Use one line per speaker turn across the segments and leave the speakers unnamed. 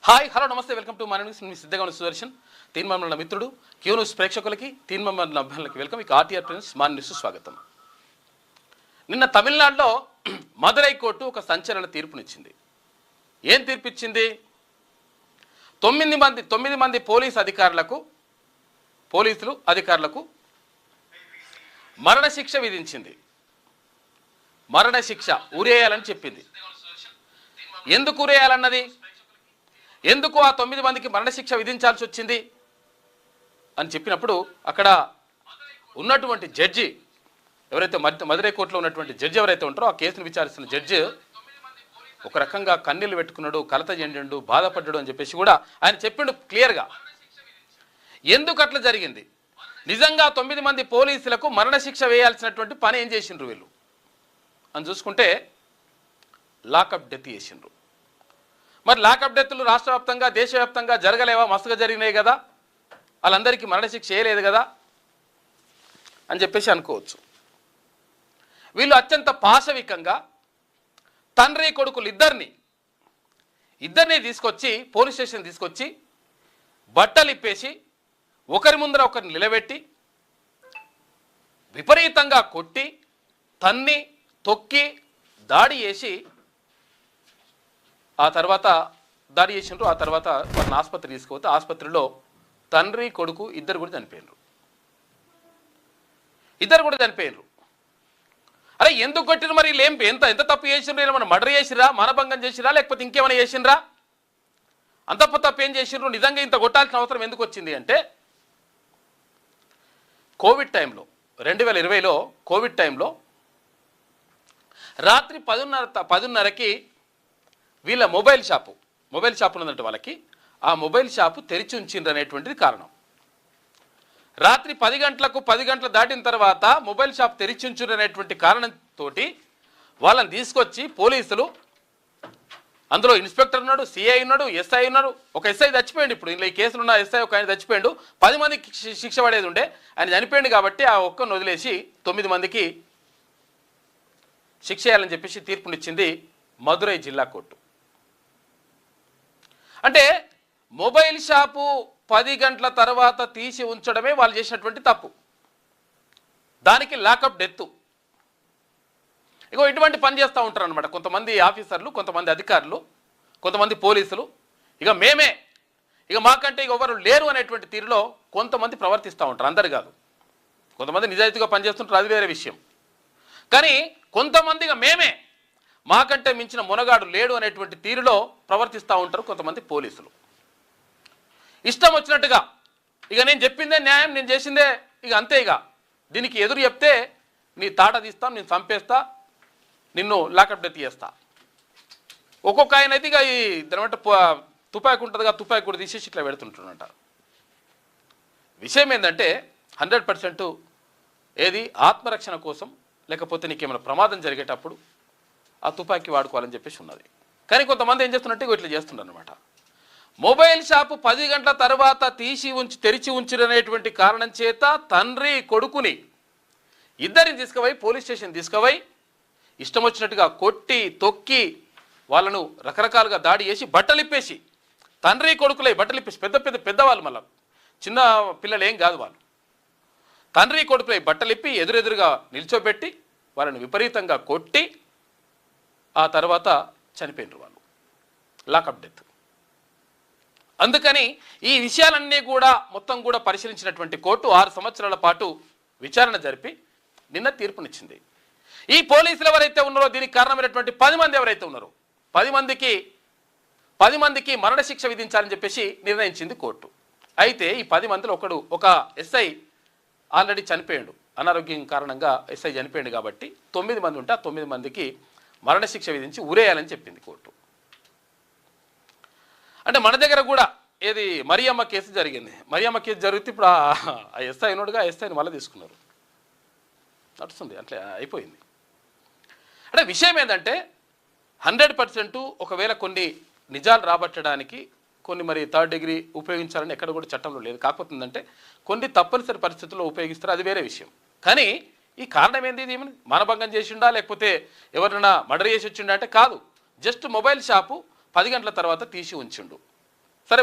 Hi hello నమస్తే welcome to మన news. మీ సిద్ధంగా సుదర్శన్. తీన్మామల మిత్రుడు క్యూ న్యూస్ ప్రేక్షకులకి తీన్మామల అభ్యర్థులకి వెల్కమ్. ఇక ఆర్టీఆర్ ప్రిన్స్ మన న్యూస్ స్వాగతం. నిన్న తమిళనాడులో మదురై కోర్టు ఒక సంచలన తీర్పునిచ్చింది. ఏం తీర్పిచ్చింది? 9 మంది పోలీసులు అధికారులకు మరణశిక్ష విధించింది. మరణశిక్ష ఉరేయాలని చెప్పింది. ఎందుకు ఉరేయాలన్నది, ఎందుకు ఆ 9 మందికి మరణశిక్ష విధించాల్సి వచ్చింది అని చెప్పినప్పుడు అక్కడ ఉన్నటువంటి జడ్జి ఎవరైతే మదురై కోర్టులో ఉన్నటువంటి జడ్జి ఎవరైతే ఉంటారో ఆ కేసును విచారిస్తున్న జడ్జి ఒక రకంగా కన్నీళ్లు పెట్టుకున్నాడు, కలత చెందిండు, బాధపడ్డాడు అని చెప్పేసి కూడా ఆయన చెప్పిండు క్లియర్గా. ఎందుకు అట్లా జరిగింది? నిజంగా 9 మంది పోలీసులకు మరణశిక్ష వేయాల్సినటువంటి పని ఏం చేసిండ్రు వీళ్ళు అని చూసుకుంటే లాకప్ డెత్ చేసిండ్రు. మరి లాకప్ డెత్లు రాష్ట్ర వ్యాప్తంగా దేశవ్యాప్తంగా జరగలేవా? మస్తుగా జరిగినాయి కదా, వాళ్ళందరికీ మరణశిక్ష చేయలేదు కదా అని చెప్పేసి అనుకోవచ్చు. వీళ్ళు అత్యంత పాశవికంగా తండ్రి కొడుకులు ఇద్దరిని తీసుకొచ్చి పోలీస్ స్టేషన్ తీసుకొచ్చి బట్టలు ఇప్పేసి ఒకరి ముందర ఒకరిని నిలబెట్టి విపరీతంగా కొట్టి తన్ని తొక్కి దాడి చేసి ఆ తర్వాత వారిని ఆసుపత్రి తీసుకుపోతే ఆసుపత్రిలో తండ్రి కొడుకు ఇద్దరు కూడా చనిపోయినరు. అరే ఎందుకు కొట్టిరు? మరి వీళ్ళు ఎంత తప్పు చేసిండ్రు? ఏమైనా మర్డర్ చేసిరా, మానభంగం చేసిరా, లేకపోతే ఇంకేమైనా చేసిండ్రా? అంత తప్పు ఏం చేసిండ్రు? నిజంగా ఇంత కొట్టాల్సిన అవసరం ఎందుకు వచ్చింది అంటే కోవిడ్ టైంలో 2020లో కోవిడ్ టైంలో రాత్రి 10:30కి వీళ్ళ మొబైల్ షాపు ఉన్నదంటే వాళ్ళకి ఆ మొబైల్ షాపు తెరిచి ఉంచిండ్రు అనేటువంటిది కారణం. రాత్రి 10 గంటలు దాటిన తర్వాత మొబైల్ షాప్ తెరిచి ఉంచిండ్రు అనేటువంటి కారణంతో వాళ్ళని తీసుకొచ్చి పోలీసులు, అందులో ఇన్స్పెక్టర్ ఉన్నాడు, సిఐ ఉన్నాడు, ఎస్ఐ ఉన్నాడు. ఒక ఎస్ఐ చచ్చిపోయాడు. ఇప్పుడు ఇలా ఈ కేసులు ఉన్న ఎస్ఐ ఒక ఆయన చచ్చిపోయాడు. 10 మందికి శిక్ష పడేది ఉండే, ఆయన చనిపోయాడు కాబట్టి ఆ ఒక్కరిని వదిలేసి 9 మందికి శిక్ష చేయాలని చెప్పేసి తీర్పునిచ్చింది మదురై జిల్లా కోర్టు. అంటే మొబైల్ షాపు 10 గంటల తర్వాత తీసి ఉంచడమే వాళ్ళు చేసినటువంటి తప్పు. దానికి లాకప్ డెత్. ఇటువంటి పని చేస్తూ ఉంటారు అనమాట కొంతమంది ఆఫీసర్లు, కొంతమంది అధికారులు, కొంతమంది పోలీసులు. మాకంటే ఎవరు లేరు అనేటువంటి తీరులో కొంతమంది ప్రవర్తిస్తూ ఉంటారు. అందరు కాదు, కొంతమంది నిజాయితీగా పనిచేస్తుంటారు, అది వేరే విషయం. కానీ కొంతమందిగా మాకంటే మించిన మునగాడు లేడు అనేటువంటి తీరులో ప్రవర్తిస్తూ ఉంటారు కొంతమంది పోలీసులు. ఇష్టం వచ్చినట్టుగా నేను చెప్పిందే న్యాయం, నేను చేసిందే అంతే, దీనికి ఎదురు చెప్తే నీ తాట తీస్తాం, నేను చంపేస్తా, నిన్ను లాకప్ డెత్ చేస్తా. ఒక్కొక్క ఆయన అయితే దానిమంటే తుపాకి ఉంటుందిగా, తుపాకి కూడా తీసేసి ఇట్లా పెడుతుంటున్నట. విషయం ఏంటంటే 100% ఏది ఆత్మరక్షణ కోసం, లేకపోతే నీకేమైనా ప్రమాదం జరిగేటప్పుడు ఆ తుపాకీ వాడుకోవాలని చెప్పేసి ఉన్నది. కానీ కొంతమంది ఏం చేస్తున్నట్టు ఇట్లా చేస్తున్నారు అనమాట. మొబైల్ షాపు 10 గంటల తర్వాత తెరిచి ఉంచినటువంటి కారణం చేత తండ్రి కొడుకుని ఇద్దరిని తీసుకుపోయి పోలీస్ స్టేషన్ తీసుకుపోయి ఇష్టం వచ్చినట్టుగా కొట్టి తొక్కి వాళ్ళను రకరకాలుగా దాడి చేసి బట్టలు ఇప్పేసి, తండ్రి కొడుకులై బట్టలు ఇప్పేసి, పెద్దవాళ్ళు, మళ్ళీ చిన్న పిల్లలు ఏం కాదు వాళ్ళు, తండ్రి కొడుకులై బట్టలు ఇప్పి ఎదురెదురుగా నిల్చోబెట్టి వాళ్ళని విపరీతంగా కొట్టి ఆ తర్వాత చనిపోయినారు వాళ్ళు. Lockup death. అందుకని ఈ విషయాలన్నీ కూడా మొత్తం కూడా పరిశీలించినటువంటి కోర్టు 6 సంవత్సరాల పాటు విచారణ జరిపి నిన్న తీర్పునిచ్చింది. ఈ పోలీసులు ఎవరైతే ఉన్నారో, దీనికి కారణమైనటువంటి 10 మంది ఎవరైతే ఉన్నారో 10 మందికి మరణశిక్ష విధించాలని చెప్పేసి నిర్ణయించింది కోర్టు. అయితే ఈ 10 మందిలో ఒక ఎస్ఐ ఆల్రెడీ చనిపోయాడు, అనారోగ్యం కారణంగా ఎస్ఐ చనిపోయాడు కాబట్టి 9 మంది ఉంటే ఆ 9 మందికి మరణశిక్ష విధించి ఉరేయాలని చెప్పింది కోర్టు. అంటే మన దగ్గర కూడా ఏది మరియమ్మ కేసు జరిగింది. మరియమ్మ కేసు జరిగితే ఇప్పుడు ఆ ఎస్ఐ ఉన్నట్టుగా ఎస్ఐని మళ్ళీ తీసుకున్నారు, నడుస్తుంది, అట్లా అయిపోయింది. అంటే విషయం ఏంటంటే 100% ఒకవేళ కొన్ని నిజాలు రాబట్టడానికి కొన్ని మరి 3rd డిగ్రీ ఉపయోగించాలని ఎక్కడ కూడా చట్టంలో లేదు. కాకపోతే ఏంటంటే కొన్ని తప్పనిసరి పరిస్థితుల్లో ఉపయోగిస్తారు, అది వేరే విషయం. కానీ ఈ కారణం ఏంది? ఇది మానభంగం చేసిండా, లేకపోతే ఎవరైనా మర్డర్ చేసి వచ్చిండా అంటే కాదు. జస్ట్ మొబైల్ షాపు 10 గంటల తర్వాత తీసి ఉంచిండు. సరే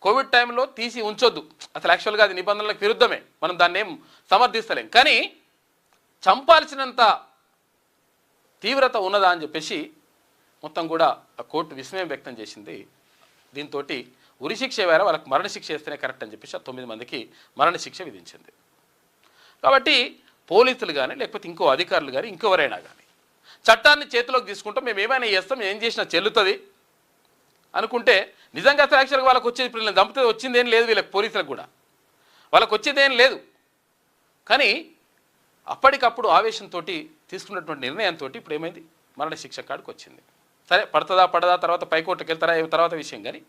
కోవిడ్ టైంలో తీసి ఉంచొద్దు, అసలు యాక్చువల్గా అది నిబంధనలకు విరుద్ధమే, మనం దాన్ని ఏం సమర్థిస్తలేం. కానీ చంపాల్సినంత తీవ్రత ఉన్నదా అని చెప్పేసి మొత్తం కూడా ఆ కోర్టు విస్మయం వ్యక్తం చేసింది. దీంతో ఉరిశిక్ష వేరే వాళ్ళకి మరణశిక్ష వేస్తేనే కరెక్ట్ అని చెప్పేసి 9 మందికి మరణశిక్ష విధించింది. కాబట్టి పోలీసులు కానీ లేకపోతే ఇంకో అధికారులు కానీ ఇంకెవరైనా కానీ చట్టాన్ని చేతిలోకి తీసుకుంటాం, మేము ఏమైనా చేస్తాం, ఏం చేసినా చెల్లుతుంది అనుకుంటే నిజంగా అసలు యాక్చువల్గా వాళ్ళకి వచ్చేది ఇప్పుడు నేను చంపితే వచ్చిందేం లేదు, వీళ్ళకి పోలీసులకు కూడా వాళ్ళకి వచ్చేదేం లేదు. కానీ అప్పటికప్పుడు ఆవేశంతో తీసుకున్నటువంటి నిర్ణయంతో ఇప్పుడు ఏమైంది, మరణశిక్ష కాడికి వచ్చింది. సరే పడుతుందా పడదా తర్వాత పైకోర్టుకి వెళ్తారా తర్వాత విషయం, కానీ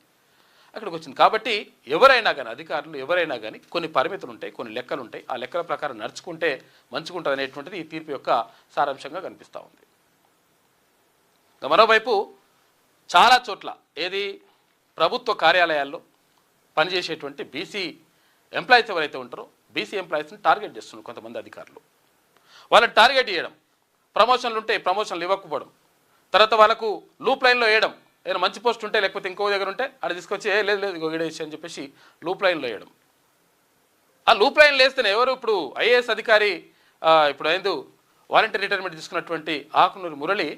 అక్కడికి వచ్చింది. కాబట్టి ఎవరైనా కానీ అధికారులు ఎవరైనా కానీ కొన్ని పరిమితులు ఉంటాయి, కొన్ని లెక్కలు ఉంటాయి, ఆ లెక్కల ప్రకారం నడుచుకుంటే మంచుకుంటుంది అనేటువంటిది ఈ తీర్పు యొక్క సారాంశంగా కనిపిస్తూ ఉంది. మరోవైపు చాలా చోట్ల ఏది ప్రభుత్వ కార్యాలయాల్లో పనిచేసేటువంటి బీసీ ఎంప్లాయీస్ ఎవరైతే ఉంటారో బీసీ ఎంప్లాయీస్ని టార్గెట్ చేస్తున్నారు కొంతమంది అధికారులు. వాళ్ళని టార్గెట్ చేయడం, ప్రమోషన్లు ఉంటే ప్రమోషన్లు ఇవ్వకపోవడం, తర్వాత వాళ్ళకు లూప్ లైన్లో వేయడం, ఏదైనా మంచి పోస్ట్ ఉంటే లేకపోతే ఇంకో దగ్గర ఉంటే అది తీసుకొచ్చి లేదు లేదు ఇంకో గీడేసి అని చెప్పేసి లూప్ లైన్లో వేయడం. ఆ లూప్ లైన్లు వేస్తేనే ఎవరు ఇప్పుడు ఐఏఎస్ అధికారి ఇప్పుడు అయింది వాలంటీర్ రిటైర్మెంట్ తీసుకున్నటువంటి ఆకునూరి మురళి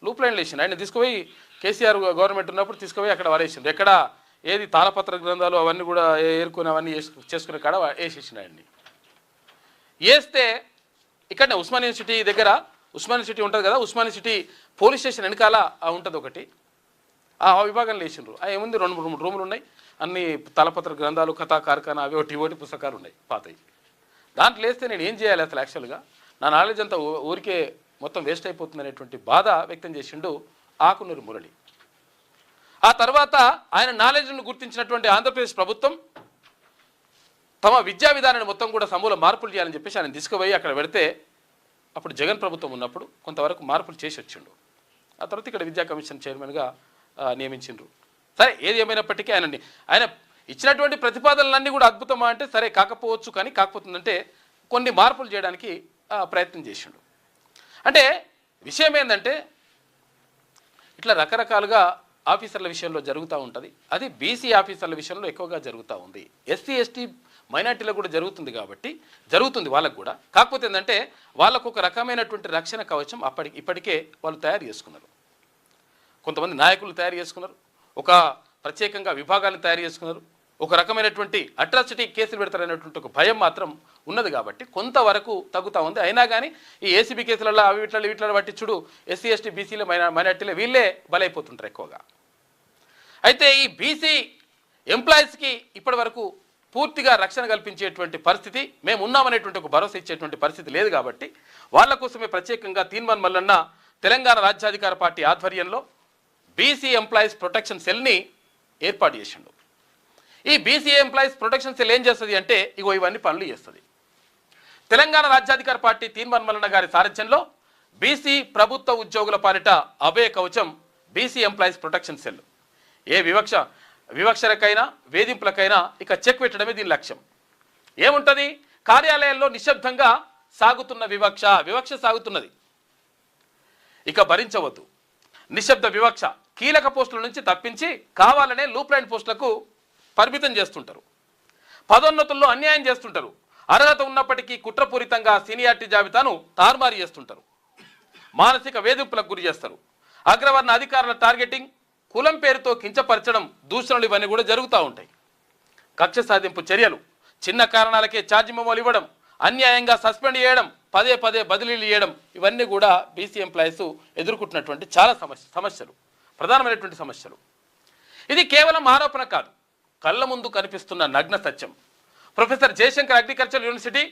లూప్ లైన్లు వేసిండు. ఆయన తీసుకుపోయి కేసీఆర్ గవర్నమెంట్ ఉన్నప్పుడు తీసుకుపోయి అక్కడ వాడేసిండు. ఎక్కడ ఏది తాళపత్ర గ్రంథాలు అవన్నీ కూడా ఏరుకుని అవన్నీ చేసుకునే కాడ వేసేసిండు ఆయన్ని. వేస్తే ఇక్కడనే ఉస్మాన్ యూనివర్సిటీ దగ్గర ఉస్మాన్ యూనివర్సిటీ ఉంటుంది కదా, ఉస్మాన్ యూనివర్సిటీ పోలీస్ స్టేషన్ వెనకాల ఉంటుంది ఒకటి, ఆ విభాగంలో వేసిండ్రు. ఏముంది 2-3 రూములు ఉన్నాయి, అన్ని తాళపత్ర గ్రంథాలు కథా కార్ఖానా అవి ఒకటి పుస్తకాలు ఉన్నాయి పాతవి. దాంట్లో వేస్తే నేను ఏం చేయాలి అసలు యాక్చువల్గా నా నాలెడ్జ్ అంతా ఊరికే మొత్తం వేస్ట్ అయిపోతుంది అనేటువంటి బాధ వ్యక్తం చేసిండు ఆకునూరి మురళి. ఆ తర్వాత ఆయన నాలెడ్జ్ను గుర్తించినటువంటి ఆంధ్రప్రదేశ్ ప్రభుత్వం తమ విద్యా విధానాన్ని మొత్తం కూడా సమూల మార్పులు చేయాలని చెప్పేసి ఆయన తీసుకుపోయి అక్కడ పెడితే అప్పుడు జగన్ ప్రభుత్వం ఉన్నప్పుడు కొంతవరకు మార్పులు చేసి వచ్చిండు. ఆ తర్వాత ఇక్కడ విద్యా కమిషన్ చైర్మన్గా నియమించిండ్రు. సరే ఏది ఏమైనప్పటికీ ఆయన ఇచ్చినటువంటి ప్రతిపాదనలన్నీ కూడా అద్భుతమా అంటే సరే కాకపోవచ్చు, కానీ కాకపోతుందంటే కొన్ని మార్పులు చేయడానికి ప్రయత్నం చేసిండు. అంటే విషయం ఏంటంటే ఇట్లా రకరకాలుగా ఆఫీసర్ల విషయంలో జరుగుతూ ఉంటుంది. అది బీసీ ఆఫీసర్ల విషయంలో ఎక్కువగా జరుగుతూ ఉంది. ఎస్సీ ఎస్టీ మైనార్టీలకు కూడా జరుగుతుంది కాబట్టి జరుగుతుంది వాళ్ళకు కూడా. కాకపోతే ఏంటంటే వాళ్ళకు ఒక రకమైనటువంటి రక్షణ కవచం ఇప్పటికే వాళ్ళు తయారు చేసుకున్నారు. కొంతమంది నాయకులు తయారు చేసుకున్నారు, ఒక ప్రత్యేకంగా విభాగాన్ని తయారు చేసుకున్నారు, ఒక రకమైనటువంటి అట్రాసిటీ కేసులు పెడతారనేటువంటి ఒక భయం మాత్రం ఉన్నది కాబట్టి కొంతవరకు తగ్గుతూ ఉంది. అయినా కానీ ఈ ఏసీబీ కేసులలో అవి వీటిలో పట్టించుడు ఎస్సీ ఎస్టీ బీసీలు మైనార్టీలు వీళ్ళే బలైపోతుంటారు ఎక్కువగా. అయితే ఈ బీసీ ఎంప్లాయీస్కి ఇప్పటి వరకు పూర్తిగా రక్షణ కల్పించేటువంటి పరిస్థితి, మేము ఉన్నామనేటువంటి ఒక భరోసా ఇచ్చేటువంటి పరిస్థితి లేదు కాబట్టి వాళ్ళ కోసమే ప్రత్యేకంగా తీన్మాన్ మల్లన్న తెలంగాణ రాజ్యాధికార పార్టీ ఆధ్వర్యంలో బీసీ ఎంప్లాయీస్ ప్రొటెక్షన్ సెల్ని ఏర్పాటు చేసిండు. ఈ బీసీ ఎంప్లాయీస్ ప్రొటెక్షన్ సెల్ ఏం చేస్తుంది అంటే ఇవన్నీ పనులు చేస్తుంది. తెలంగాణ రాజ్యాధికార పార్టీ తీన్మాన్ మల్లన్న గారి సారథ్యంలో బీసీ ప్రభుత్వ ఉద్యోగుల పాలిట అభయ కవచం బీసీ ఎంప్లాయీస్ ప్రొటెక్షన్ సెల్. ఏ వివక్షలకైనా వేధింపులకైనా ఇక చెక్ పెట్టడమే దీని లక్ష్యం. ఏముంటుంది, కార్యాలయాల్లో నిశ్శబ్దంగా సాగుతున్న వివక్ష సాగుతున్నది, ఇక భరించవద్దు. నిశ్శబ్ద వివక్ష కీలక పోస్టుల నుంచి తప్పించి కావాలనే లూప్ లైన్ పోస్టులకు పరిమితం చేస్తుంటారు. పదోన్నతుల్లో అన్యాయం చేస్తుంటారు. అర్హత ఉన్నప్పటికీ కుట్రపూరితంగా సీనియారిటీ జాబితాను తారుమారు చేస్తుంటారు. మానసిక వేధింపులకు గురి చేస్తారు. అగ్రవర్ణ అధికారుల టార్గెటింగ్, కులం పేరుతో కించపరచడం, దూషణలు ఇవన్నీ కూడా జరుగుతూ ఉంటాయి. కక్ష సాధింపు చర్యలు, చిన్న కారణాలకే ఛార్జ్ మెమోలు ఇవ్వడం, అన్యాయంగా సస్పెండ్ చేయడం, పదే బదిలీలు చేయడం, ఇవన్నీ కూడా బీసీ ఎంప్లాయీస్ ఎదుర్కొంటున్నటువంటి చాలా సమస్యలు, ప్రధానమైనటువంటి సమస్యలు. ఇది కేవలం ఆరోపణ కాదు, కళ్ళ ముందు కనిపిస్తున్న నగ్న సత్యం. ప్రొఫెసర్ జయశంకర్ అగ్రికల్చర్ యూనివర్సిటీ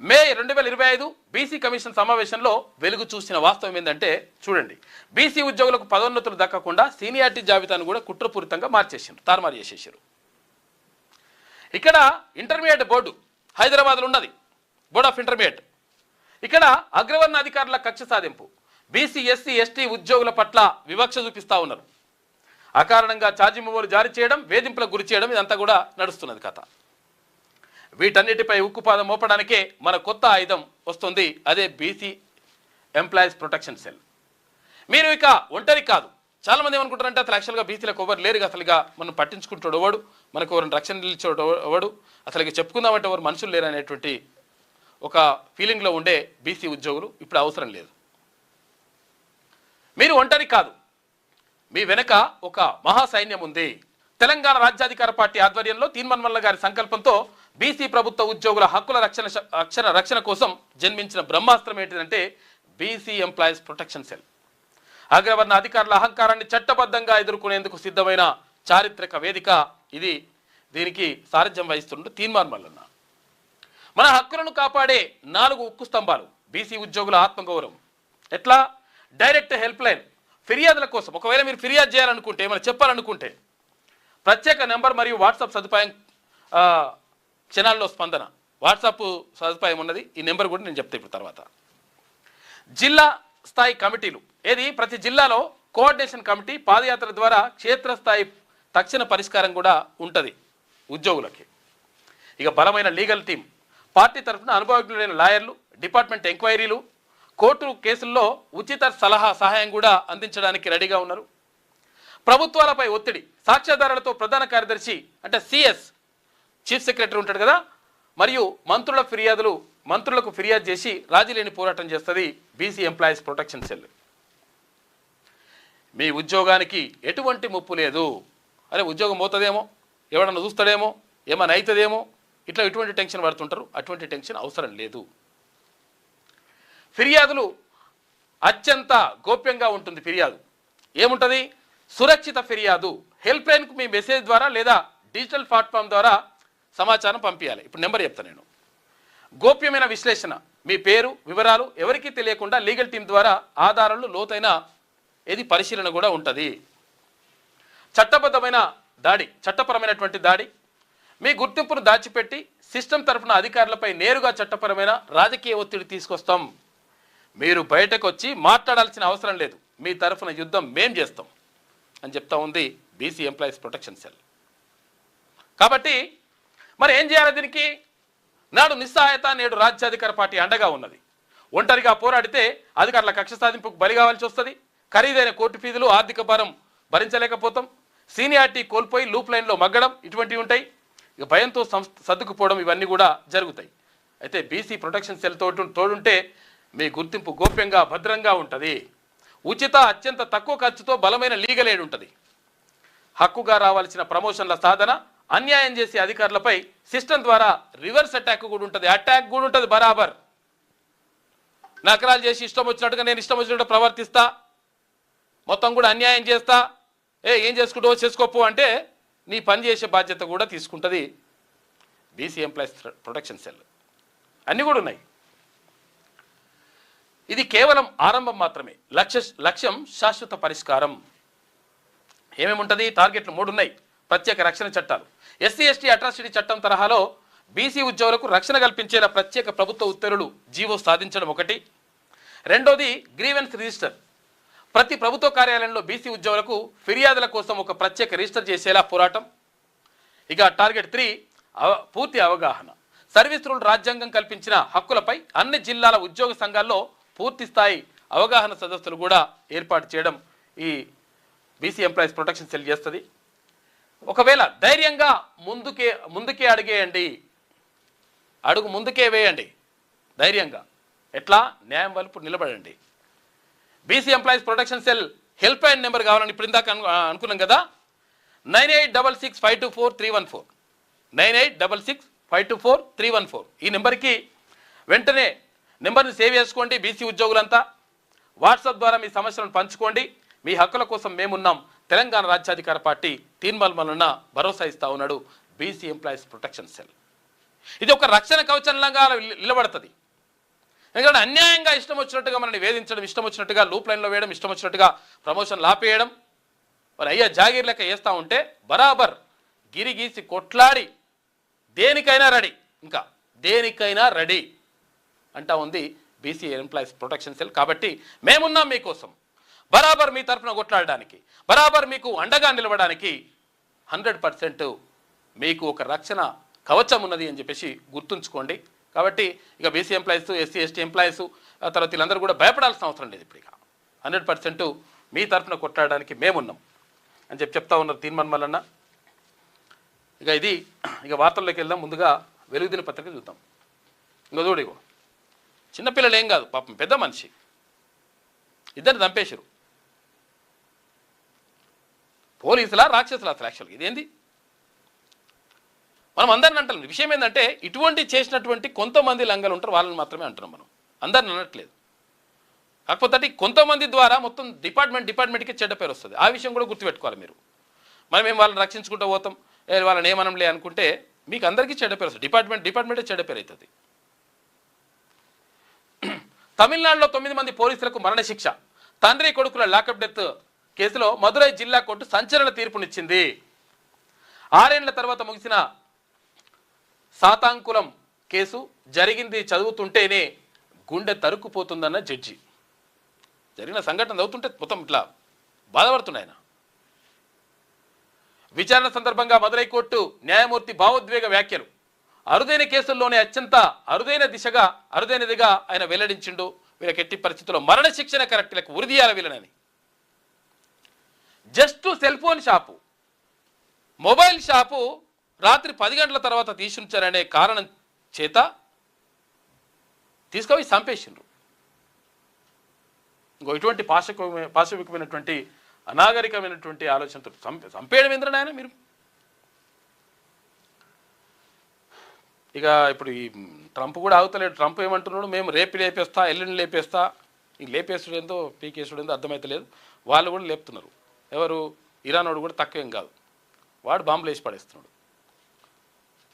మే 2025 బీసీ కమిషన్ సమావేశంలో వెలుగు చూసిన వాస్తవం ఏంటంటే చూడండి, బీసీ ఉద్యోగులకు పదోన్నతులు దక్కకుండా సీనియారిటీ జాబితాను కూడా కుట్రపూరితంగా తారుమారు చేసేసారు. ఇక్కడ ఇంటర్మీడియట్ బోర్డు హైదరాబాద్లో ఉన్నది, బోర్డ్ ఆఫ్ ఇంటర్మీడియట్. ఇక్కడ అగ్రవర్ణ అధికారుల కక్ష సాధింపు, బీసీ ఎస్సీ ఎస్టీ ఉద్యోగుల పట్ల వివక్ష చూపిస్తూ ఉన్నారు. అకారణంగా ఛార్జీ మెమోలు జారీ చేయడం, వేధింపులకు గురి చేయడం, ఇదంతా కూడా నడుస్తున్నది కథ. వీటన్నిటిపై ఉక్కుపాదం మోపడానికే మన కొత్త ఆయుధం వస్తుంది, అదే బీసీ ఎంప్లాయీస్ ప్రొటెక్షన్ సెల్. మీరు ఇక ఒంటరి కాదు, చాలామంది ఏమనుకుంటారంటే అసలు యాక్చువల్గా బీసీలకు ఎవరు లేరుగా, అసలుగా మనం పట్టించుకుంటాడు ఎవడు, మనకు ఎవరిని రక్షణ నిలిచాడు ఎవడు, అసలు చెప్పుకుందామంటే ఎవరు మనుషులు లేరు అనేటువంటి ఒక ఫీలింగ్లో ఉండే బీసీ ఉద్యోగులు ఇప్పుడు అవసరం లేదు. మీరు ఒంటరి కాదు, మీ వెనక ఒక మహాసైన్యం ఉంది. తెలంగాణ రాజ్యాధికార పార్టీ ఆధ్వర్యంలో తీన్మన్మల్ల గారి సంకల్పంతో బీసీ ప్రభుత్వ ఉద్యోగుల హక్కుల రక్షణ కోసం జన్మించిన బ్రహ్మాస్త్రం ఏంటిదంటే బీసీ ఎంప్లాయీస్ ప్రొటెక్షన్ సెల్. అగ్రవర్ణ అధికారుల అహంకారాన్ని చట్టబద్ధంగా ఎదుర్కొనేందుకు సిద్ధమైన చారిత్రక వేదిక ఇది. దీనికి సారథ్యం వహిస్తుండే తీన్మన్మల్లన్న. మన హక్కులను కాపాడే 4 ఉక్కు స్తంభాలు బీసీ ఉద్యోగుల ఆత్మగౌరవం. ఎట్లా? డైరెక్ట్ హెల్ప్ లైన్, ఫిర్యాదుల కోసం. ఒకవేళ మీరు ఫిర్యాదు చేయాలనుకుంటే, ఏమైనా చెప్పాలనుకుంటే ప్రత్యేక నెంబర్ మరియు వాట్సాప్ సదుపాయం, క్షణాల్లో స్పందన వాట్సాప్ సదుపాయం ఉన్నది. ఈ నెంబర్ కూడా నేను చెప్తాను ఇప్పుడు తర్వాత. జిల్లా స్థాయి కమిటీలు, ఏది ప్రతి జిల్లాలో కోఆర్డినేషన్ కమిటీ, పాదయాత్ర ద్వారా క్షేత్రస్థాయి తక్షణ పరిష్కారం కూడా ఉంటుంది ఉద్యోగులకి. ఇక బలమైన లీగల్ టీం, పార్టీ తరఫున అనుభవజ్ఞులైన లాయర్లు, డిపార్ట్మెంట్ ఎంక్వైరీలు, కోర్టు కేసుల్లో ఉచిత సహాయం కూడా అందించడానికి రెడీగా ఉన్నారు. ప్రభుత్వాలపై ఒత్తిడి, సాక్ష్యాధారాలతో ప్రధాన కార్యదర్శి అంటే సిఎస్, చీఫ్ సెక్రటరీ ఉంటాడు కదా, మరియు మంత్రులకు ఫిర్యాదు చేసి రాజీ లేని పోరాటం చేస్తుంది బీసీ ఎంప్లాయీస్ ప్రొటెక్షన్ సెల్. మీ ఉద్యోగానికి ఎటువంటి ముప్పు లేదు. అరే ఉద్యోగం పోతుందేమో, ఎవడన్నా చూస్తాడేమో, ఏమైనా అవుతుందేమో, ఇటువంటి టెన్షన్ పడుతుంటారు. అటువంటి టెన్షన్ అవసరం లేదు. ఫిర్యాదులు అత్యంత గోప్యంగా ఉంటుంది. ఫిర్యాదు ఏముంటుంది? సురక్షిత ఫిర్యాదు. హెల్ప్ లైన్కు మీ మెసేజ్ ద్వారా లేదా డిజిటల్ ప్లాట్ఫామ్ ద్వారా సమాచారం పంపించాలి. ఇప్పుడు నెంబర్ చెప్తాను నేను. గోప్యమైన విశ్లేషణ, మీ పేరు వివరాలు ఎవరికీ తెలియకుండా లీగల్ టీం ద్వారా ఆధారాలు లోతైన పరిశీలన కూడా ఉంటుంది. చట్టపరమైనటువంటి దాడి, మీ గుర్తింపును దాచిపెట్టి సిస్టమ్ తరఫున అధికారులపై నేరుగా చట్టపరమైన రాజకీయ ఒత్తిడి తీసుకొస్తాం. మీరు బయటకు వచ్చి మాట్లాడాల్సిన అవసరం లేదు, మీ తరఫున యుద్ధం మేం చేస్తాం అని చెప్తా ఉంది బీసీ ఎంప్లాయీస్ ప్రొటెక్షన్ సెల్. కాబట్టి మరి ఏం చేయాలి దీనికి? నాడు నిస్సహాయత, నేడు రాజ్యాధికార పార్టీ అండగా ఉన్నది. ఒంటరిగా పోరాడితే అధికారుల కక్ష సాధింపుకు బలి కావాల్సి వస్తుంది. ఖరీదైన కోర్టు ఫీజులు, ఆర్థిక భారం భరించలేకపోతాం. సీనియారిటీ కోల్పోయి లూప్ లైన్లో మగ్గడం, ఇటువంటివి ఉంటాయి. ఇక భయంతో సర్దుకుపోవడం, ఇవన్నీ కూడా జరుగుతాయి. అయితే బీసీ ప్రొటెక్షన్ సెల్ తోడుంటే మీ గుర్తింపు గోప్యంగా భద్రంగా ఉంటుంది. ఉచిత, అత్యంత తక్కువ ఖర్చుతో బలమైన లీగల్ ఎయిడ్ ఉంటుంది. హక్కుగా రావాల్సిన ప్రమోషన్ల సాధన, అన్యాయం చేసే అధికారులపై సిస్టమ్ ద్వారా రివర్స్ అటాక్ కూడా ఉంటుంది. బరాబర్ నకరాలు చేసి ఇష్టం వచ్చినట్టుగా నేను ఇష్టం వచ్చినట్టు ప్రవర్తిస్తా, మొత్తం కూడా అన్యాయం చేస్తా, ఏం చేసుకుంటూ చేసుకోపో అంటే నీ పని చేసే బాధ్యత కూడా తీసుకుంటుంది బీసీ ఎంప్లాయీస్ ప్రొటెక్షన్ సెల్. అన్నీ కూడా ఉన్నాయి. ఇది కేవలం ఆరంభం మాత్రమే. లక్ష్యం శాశ్వత పరిష్కారం. ఏమేమి ఉంటుంది? టార్గెట్లు 3 ఉన్నాయి. ప్రత్యేక రక్షణ చట్టాలు, ఎస్సీ ఎస్టీ అట్రాసిటీ చట్టం తరహాలో బీసీ ఉద్యోగులకు రక్షణ కల్పించేలా ప్రత్యేక ప్రభుత్వ ఉత్తర్వులు జీవో సాధించడం ఒకటి. రెండోది గ్రీవెన్స్ రిజిస్టర్, ప్రతి ప్రభుత్వ కార్యాలయంలో బీసీ ఉద్యోగులకు ఫిర్యాదుల కోసం ఒక ప్రత్యేక రిజిస్టర్ చేసేలా పోరాటం. ఇక టార్గెట్ 3 పూర్తి అవగాహన, సర్వీస్ రూల్ రాజ్యాంగం కల్పించిన హక్కులపై అన్ని జిల్లాల ఉద్యోగ సంఘాల్లో పూర్తి స్థాయి అవగాహన సదస్సులు కూడా ఏర్పాటు చేయడం ఈ బీసీ ఎంప్లాయీస్ ప్రొటెక్షన్ సెల్ చేస్తుంది. ఒకవేళ ధైర్యంగా ముందుకే అడిగేయండి, అడుగు ముందుకే వేయండి ధైర్యంగా. ఎట్లా? న్యాయం వైపు నిలబడండి. BC employees protection cell help line number కావాలని ఇప్పుడు ఇందాక అనుకున్నాం కదా, 9866524314, 9866524314. ఈ నెంబర్కి వెంటనే నెంబర్ని సేవ్ చేసుకోండి. బీసీ ఉద్యోగులంతా వాట్సాప్ ద్వారా మీ సమస్యలను పంచుకోండి. మీ హక్కుల కోసం మేమున్నాం. తెలంగాణ రాజ్యాధికార పార్టీ తీన్మన్మల్లన్న భరోసా ఇస్తా ఉన్నాడు బీసీ ఎంప్లాయీస్ ప్రొటెక్షన్ సెల్. ఇది ఒక రక్షణ కవచంలాగా నిలబడుతుంది. ఎందుకంటే అన్యాయంగా ఇష్టం వచ్చినట్టుగా మనల్ని వేధించడం, ఇష్టం వచ్చినట్టుగా లూప్ లైన్లో వేయడం, ఇష్టం వచ్చినట్టుగా ప్రమోషన్లు ఆపేయడం, మరి అయ్యా జాగీర్ లెక్క చేస్తూ ఉంటే బరాబర్ గిరిగీసి కొట్లాడి దేనికైనా రెడీ అంటా ఉంది బీసీ ఎంప్లాయీస్ ప్రొటెక్షన్ సెల్. కాబట్టి మేమున్నాం మీకోసం, బరాబర్ మీ తరఫున కొట్లాడడానికి, బరాబర్ మీకు అండగా నిలవడానికి 100% మీకు ఒక రక్షణ కవచం ఉన్నది అని చెప్పేసి గుర్తుంచుకోండి. కాబట్టి ఇక BC employees, SC ST employees, తర్వాత వీళ్ళందరూ కూడా భయపడాల్సిన అవసరం లేదు. ఇప్పుడు ఇక 100% మీ తరఫున కొట్లాడడానికి మేమున్నాం అని చెప్తా ఉన్నారు తీర్మాన్ మల్లన్న. ఇక వార్తల్లోకి వెళ్దాం. ముందుగా వెలుగుదిన పత్రిక చూద్దాం. ఇంకో చూడు, ఇగో చిన్నపిల్లలు ఏం కాదు పాపం, పెద్ద మనిషి, ఇద్దరిని చంపేశారు. పోలీసులా రాక్షసులా అసలు యాక్చువల్గా ఇదేంది? మనం అందరిని అంటాం. విషయం ఏంటంటే ఇటువంటి చేసినటువంటి కొంతమంది లంగలు ఉంటారు, వాళ్ళని మాత్రమే అంటున్నాం. మనం అందరిని అనట్లేదు. కాకపోతే కొంతమంది ద్వారా మొత్తం డిపార్ట్మెంట్కి చెడ్డ పేరు వస్తుంది. ఆ విషయం కూడా గుర్తుపెట్టుకోవాలి మీరు. మనం ఏం వాళ్ళని రక్షించుకుంటూ పోతాం, వాళ్ళని ఏమనంలే అనుకుంటే మీకు అందరికీ చెడ్డ పేరు వస్తుంది. డిపార్ట్మెంటే చెడ్డ పేరు అవుతుంది. తమిళనాడులో 9 మంది పోలీసులకు మరణశిక్ష. తండ్రి కొడుకుల లాకప్ డెత్ కేసులో మదురై జిల్లా కోర్టు సంచలన తీర్పునిచ్చింది. 6 ఏళ్ల తర్వాత ముగిసిన సాతాంకులం కేసు జరిగింది చదువుతుంటేనే గుండె తరుక్కుపోతుందన్న జడ్జి. జరిగిన సంఘటన చదువుతుంటే మొత్తం ఇట్లా బాధపడుతున్నాయి ఆయన. విచారణ సందర్భంగా మదురై కోర్టు న్యాయమూర్తి భావోద్వేగ వ్యాఖ్యలు. అరుదైన కేసుల్లోనే అత్యంత అరుదైనదిగా ఆయన వెల్లడించిండు. వీళ్ళకి ఎట్టి పరిస్థితుల్లో మరణశిక్షణ కరెక్ట్, వీళ్ళకి ఉరిదీయాల వీళ్ళనని. Just cell phone shop, mobile shop రాత్రి 10 గంటల తర్వాత తీసుంచారనే కారణం చేత తీసుకుపోయి చంపేసిండ్రు. ఇంకో ఇటువంటి పాశవికమైనటువంటి అనాగరికమైనటువంటి ఆలోచనతో చంపేయడం ఏంద్రని ఆయన మీరు. ఇక ఇప్పుడు ఈ ట్రంప్ కూడా ఆగుతలేడు. ట్రంప్ ఏమంటున్నాడు, మేము రేపు లేపేస్తా, ఎల్లుండి లేపేస్తా. ఇంక లేపేసుడు ఏందో పీకేసుడు ఏందో అర్థమైతలేదు. వాళ్ళు కూడా లేపుతున్నారు. ఎవరు? ఇరాన్ వాడు కూడా తక్కువేం కాదు, వాడు బాంబులు వేసి పడేస్తున్నాడు.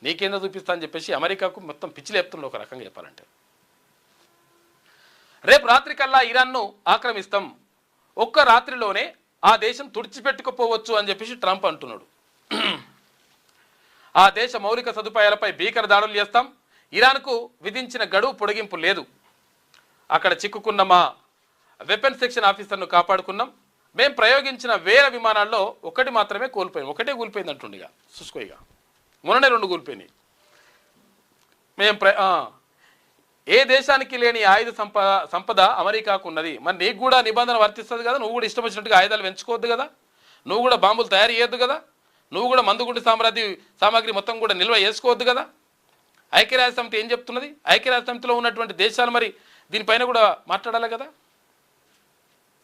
నీకేందో చూపిస్తా అని చెప్పేసి అమెరికాకు మొత్తం పిచ్చి లేపుతున్నాడు ఒక రకంగా చెప్పాలంటే. రేపు రాత్రికల్లా ఇరాన్ను ఆక్రమిస్తాం, ఒక్క రాత్రిలోనే ఆ దేశం తుడిచిపెట్టుకుపోవచ్చు అని చెప్పేసి ట్రంప్ అంటున్నాడు. ఆ దేశ మౌలిక సదుపాయాలపై భీకర దాడులు చేస్తాం, ఇరాన్కు విధించిన గడువు పొడిగింపు లేదు, అక్కడ చిక్కుకున్న మా వెపన్ సెక్షన్ ఆఫీసర్ను కాపాడుకున్నాం, మేము ప్రయోగించిన వేల విమానాల్లో ఒకటి మాత్రమే కోల్పోయాం. ఒకటే కూలిపోయింది అంటుండగా చూసుకోయిగా, మొన్ననే 2 కూలిపోయినాయి. ఏ దేశానికి లేని ఆయుధ సంపద అమెరికాకు ఉన్నది. మరి నీకు కూడా నిబంధన వర్తిస్తుంది కదా, నువ్వు కూడా ఇష్టం వచ్చినట్టుగా ఆయుధాలు పెంచుకోవద్దు కదా, నువ్వు కూడా బాంబులు తయారు చేయొద్దు కదా, నువ్వు కూడా మందుగుండి సామాగ్రి మొత్తం కూడా నిల్వ చేసుకోవద్దు కదా. ఐక్యరాజ్య సమితి ఏం చెప్తున్నది? ఐక్యరాజ్య సమితిలో ఉన్నటువంటి దేశాలు మరి దీనిపైన కూడా మాట్లాడాలి కదా.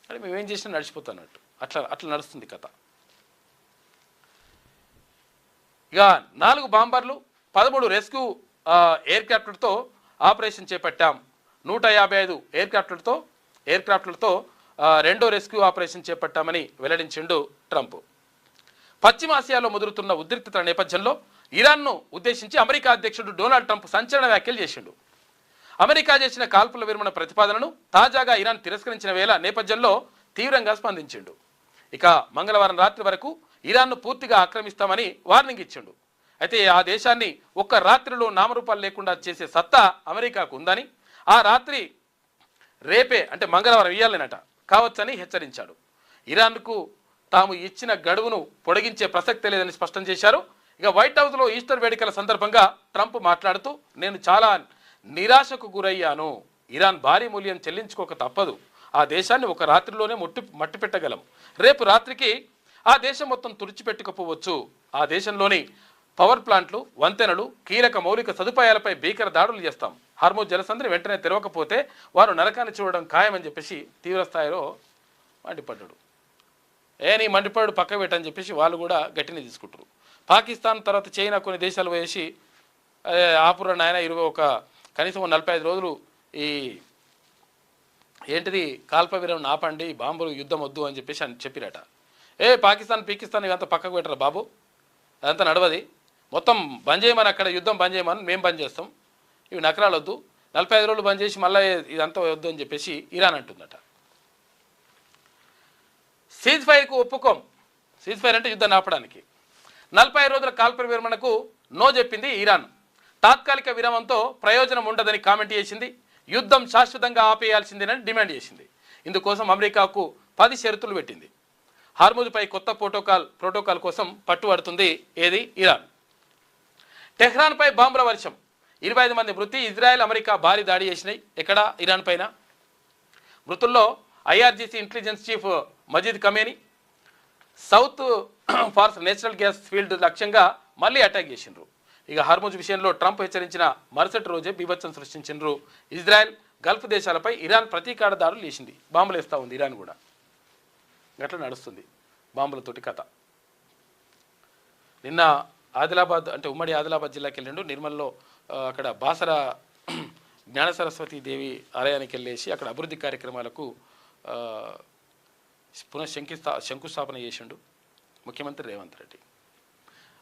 అంటే మేమేం చేసినా నడిచిపోతున్నట్టు అట్లా నడుస్తుంది కథ. ఇక 4 బాంబర్లు 13 రెస్క్యూ ఎయిర్క్రాఫ్ట్లతో ఆపరేషన్ చేపట్టాం. 155 ఎయిర్క్రాఫ్ట్లతో 2వ రెస్క్యూ ఆపరేషన్ చేపట్టామని వెల్లడించిండు ట్రంప్. పశ్చిమాసియాలో ముదురుతున్న ఉద్రిక్తత నేపథ్యంలో ఇరాన్ను ఉద్దేశించి అమెరికా అధ్యక్షుడు డొనాల్డ్ ట్రంప్ సంచలన వ్యాఖ్యలు చేసిండు. అమెరికా చేసిన కాల్పుల విరమణ ప్రతిపాదనను తాజాగా ఇరాన్ తిరస్కరించిన వేళ నేపథ్యంలో తీవ్రంగా స్పందించిండు. ఇక మంగళవారం రాత్రి వరకు ఇరాన్ను పూర్తిగా ఆక్రమిస్తామని వార్నింగ్ ఇచ్చిండు. అయితే ఆ దేశాన్ని ఒక్క రాత్రిలో నామరూపాలు లేకుండా చేసే సత్తా అమెరికాకు ఉందని, ఆ రాత్రి రేపే అంటే మంగళవారం ఇయ్యాలనట కావచ్చని హెచ్చరించాడు. ఇరాన్కు తాము ఇచ్చిన గడువును పొడిగించే ప్రసక్తే లేదని స్పష్టం చేశారు. ఇక వైట్ హౌస్లో ఈస్టర్ వేడుకల సందర్భంగా ట్రంప్ మాట్లాడుతూ, నేను చాలా నిరాశకు గురయ్యాను, ఇరాన్ భారీ మూల్యం చెల్లించుకోక తప్పదు, ఆ దేశాన్ని ఒక రాత్రిలోనే మట్టి పెట్టగలం, రేపు రాత్రికి ఆ దేశం మొత్తం తుడిచిపెట్టుకపోవచ్చు, ఆ దేశంలోని పవర్ ప్లాంట్లు, వంతెనలు, కీలక మౌలిక సదుపాయాలపై భీకర దాడులు చేస్తాం, హార్మోజ్ జలసంధిని వెంటనే తెరవకపోతే వారు నరకాన్ని చూడడం ఖాయమని చెప్పేసి తీవ్రస్థాయిలో మండిపడ్డాడు. నీ మండిపడు పక్క పెట్టని చెప్పేసి వాళ్ళు కూడా గట్టిని తీసుకుంటారు. పాకిస్తాన్ తర్వాత చైనా కొన్ని దేశాలు వేసి ఆపుర నాయన కనీసం 45 రోజులు ఈ ఏంటిది కాల్ప విరమణ ఆపండి, బాంబులు యుద్ధం వద్దు అని చెప్పేసి చెప్పిరట. పాకిస్తాన్ ఇదంతా పక్కకు పెట్టరా బాబు, అదంతా నడవది, మొత్తం బంద్ చేయమని, అక్కడ యుద్ధం బంద్ చేయమని మేము బంద్ చేస్తాం, ఇవి నకరాలు వద్దు, 45 రోజులు బంద్ చేసి మళ్ళీ ఇదంతా వద్దు అని చెప్పేసి ఇరాన్ అంటుందట. సీజ్ ఫైర్కు ఒప్పుకోం, సీజ్ ఫైర్ అంటే యుద్ధం ఆపడానికి, 45 రోజుల కాల్ప విరమణకు నో చెప్పింది ఇరాన్. తాత్కాలిక విరామంతో ప్రయోజనం ఉండదని కామెంట్ చేసింది. యుద్ధం శాశ్వతంగా ఆపేయాల్సిందేనని డిమాండ్ చేసింది. ఇందుకోసం అమెరికాకు 10 షరతులు పెట్టింది. హార్మూజ్పై కొత్త ప్రోటోకాల్ కోసం పట్టుబడుతుంది ఇరాన్. టెహ్రాన్పై బాంబుల వర్షం, 25 మంది మృతి, ఇజ్రాయెల్ అమెరికా భారీ దాడి చేసినాయి. ఎక్కడ? ఇరాన్ పైన. మృతుల్లో IRGC intelligence chief Majid Khamenei south Fars natural gas field లక్ష్యంగా మళ్ళీ అటాక్ చేసిండ్రు. ఇక హర్ముజ్ విషయంలో ట్రంప్ హెచ్చరించిన మరుసటి రోజే బీభత్సం సృష్టించిండ్రు. ఇజ్రాయెల్ గల్ఫ్ దేశాలపై ఇరాన్ ప్రతీకార దాడులు చేసింది. బాంబులు వేస్తూ ఉంది ఇరాన్ కూడా. గట్ల నడుస్తుంది బాంబులతోటి కథ. నిన్న ఆదిలాబాద్ అంటే ఉమ్మడి ఆదిలాబాద్ జిల్లాకి వెళ్ళిండు. నిర్మల్లో అక్కడ బాసర జ్ఞాన సరస్వతి దేవి ఆలయానికి వెళ్ళేసి అక్కడ అభివృద్ధి కార్యక్రమాలకు శంకుస్థాపన చేసిండు ముఖ్యమంత్రి రేవంత్ రెడ్డి.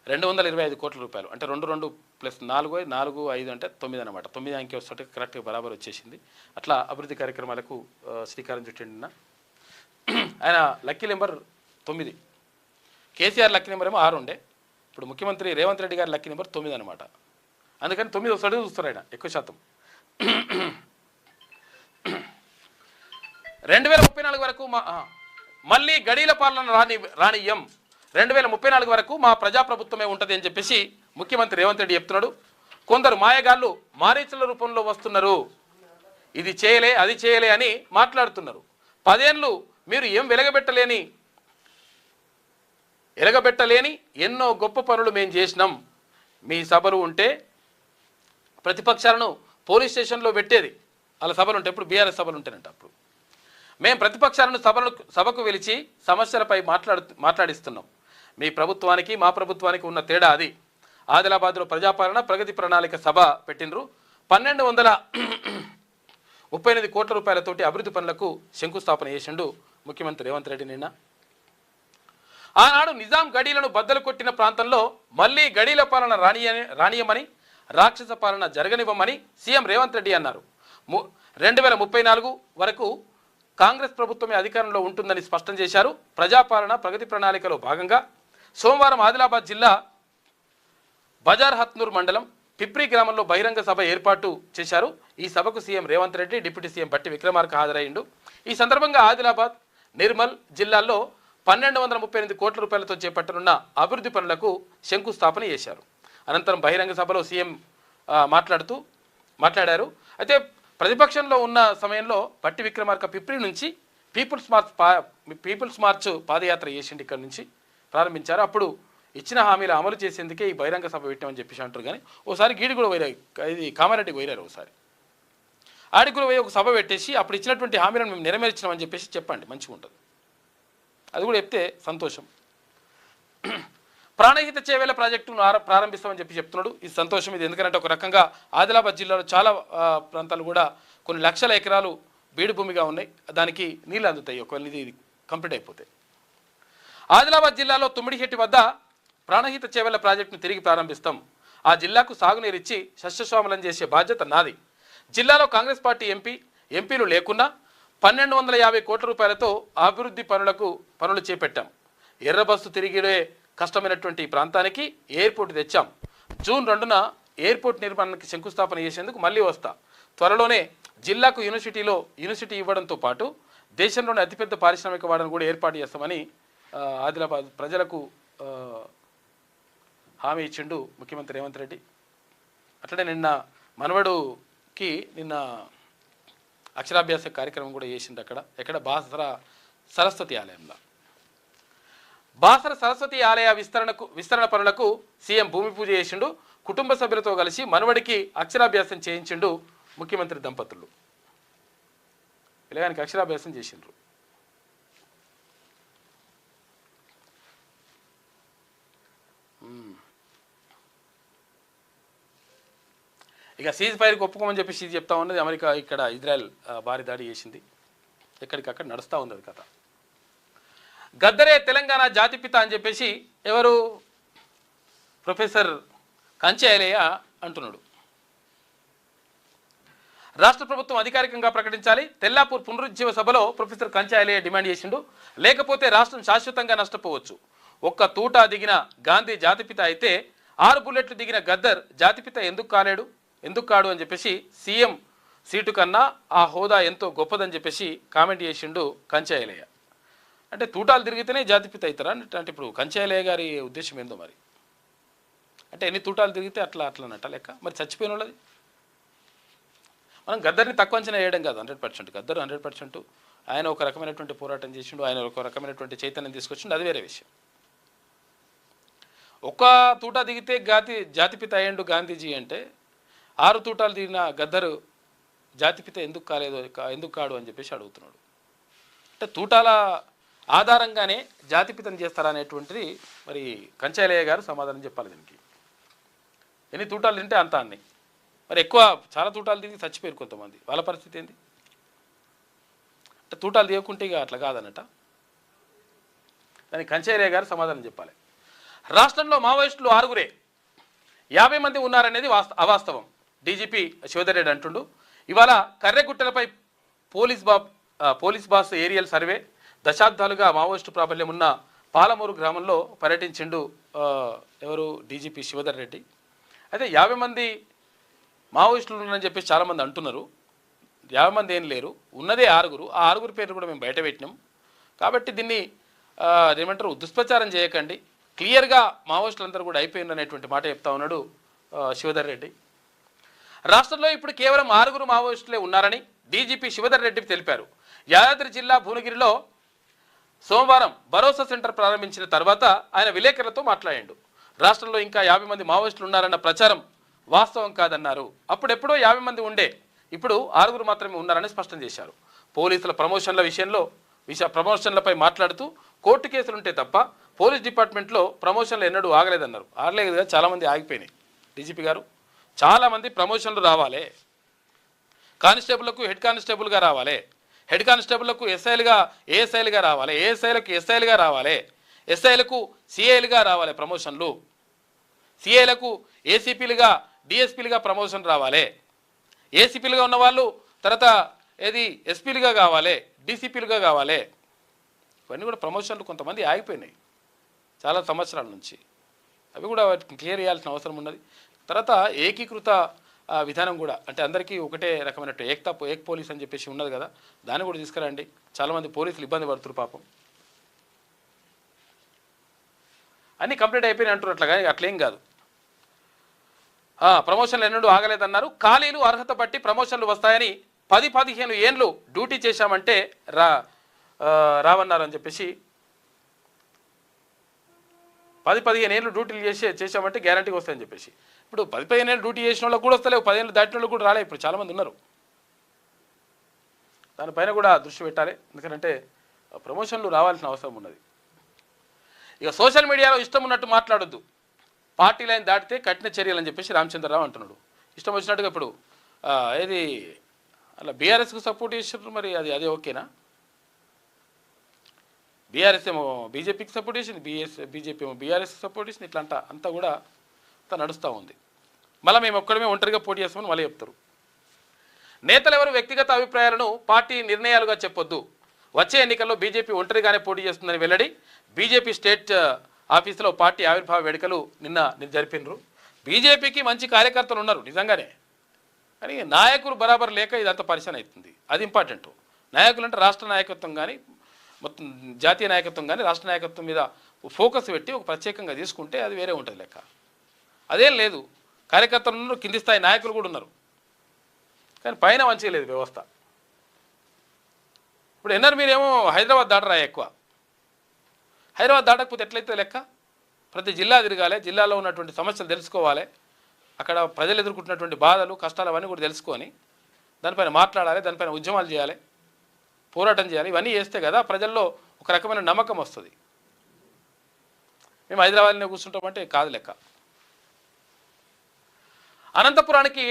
225 కోట్ల రూపాయలు అంటే 2 ప్లస్ 4 4 5 అంటే 9 అనమాట. 9 అంకె వస్తుంటే కరెక్ట్గా బరాబర్ వచ్చేసింది. అట్లా అభివృద్ధి కార్యక్రమాలకు శ్రీకారం చుట్టిండిన ఆయన lucky number 9. KCR lucky number ఏమో 6 ఉండే. ఇప్పుడు ముఖ్యమంత్రి రేవంత్ రెడ్డి గారి లక్కీ నెంబర్ 9 అనమాట. అందుకని 9 వస్తాడే చూస్తారు ఆయన ఎక్కువ శాతం. 2034 వరకు మళ్ళీ గడీల పాలన రానియం 2034 వరకు మా ప్రజాప్రభుత్వమే ఉంటుంది అని చెప్పేసి ముఖ్యమంత్రి రేవంత్ రెడ్డి చెప్తున్నాడు. కొందరు మాయగాళ్ళు మారీచుల రూపంలో వస్తున్నారు. ఇది చేయలే అది చేయలే అని మాట్లాడుతున్నారు. 10 ఏళ్ళు మీరు ఏం ఎలగబెట్టలేని ఎన్నో గొప్ప పనులు మేము చేసినాం. మీ సభలు ఉంటే ప్రతిపక్షాలను పోలీస్ స్టేషన్లో పెట్టేది. వాళ్ళ సభలు ఉంటే ఇప్పుడు బీఆర్ఎస్ సభలు ఉంటేనంట. అప్పుడు మేము ప్రతిపక్షాలను సభకు పిలిచి సమస్యలపై మాట్లాడిస్తున్నాం. మీ ప్రభుత్వానికి మా ప్రభుత్వానికి ఉన్న తేడా అది. ఆదిలాబాద్లో ప్రజాపాలన ప్రగతి ప్రణాళిక సభ పెట్టినరు. 1238 కోట్ల రూపాయలతోటి అభివృద్ధి పనులకు శంకుస్థాపన చేసిండు ముఖ్యమంత్రి రేవంత్ రెడ్డి నిన్న. ఆనాడు నిజాం గడీలను బద్దలు కొట్టిన ప్రాంతంలో మళ్ళీ గడీల పాలన రానియమని రాక్షస పాలన జరగనివ్వమని సీఎం రేవంత్ రెడ్డి అన్నారు. 2034 వరకు కాంగ్రెస్ ప్రభుత్వమే అధికారంలో ఉంటుందని స్పష్టం చేశారు. ప్రజాపాలన ప్రగతి ప్రణాళికలో భాగంగా సోమవారం ఆదిలాబాద్ జిల్లా బజార్ హత్నూర్ మండలం పిప్రి గ్రామంలో బహిరంగ సభ ఏర్పాటు చేశారు. ఈ సభకు CM Revanth Reddy, deputy CM బట్టి విక్రమార్క హాజరయ్యిండు. ఈ సందర్భంగా ఆదిలాబాద్, నిర్మల్ జిల్లాల్లో 1238 కోట్ల రూపాయలతో చేపట్టనున్న అభివృద్ధి పనులకు శంకుస్థాపన చేశారు. అనంతరం బహిరంగ సభలో సీఎం మాట్లాడారు. అయితే ప్రతిపక్షంలో ఉన్న సమయంలో బట్టి విక్రమార్క పిప్రి నుంచి పీపుల్స్ మార్చ్ పాదయాత్ర చేసిండి ఇక్కడి నుంచి ప్రారంభించారు. అప్పుడు ఇచ్చిన హామీలు అమలు చేసేందుకే ఈ బహిరంగ సభ పెట్టామని చెప్పేసి అంటారు. కానీ ఓసారి గీడి కూడా పోయారు, ఇది కామారెడ్డికి పోయారు. ఒకసారి ఆడికి కూడా పోయి ఒక సభ పెట్టేసి అప్పుడు ఇచ్చినటువంటి హామీలను మేము నెరవేర్చినామని చెప్పేసి చెప్పండి, మంచిగా ఉంటుంది. అది కూడా చెప్తే సంతోషం. ప్రాణహిత చేవేల ప్రాజెక్టును ప్రారంభిస్తామని చెప్తున్నాడు. ఇది సంతోషం. ఇది ఎందుకంటే ఒక రకంగా ఆదిలాబాద్ జిల్లాలో చాలా ప్రాంతాలు కూడా కొన్ని లక్షల ఎకరాలు బీడు భూమిగా ఉన్నాయి. దానికి నీళ్ళు అందుతాయి ఒకవేళ ఇది కంప్లీట్ అయిపోతాయి. ఆదిలాబాద్ జిల్లాలో తుమ్మిడిహెట్టి వద్ద ప్రాణహిత చేవేల ప్రాజెక్టును తిరిగి ప్రారంభిస్తాం. ఆ జిల్లాకు సాగునీరిచ్చి సస్యశ్యామలం చేసే బాధ్యత నాది. జిల్లాలో కాంగ్రెస్ పార్టీ ఎంపీలు లేకున్నా 1250 కోట్ల రూపాయలతో అభివృద్ధి పనులు చేపట్టాం. ఎర్రబస్సు తిరిగిడే కష్టమైనటువంటి ప్రాంతానికి ఎయిర్పోర్ట్ తెచ్చాం. జూన్ 2న ఎయిర్పోర్ట్ నిర్మాణానికి శంకుస్థాపన చేసేందుకు మళ్ళీ వస్తా. త్వరలోనే జిల్లాకు యూనివర్సిటీ ఇవ్వడంతో పాటు దేశంలోని అతిపెద్ద పారిశ్రామిక వాడను కూడా ఏర్పాటు చేస్తామని ఆదిలాబాద్ ప్రజలకు హామీ ఇచ్చిండు ముఖ్యమంత్రి రేవంత్ రెడ్డి. అట్లనే నిన్న మనవడుకి అక్షరాభ్యాస కార్యక్రమం కూడా చేసిండు. ఎక్కడ బాసర సరస్వతి ఆలయంలో. బాసర సరస్వతి ఆలయ విస్తరణ పనులకు సీఎం భూమి పూజ చేసిండు. కుటుంబ సభ్యులతో కలిసి మనవడికి అక్షరాభ్యాసం చేయించిండు ముఖ్యమంత్రి దంపతులు. పిల్లగానికి అక్షరాభ్యాసం చేసిండ్రు. ఇక సీజ్ ఫైర్కి ఒప్పుకోమని చెప్పి చెప్తా ఉన్నది అమెరికా. ఇక్కడ ఇజ్రాయెల్ భారీ దాడి చేసింది. ఎక్కడికక్కడ నడుస్తూ ఉంది అది కథ. గద్దరే తెలంగాణ జాతిపిత అని చెప్పేసి ఎవరు ప్రొఫెసర్ కంచెలయ్య అంటున్నాడు. రాష్ట్ర ప్రభుత్వం అధికారికంగా ప్రకటించాలి. తెల్లాపూర్ పునరుజ్జీవ సభలో ప్రొఫెసర్ కంచెలయ్య డిమాండ్ చేసిండు. లేకపోతే రాష్ట్రం శాశ్వతంగా నష్టపోవచ్చు. ఒక్క తూటా దిగిన గాంధీ జాతిపిత అయితే 6 బుల్లెట్లు దిగిన గద్దర్ జాతిపిత ఎందుకు కాడు అని చెప్పేసి సీఎం సీటు కన్నా ఆ హోదా ఎంతో గొప్పదని చెప్పేసి కామెంట్ చేసిండు కంచెలయ్య. అంటే తూటాలు తిరిగితేనే జాతిపిత అవుతారా అంటే ఇప్పుడు కంచెలయ్య గారి ఉద్దేశం ఏందో మరి. అంటే ఎన్ని తూటాలు తిరిగితే అట్లనట్ట లెక్క. మరి చచ్చిపోయిన వాళ్ళది మనం గద్దర్ని తక్కువ అంచనా వేయడం కాదు. 100% గద్దర్ 100% ఆయన ఒక రకమైనటువంటి పోరాటం చేసిండు, ఆయన ఒక రకమైనటువంటి చైతన్యం తీసుకొచ్చిండు, అది వేరే విషయం. ఒక తూట దిగితే జాతిపిత అయ్యిండు గాంధీజీ అంటే 6 తూటాలు దిగిన గద్దరు జాతిపిత ఎందుకు కాడు అని చెప్పేసి అడుగుతున్నాడు. అంటే తూటాల ఆధారంగానే జాతిపితం చేస్తారనేటువంటిది మరి కంచైలయ్య గారు సమాధానం చెప్పాలి దీనికి. ఎన్ని తూటాలు తింటే అంత అన్ని, మరి ఎక్కువ చాలా తూటాలు తిరిగి చచ్చిపోయారు కొంతమంది, వాళ్ళ పరిస్థితి ఏంది? అంటే తూటాలు తీయకుంటే ఇక అట్లా కాదన్నట. దానికి కంచైలయ్య గారు సమాధానం చెప్పాలి. రాష్ట్రంలో మావోయిస్టులు 6 50 మంది ఉన్నారనేది అవాస్తవం. డీజీపీ శివధర్ రెడ్డి అంటుండు. ఇవాళ కర్రెగుట్టలపై పోలీస్ బాస్ ఏరియల్ సర్వే దశాబ్దాలుగా మావోయిస్టు ప్రాబల్యం ఉన్న పాలమూరు గ్రామంలో పర్యటించిండు ఎవరు? డీజీపీ శివధర్ రెడ్డి. అయితే 50 మంది మావోయిస్టులు ఉన్నారని చెప్పేసి చాలామంది అంటున్నారు. 50 మంది ఏం లేరు, ఉన్నదే 6. ఆ 6 పేర్లు కూడా మేము బయట పెట్టినాం. కాబట్టి దీన్ని ఏమంటారు, దుష్ప్రచారం చేయకండి, క్లియర్గా మావోయిస్టులందరూ కూడా అయిపోయింది అనేటువంటి మాట చెప్తా ఉన్నాడు శివధర్ రెడ్డి. రాష్ట్రంలో ఇప్పుడు కేవలం 6 మావోయిస్టులే ఉన్నారని డీజీపీ శివధర్ రెడ్డి తెలిపారు. యాదాద్రి జిల్లా భువనగిరిలో సోమవారం భరోసా సెంటర్ ప్రారంభించిన తర్వాత ఆయన విలేకరులతో మాట్లాడాడు. రాష్ట్రంలో ఇంకా 50 మంది మావోయిస్టులు ఉన్నారన్న ప్రచారం వాస్తవం కాదన్నారు. అప్పుడెప్పుడో 50 మంది ఉండే, ఇప్పుడు 6 మాత్రమే ఉన్నారని స్పష్టం చేశారు. పోలీసుల ప్రమోషన్లపై మాట్లాడుతూ కోర్టు కేసులుంటే తప్ప పోలీస్ డిపార్ట్మెంట్లో ప్రమోషన్లు ఎన్నడూ ఆగలేదన్నారు. ఆగలేదు, చాలామంది ఆగిపోయినాయి. డీజీపీ గారు, చాలామంది ప్రమోషన్లు రావాలి, కానిస్టేబుల్లకు హెడ్ కానిస్టేబుల్గా రావాలి, హెడ్ కానిస్టేబుల్లకు ఏఎస్ఐలుగా రావాలి, ఏఎస్ఐలకు ఎస్ఐలుగా రావాలి, ఎస్ఐలకు సిఐలుగా రావాలి ప్రమోషన్లు, సిఐలకు ఏసీపీలుగా డిఎస్పీలుగా ప్రమోషన్ రావాలి, ఏసీపీలుగా ఉన్న వాళ్ళు తర్వాత ఎస్పీలుగా కావాలి, డీసీపీలుగా కావాలి. ఇవన్నీ కూడా ప్రమోషన్లు కొంతమంది ఆగిపోయినాయి చాలా సంవత్సరాల నుంచి. అవి కూడా వాటిని క్లియర్ చేయాల్సిన అవసరం ఉన్నది. తర్వాత ఏకీకృత విధానం కూడా, అంటే అందరికీ ఒకటే రకమైనట్టు ఏక్ పోలీస్ అని చెప్పేసి ఉన్నది కదా, దాన్ని కూడా తీసుకురండి. చాలామంది పోలీసులు ఇబ్బంది పడుతున్నారు పాపం. అన్నీ కంప్లీట్ అయిపోయినాయి అంటారు, అట్లా కానీ అట్లేం కాదు. ప్రమోషన్లు ఎన్నడూ ఆగలేదన్నారు. ఖాళీలు అర్హత బట్టి ప్రమోషన్లు వస్తాయని 10-15 ఏళ్ళు డ్యూటీ చేశామంటే రావన్నారు అని చెప్పేసి 10-15 ఏళ్ళు డ్యూటీలు చేసామంటే గ్యారంటీగా వస్తాయని చెప్పేసి. ఇప్పుడు 10-15 ఏళ్ళు డ్యూటీ చేసిన వాళ్ళకి కూడా వస్తలేవు, 10 ఏళ్ళు దాటిన వాళ్ళకి కూడా రాలే. ఇప్పుడు చాలామంది ఉన్నారు. దానిపైన కూడా దృష్టి పెట్టాలి, ఎందుకంటే ప్రమోషన్లు రావాల్సిన అవసరం ఉన్నది. ఇక సోషల్ మీడియాలో ఇష్టం ఉన్నట్టు మాట్లాడొద్దు, పార్టీ లైన్ దాటితే కఠిన చర్యలు అని చెప్పేసి రామచంద్రరావు అంటున్నాడు. ఇష్టం వచ్చినట్టుగా ఇప్పుడు అలా బీఆర్ఎస్కు సపోర్ట్ చేసినారు, మరి అది ఓకేనా? బీఆర్ఎస్ ఏమో బీజేపీకి సపోర్ట్ చేసింది, బీజేపీ ఏమో బీఆర్ఎస్కి సపోర్ట్ చేసింది, ఇట్లా అంతా కూడా అంతా నడుస్తూ ఉంది. మళ్ళీ మేము ఒక్కడమే ఒంటరిగా పోటీ చేస్తామని మళ్ళీ చెప్తారు. నేతలు ఎవరు వ్యక్తిగత అభిప్రాయాలను పార్టీ నిర్ణయాలుగా చెప్పొద్దు. వచ్చే ఎన్నికల్లో బీజేపీ ఒంటరిగానే పోటీ చేస్తుందని వెల్లడి. బీజేపీ స్టేట్ ఆఫీసులో పార్టీ ఆవిర్భావ వేడుకలు నిన్న జరిపినరు. బీజేపీకి మంచి కార్యకర్తలు ఉన్నారు నిజంగానే, కానీ నాయకులు బరాబర్ లేక ఇదంతా పరిశాన్ అవుతుంది. అది ఇంపార్టెంట్. నాయకులు అంటే రాష్ట్ర నాయకత్వం కానీ మొత్తం జాతీయ నాయకత్వం కానీ రాష్ట్ర నాయకత్వం మీద ఫోకస్ పెట్టి ఒక ప్రత్యేకంగా తీసుకుంటే అది వేరే ఉంటుంది లెక్క. అదేం లేదు, కార్యకర్తలు ఉన్నారు, కింది స్థాయి నాయకులు కూడా ఉన్నారు, కానీ పైన మంచిగా లేదు వ్యవస్థ. ఇప్పుడు మీరేమో హైదరాబాద్ దాటరా ఎక్కువ, హైదరాబాద్ దాటకపోతే ఎట్లయితే లెక్క? ప్రతి జిల్లా తిరగాలి, జిల్లాలో ఉన్నటువంటి సమస్యలు తెలుసుకోవాలి, అక్కడ ప్రజలు ఎదుర్కొంటున్నటువంటి బాధలు కష్టాలు అవన్నీ కూడా తెలుసుకొని దానిపైన మాట్లాడాలి, దానిపైన ఉద్యమాలు చేయాలి, పోరాటం చేయాలి. ఇవన్నీ చేస్తే కదా ప్రజల్లో ఒక రకమైన నమ్మకం వస్తుంది. మేము హైదరాబాద్లోనే కూర్చుంటామంటే కాదు లెక్క. అనంతపురానికి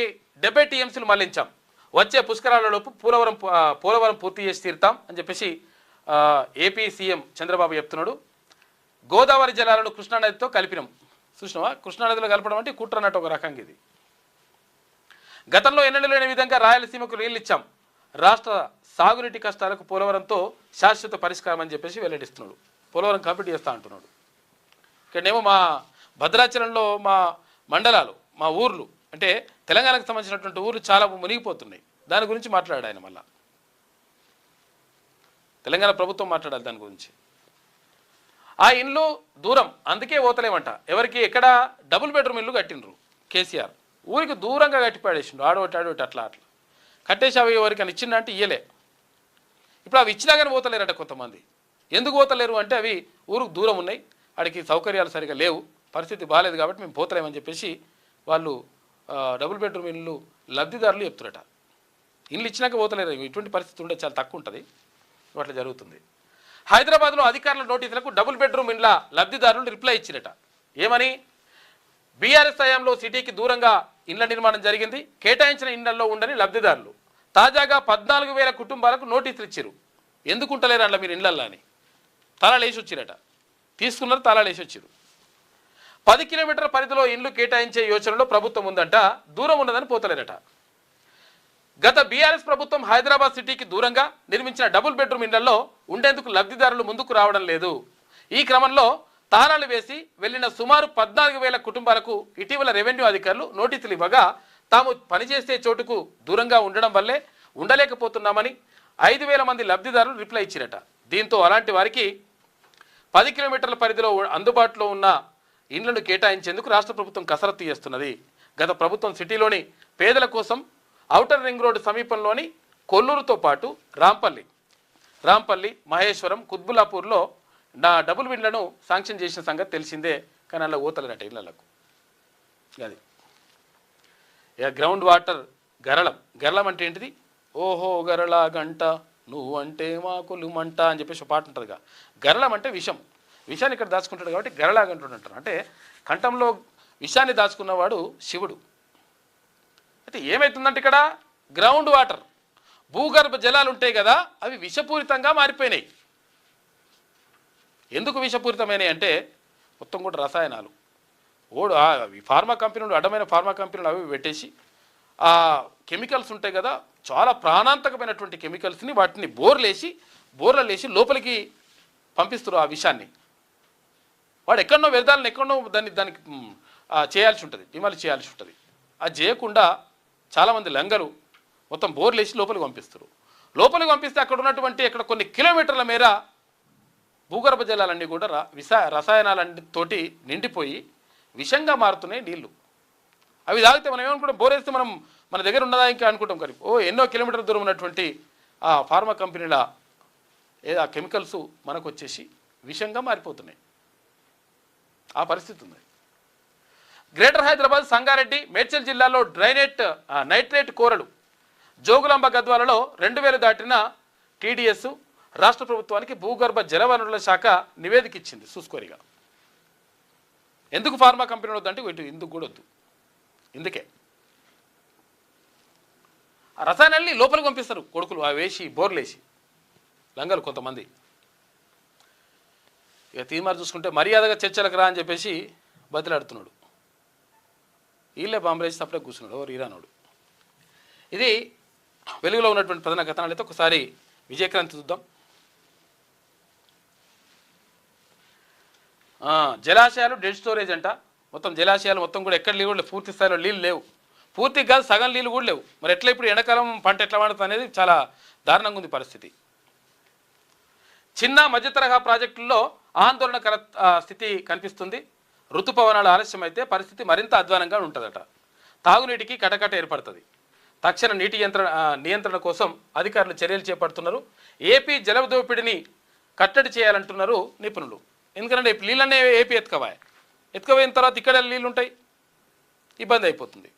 70 టీఎంసీలు మళ్లించాం, వచ్చే పుష్కరాలలోపు పోలవరం పూర్తి చేసి తీరుతాం అని చెప్పేసి ఏపీ సీఎం చంద్రబాబు చెప్తున్నాడు. గోదావరి జలాలను కృష్ణానదితో కలిపినాం. చూసినావా, కృష్ణానదిలో కలపడం అంటే కుట్ర అన్నట్టు ఒక రకంగా ఇది. గతంలో ఎన్నడూ లేని విధంగా రాయలసీమకు నీళ్ళు ఇచ్చాం, రాష్ట్ర సాగునీటి కష్టాలకు పోలవరంతో శాశ్వత పరిష్కారం అని చెప్పేసి వెల్లడిస్తున్నాడు. పోలవరం కంప్లీట్ చేస్తా అంటున్నాడు. ఇక్కడనేమో మా భద్రాచలంలో మా మండలాలు, మా ఊర్లు, అంటే తెలంగాణకు సంబంధించినటువంటి ఊర్లు చాలా మునిగిపోతున్నాయి. దాని గురించి మాట్లాడాడు ఆయన. మళ్ళా తెలంగాణ ప్రభుత్వం మాట్లాడాలి దాని గురించి. ఆ ఇండ్లు దూరం, అందుకే పోతలేమంట. ఎవరికి ఎక్కడ డబుల్ బెడ్రూమ్ ఇల్లు కట్టిండ్రు కేసీఆర్, ఊరికి దూరంగా కట్టిపాడేసిండు. ఆడోటి అట్లా కట్టేసి అవి ఎవరికైనా ఇచ్చిండంటే ఇయ్యలే. ఇప్పుడు అవి ఇచ్చినా కానీ పోతలేరట కొంతమంది. ఎందుకు పోతలేరు అంటే అవి ఊరుకు దూరం ఉన్నాయి, వాడికి సౌకర్యాలు సరిగా లేవు, పరిస్థితి బాగాలేదు కాబట్టి మేము పోతలేమని చెప్పేసి వాళ్ళు డబుల్ బెడ్రూమ్ ఇళ్ళు లబ్ధిదారులు చెప్తున్నట. ఇల్లు ఇచ్చినాక పోతలేరు. ఇటువంటి పరిస్థితి ఉండే చాలా తక్కువ ఉంటుంది, అట్లా జరుగుతుంది. హైదరాబాద్లో అధికారుల నోటీసులకు డబుల్ బెడ్రూమ్ ఇండ్ల లబ్ధిదారులు రిప్లై ఇచ్చిరట. ఏమని? బీఆర్ఎస్ హయాంలో సిటీకి దూరంగా ఇండ్ల నిర్మాణం జరిగింది, కేటాయించిన ఇండ్లలో ఉండని లబ్ధిదారులు తాజాగా 14,000 కుటుంబాలకు నోటీసులు ఇచ్చారు. ఎందుకు ఉంటలేరు అట్లా మీరు ఇండ్లల్లో అని తాళాలు వేసి వచ్చిరట. తీసుకున్నారు, తాళాలు వేసి వచ్చారు. 10 కిలోమీటర్ల పరిధిలో ఇండ్లు కేటాయించే యోచనలో ప్రభుత్వం ఉందంట, దూరం ఉన్నదని పోతలేరట. గత బీఆర్ఎస్ ప్రభుత్వం హైదరాబాద్ సిటీకి దూరంగా నిర్మించిన డబుల్ బెడ్రూమ్ ఇండ్లలో ఉండేందుకు లబ్ధిదారులు ముందుకు రావడం లేదు. ఈ క్రమంలో తాళాలు వేసి వెళ్లిన సుమారు 14,000 కుటుంబాలకు ఇటీవల రెవెన్యూ అధికారులు నోటీసులు ఇవ్వగా తాము పనిచేసే చోటుకు దూరంగా ఉండడం వల్లే ఉండలేకపోతున్నామని 5,000 మంది లబ్ధిదారులు రిప్లై ఇచ్చిరట. దీంతో అలాంటి వారికి 10 కిలోమీటర్ల పరిధిలో అందుబాటులో ఉన్న ఇండ్లను కేటాయించేందుకు రాష్ట్ర ప్రభుత్వం కసరత్తు చేస్తున్నది. గత ప్రభుత్వం సిటీలోని పేదల కోసం ఔటర్ రింగ్ రోడ్డు సమీపంలోని కొల్లూరుతో పాటు రాంపల్లి, మహేశ్వరం, కుత్బులాపూర్లో డబుల్ ఇండ్లను శాంక్షన్ చేసిన సంగతి తెలిసిందే. కానీ అలా ఓతలేనట ఇళ్లకు. అది గ్రౌండ్ వాటర్ గరళం అంటే ఏంటిది? ఓహో గరళ గంట నువ్వు అంటే మాకులు మంట అని చెప్పేసి పాట ఉంటుందిగా. గరళం అంటే విషాన్ని ఇక్కడ దాచుకుంటాడు కాబట్టి గరళాగంటుడు అంటారు. అంటే కంఠంలో విషాన్ని దాచుకున్నవాడు శివుడు. అయితే ఏమవుతుందంటే ఇక్కడ గ్రౌండ్ వాటర్, భూగర్భ జలాలు ఉంటాయి కదా, అవి విషపూరితంగా మారిపోయినాయి. ఎందుకు విషపూరితమైనవి అంటే మొత్తం కూడా రసాయనాలు. ఫార్మా కంపెనీలు, అడ్డమైన ఫార్మా కంపెనీలు అవి పెట్టేసి ఆ కెమికల్స్ ఉంటాయి కదా, చాలా ప్రాణాంతకమైనటువంటి కెమికల్స్ని వాటిని బోర్లలేసి లోపలికి పంపిస్తారు. ఆ విషయాన్ని వాడు ఎక్కడనో వ్యర్థాలను ఎక్కడనో దానికి చేయాల్సి ఉంటుంది, డిమాలిష్ చేయాల్సి ఉంటుంది. అది చేయకుండా చాలామంది లంగరు మొత్తం బోర్లేసి లోపలికి పంపిస్తారు. లోపలికి పంపిస్తే అక్కడ ఉన్నటువంటి కొన్ని కిలోమీటర్ల మేర భూగర్భ జలాలన్నీ కూడా రసాయనాలన్నితోటి నిండిపోయి విషంగా మారుతున్నాయి నీళ్లు. అవి తాగితే మనం ఏమనుకుంటాం, బోరేస్తే మన దగ్గర ఉన్నదా ఇంకా అనుకుంటాం. కానీ ఎన్నో కిలోమీటర్ల దూరం ఉన్నటువంటి ఆ ఫార్మా కంపెనీల ఆ కెమికల్స్ మనకు వచ్చేసి విషంగా మారిపోతున్నాయి. ఆ పరిస్థితి ఉంది. గ్రేటర్ హైదరాబాద్, సంగారెడ్డి, మేడ్చల్ జిల్లాలో నైట్రేట్ కోరలు జోగులాంబ గద్వాలలో 2,000 దాటిన టీడీఎస్ రాష్ట్ర ప్రభుత్వానికి భూగర్భ జలవనరుల శాఖ నివేదిక ఇచ్చింది. చూసుకోరిగా ఎందుకు ఫార్మా కంపెనీ వద్దంటే ఇటు ఇందుకు కూడా వద్దు. ఇందుకే ఆ రసాయనాల్ని లోపలికి పంపిస్తారు కొడుకులు, ఆ వేసి బోర్లేసి లంగలు కొంతమంది. ఇక తీర్మానం చూసుకుంటే మర్యాదగా చర్చలకు రా అని చెప్పేసి బతిలాడుతున్నాడు. వీళ్ళే బాంబులేసి తప్పుడే కూర్చున్నాడు ఎవరు ఇరానోడు. ఇది వెలుగులో ఉన్నటువంటి ప్రధాన కథనాలు. అయితే ఒకసారి విజయక్రాంతి చూద్దాం. జలాశయాలు డెడ్ స్టోరేజ్ అంట. మొత్తం జలాశయాలు మొత్తం కూడా ఎక్కడ నీళ్ళు పూర్తి స్థాయిలో నీళ్ళు లేవు. పూర్తిగా కాదు, సగం నీళ్ళు కూడా లేవు. మరి ఎట్లా ఇప్పుడు ఎండాకాలం పంట ఎట్లా పండుతుంది అనేది చాలా దారుణంగా ఉంది పరిస్థితి. చిన్న మధ్య తరహా ప్రాజెక్టుల్లో ఆందోళనకర స్థితి కనిపిస్తుంది. ఋతుపవనాలు ఆలస్యం అయితే పరిస్థితి మరింత అధ్వానంగా ఉంటుందట. తాగునీటికి కటకట ఏర్పడుతుంది. తక్షణ నీటి నియంత్రణ కోసం అధికారులు చర్యలు చేపడుతున్నారు. ఏపీ జల దోపిడిని కట్టడి చేయాలంటున్నారు నిపుణులు. ఎందుకంటే నీళ్ళనే ఏపీ ఎత్తుకపోయిన తర్వాత ఇక్కడ నీళ్ళు ఉంటాయి, ఇబ్బంది అయిపోతుంది.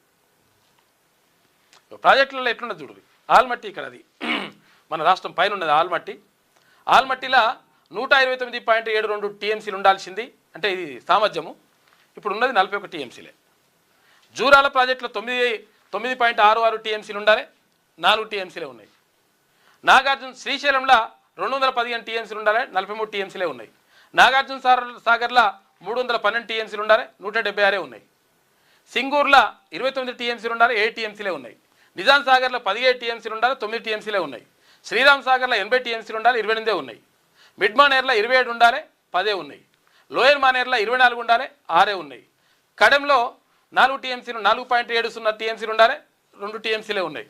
ప్రాజెక్టులలో ఎట్లున్నది చూడు. ఆల్మట్టి ఇక్కడ అది మన రాష్ట్రం పైన ఉన్నది ఆల్మట్టిలో 129.72 టీఎంసీలు ఉండాల్సింది. అంటే ఇది సామర్థ్యము. ఇప్పుడు ఉన్నది 41 టీఎంసీలే. జూరాల ప్రాజెక్టులో 9.66 టీఎంసీలు ఉండాలి, 4 టీఎంసీలే ఉన్నాయి. శ్రీశైలంలో 215 టీఎంసీలు ఉండాలి, 43 టీఎంసీలే ఉన్నాయి. నాగార్జున సాగర్లో 312 టీఎంసీలు ఉండాలి, 176 ఉన్నాయి. సింగూర్లో 29 టీఎంసీలు ఉండాలి, 7 టీఎంసీలే ఉన్నాయి. నిజాం సాగర్లో 17 టీఎంసీలు ఉండాలి, 9 టీఎంసీలే ఉన్నాయి. శ్రీరామ్ సాగర్లో 80 టీఎంసీలు ఉండాలి, 28 ఉన్నాయి. మిడ్ మానేర్లో 27 ఉండాలి, 10 ఉన్నాయి. లోయర్ మానేర్లో 24 ఉండాలి, 6 ఉన్నాయి. కడెంలో 4 టీఎంసీలు 4.70 టీఎంసీలు ఉండాలి, 2 టీఎంసీలే ఉన్నాయి.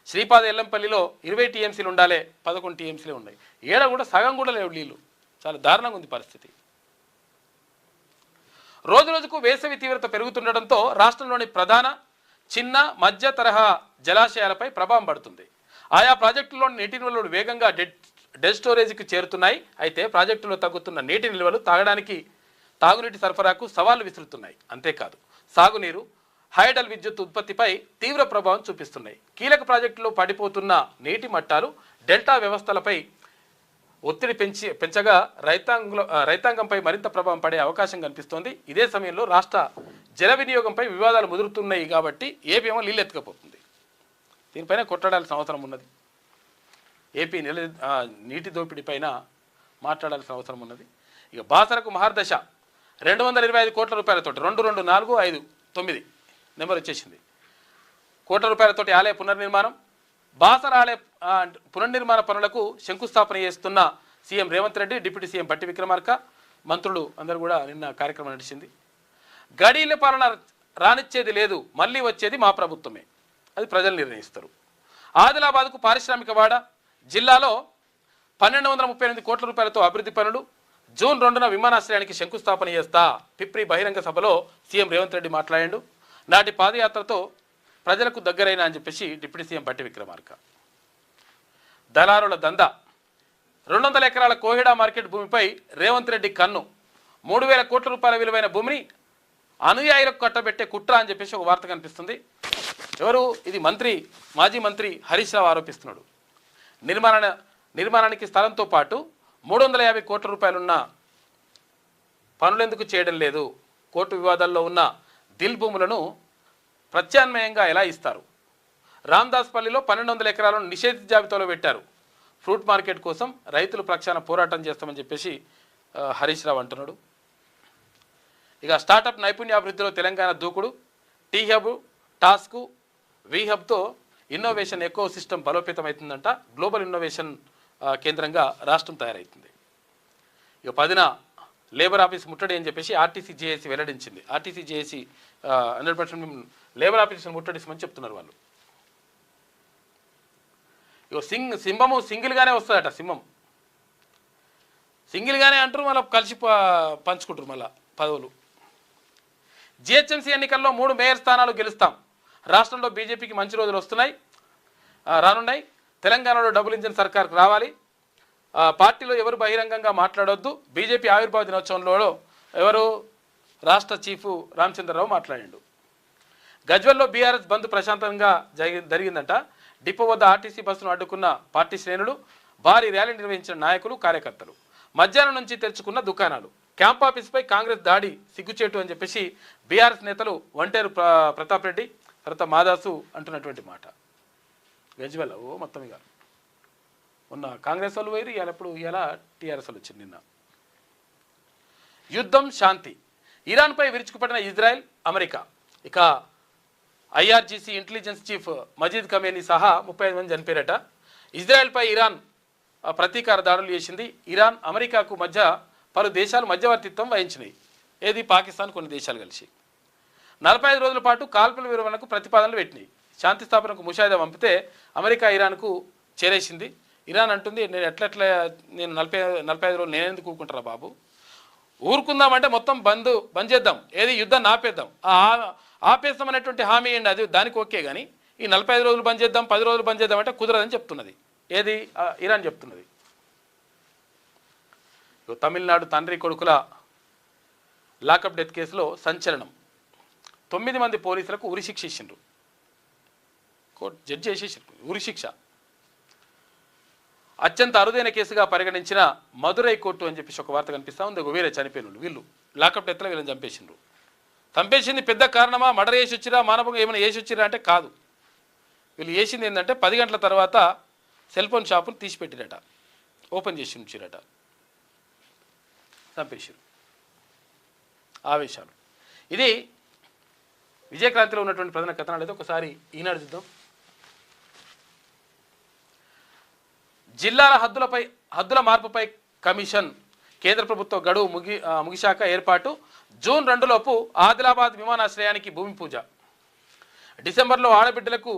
శ్రీపాద ఎల్లంపల్లిలో 20 టీఎంసీలు ఉండాలి, 11 టీఎంసీలే ఉన్నాయి. ఏడ కూడా సగం కూడా లేవు నీళ్ళు. చాలా దారుణంగా ఉంది పరిస్థితి. రోజు రోజుకు వేసవి తీవ్రత పెరుగుతుండటంతో రాష్ట్రంలోని ప్రధాన, చిన్న, మధ్య తరహా జలాశయాలపై ప్రభావం పడుతుంది. ఆయా ప్రాజెక్టుల్లోని నీటి నిల్వలు వేగంగా డెడ్ డెడ్ స్టోరేజ్కి చేరుతున్నాయి. అయితే ప్రాజెక్టులో తగ్గుతున్న నీటి నిల్వలు తాగునీటి సరఫరాకు సవాళ్లు విసురుతున్నాయి. అంతేకాదు సాగునీరు, హైడల్ విద్యుత్ ఉత్పత్తిపై తీవ్ర ప్రభావం చూపిస్తున్నాయి. కీలక ప్రాజెక్టులో పడిపోతున్న నీటి మట్టాలు డెల్టా వ్యవస్థలపై ఒత్తిడి పెంచగా రైతాంగంపై మరింత ప్రభావం పడే అవకాశం కనిపిస్తోంది. ఇదే సమయంలో రాష్ట్ర జల వినియోగంపై వివాదాలు ముదురుతున్నాయి కాబట్టి ఏపీ ఏమో నీళ్ళు ఎత్తుకపోతుంది. దీనిపైన కొట్లాడాల్సిన అవసరం ఉన్నది. ఏపీ నీటి దోపిడీ పైన మాట్లాడాల్సిన అవసరం ఉన్నది. ఇక బాసరకు మహర్దశ 225 కోట్ల రూపాయలతోటి 224459 నెంబర్ వచ్చేసింది. కోట్ల రూపాయలతోటి ఆలయ పునర్నిర్మాణం. బాసర ఆలయ పునర్నిర్మాణ పనులకు శంకుస్థాపన చేస్తున్న CM Revanth Reddy, deputy CM Bhatti Vikramarka, మంత్రులు అందరూ కూడా నిన్న కార్యక్రమం నడిచింది. గడీల పాలన రానిచ్చేది లేదు, మళ్ళీ వచ్చేది మా ప్రభుత్వమే, అది ప్రజలు నిర్ణయిస్తారు. ఆదిలాబాద్కు పారిశ్రామిక వాడ. జిల్లాలో 1238 కోట్ల రూపాయలతో అభివృద్ధి పనులు. జూన్ 2న విమానాశ్రయానికి శంకుస్థాపన చేస్తా. పిప్రి బహిరంగ సభలో సీఎం రేవంత్ రెడ్డి మాట్లాడాడు. నాటి పాదయాత్రతో ప్రజలకు దగ్గరైన అని చెప్పేసి డిప్యూటీ సీఎం భట్టి విక్రమార్క. దళారుల దందా. 200 ఎకరాల కోహిడా మార్కెట్ భూమిపై రేవంత్ రెడ్డి కన్ను. 3000 కోట్ల రూపాయల విలువైన భూమిని అనుయాయులకు కట్టబెట్టే కుట్ర అని చెప్పేసి ఒక వార్త కనిపిస్తుంది. ఎవరు ఇది? మాజీ మంత్రి హరీష్ రావు ఆరోపిస్తున్నాడు. నిర్మాణానికి స్థలంతో పాటు 350 కోట్ల రూపాయలున్న పనులెందుకు చేయడం లేదు? కోర్టు వివాదాల్లో ఉన్న దిల్ భూములను ప్రత్యామ్నాయంగా ఎలా ఇస్తారు? రామ్దాస్పల్లిలో 1200 ఎకరాలను నిషేధిత జాబితాలో పెట్టారు. ఫ్రూట్ మార్కెట్ కోసం రైతుల పక్షాన పోరాటం చేస్తామని చెప్పేసి హరీష్ రావు అంటున్నాడు. ఇక స్టార్టప్ నైపుణ్యాభివృద్ధిలో తెలంగాణ దూకుడు. టీ హబ్, టాస్క్, వి హబ్తో ఇన్నోవేషన్ ఎకో సిస్టమ్ బలోపేతం అవుతుందంట. గ్లోబల్ ఇన్నోవేషన్ కేంద్రంగా రాష్ట్రం తయారవుతుంది. ఇక 10న లేబర్ ఆఫీస్ ముట్టడి అని చెప్పేసి ఆర్టీసీ జేఏసీ వెల్లడించింది. ఆర్టీసీ జేఏసీ 100% లేబర్ ఆఫీస్ని ముట్టడిస్తామని చెప్తున్నారు వాళ్ళు. ఇక సింహము సింగిల్గానే వస్తుందట. సింగిల్గానే అంటారు, మళ్ళీ కలిసి పంచుకుంటారు మళ్ళీ పదవులు. జిహెచ్ఎంసీ ఎన్నికల్లో 3 మేయర్ స్థానాలు గెలుస్తాం. రాష్ట్రంలో బీజేపీకి మంచి రోజులు రానున్నాయి. తెలంగాణలో డబుల్ ఇంజన్ సర్కార్కు రావాలి. పార్టీలో ఎవరు బహిరంగంగా మాట్లాడొద్దు. బీజేపీ ఆవిర్భావ దినోత్సవంలో రాష్ట్ర చీఫ్ రామచంద్రరావు మాట్లాడిండు. గజ్వెల్లో బీఆర్ఎస్ బంద్ ప్రశాంతంగా జరిగిందంట. డిపో వద్ద ఆర్టీసీ బస్సును అడ్డుకున్న పార్టీ శ్రేణులు, భారీ ర్యాలీ నిర్వహించిన నాయకులు, కార్యకర్తలు. మధ్యాహ్నం నుంచి తెరుచుకున్న దుకాణాలు. క్యాంప్ ఆఫీస్పై కాంగ్రెస్ దాడి సిగ్గుచేటు అని చెప్పేసి బీఆర్ఎస్ నేతలు వంటేరు ప్రతాప్ రెడ్డి, తర్వాత మాదాసు అంటున్నటువంటి మాట. గజ్వెల్ మొత్తం ఇక ఉన్న కాంగ్రెస్ వాళ్ళు పోయి ఇలా టీఆర్ఎస్ వాళ్ళు వచ్చింది. నిన్న యుద్ధం శాంతి. ఇరాన్పై విరుచుకుపడిన ఇజ్రాయెల్, అమెరికా. ఇక ఐఆర్జీసీ ఇంటెలిజెన్స్ చీఫ్ మజీద్ కమేనీ సహా 35 మంది చనిపోయారట. ఇజ్రాయెల్పై ఇరాన్ ప్రతీకార దాడులు చేసింది. ఇరాన్, అమెరికాకు మధ్య పలు దేశాలు మధ్యవర్తిత్వం వహించినాయి. ఏది? పాకిస్తాన్, కొన్ని దేశాలు కలిసి 45 రోజుల పాటు కాల్పుల విరమణకు ప్రతిపాదనలు పెట్టినాయి. శాంతి స్థాపనకు ముషాయిదా పంపితే అమెరికా ఇరాన్కు చేరేసింది. ఇరాన్ అంటుంది, నేను 45 రోజులు నేనెందుకు ఊరుకుంటారా బాబు, ఊరుకుందామంటే మొత్తం బంద్ చేద్దాం, ఏది యుద్ధాన్ని ఆపేద్దాం, ఆపేస్తాం అనేటువంటి హామీ ఏంటి? అది దానికి ఓకే, కానీ ఈ 45 రోజులు బంద్ చేద్దాం, 10 రోజులు బంద్ చేద్దాం అంటే కుదరదని చెప్తున్నది. ఏది? ఇరాన్ చెప్తున్నది. తమిళనాడు తండ్రి కొడుకుల లాకప్ డెత్ కేసులో సంచలనం. 9 మంది పోలీసులకు ఉరిశిక్ష ఇచ్చిండ్రు. కోర్టు జడ్జి చేసేసారు ఉరిశిక్ష. అత్యంత అరుదైన కేసుగా పరిగణించిన మదురై కోర్టు అని చెప్పేసి ఒక వార్త కనిపిస్తూ ఉంది. వేరే చనిపోయిన వీళ్ళు లాకప్ డెత్లో వీళ్ళని చంపేసిండ్రు. చంపేసింది పెద్ద కారణమా? మర్డర్ చేసి వచ్చిరా, మానవంగా ఏమైనా చేసి వచ్చిరా అంటే కాదు. వీళ్ళు చేసింది ఏంటంటే 10 గంటల తర్వాత సెల్ ఫోన్ షాపును తీసిపెట్టిరట, ఓపెన్ చేసి ఉంచిరట, చంపేసారు. ఆవేశాలు. ఇది విజయక్రాంతిలో ఉన్నటువంటి ప్రధాన కథనాలు. అయితే ఒకసారి ఈనాడు చూద్దాం. జిల్లాల హద్దుల మార్పుపై కమిషన్. కేంద్ర ప్రభుత్వ గడువు ముగిశాక ఏర్పాటు. జూన్ 2లోపు ఆదిలాబాద్ విమానాశ్రయానికి భూమి పూజ. డిసెంబర్లో ఆడబిడ్డలకు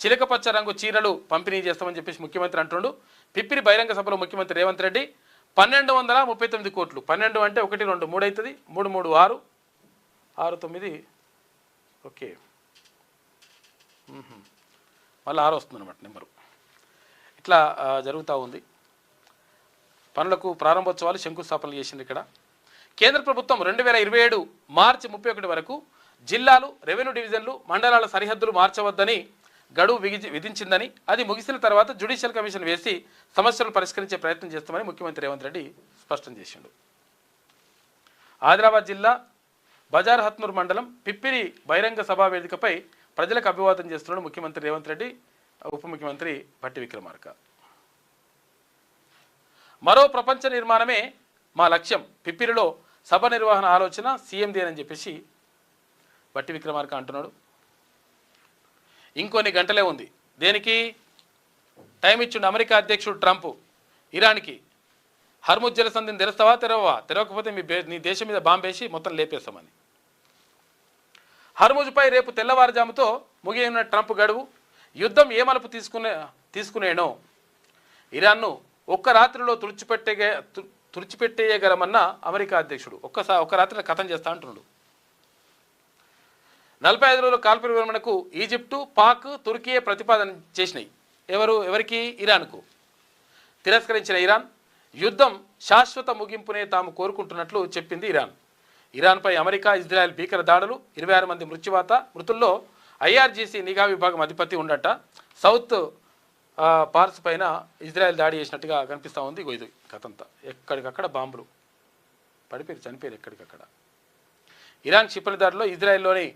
చిలకపచ్చ రంగు చీరలు పంపిణీ చేస్తామని చెప్పేసి ముఖ్యమంత్రి అంటుండు. పిప్పిరి బహిరంగ సభలో ముఖ్యమంత్రి రేవంత్ రెడ్డి 1239 కోట్లు. 12 అంటే 1 2 3 అవుతుంది. 3 3 6 6 9 ఓకే, మళ్ళీ 6 వస్తుంది అనమాట నెంబరు. ఇట్లా జరుగుతూ ఉంది. పనులకు ప్రారంభోత్సవాలు శంకుస్థాపనలు చేసింది. ఇక్కడ కేంద్ర ప్రభుత్వం 2027 మార్చి 31 వరకు జిల్లాలు, రెవెన్యూ డివిజన్లు, మండలాల సరిహద్దులు మార్చవద్దని గడువు విధించిందని, అది ముగిసిన తర్వాత జ్యుడిషియల్ కమిషన్ వేసి సమస్యలను పరిష్కరించే ప్రయత్నం చేస్తామని ముఖ్యమంత్రి రేవంత్ రెడ్డి స్పష్టం చేసిండు. ఆదిలాబాద్ జిల్లా బజార్ హత్నూర్ మండలం పిప్పిరి బహిరంగ సభా వేదికపై ప్రజలకు అభివాదం చేస్తున్నాడు ముఖ్యమంత్రి రేవంత్ రెడ్డి, ఉప ముఖ్యమంత్రి భట్టి విక్రమార్క. మరో ప్రపంచ నిర్మాణమే మా లక్ష్యం, పిప్పిరిలో సభ నిర్వహణ ఆలోచన సీఎందేనని చెప్పేసి భట్టి విక్రమార్క అంటున్నాడు. ఇంకొన్ని గంటలే ఉంది. దేనికి టైం ఇచ్చిండు అమెరికా అధ్యక్షుడు ట్రంప్ ఇరాన్కి. హర్ముజ్ జలసంధిని తెరుస్తావా తెరవవా, తెరవకపోతే నీ దేశం మీద బాంబేసి మొత్తం లేపేస్తామని. హర్ముజ్పై రేపు తెల్లవారుజాముతో ముగియనున్న ట్రంప్ గడువు. యుద్ధం ఏ మలుపు తీసుకునేనో ఇరాన్ను ఒక్క రాత్రిలో తుడిచిపెట్టేయగలమన్న అమెరికా అధ్యక్షుడు. ఒక్క రాత్రిలో కథం చేస్తా అంటున్నాడు. 45 రోజుల కాల్పుల విరమణకు ఈజిప్టు, పాక్, తుర్కీయే ప్రతిపాదన చేసినాయి. ఎవరికి? ఇరాన్కు. తిరస్కరించిన ఇరాన్ యుద్ధం శాశ్వత ముగింపునే తాము కోరుకుంటున్నట్లు చెప్పింది ఇరాన్. ఇరాన్పై అమెరికా, ఇజ్రాయెల్ భీకర దాడులు, 26 మంది మృతుల్లో ఐఆర్జీసీ నిఘా విభాగం అధిపతి ఉండట. సౌత్ పార్స్ పైన ఇజ్రాయెల్ దాడి చేసినట్టుగా కనిపిస్తూ ఉంది. ఇది కథంతా ఎక్కడికక్కడ బాంబులు పడిపోయి చనిపోయారు ఎక్కడికక్కడ. ఇరాన్ క్షిపణి దాడిలో ఇజ్రాయెల్లోని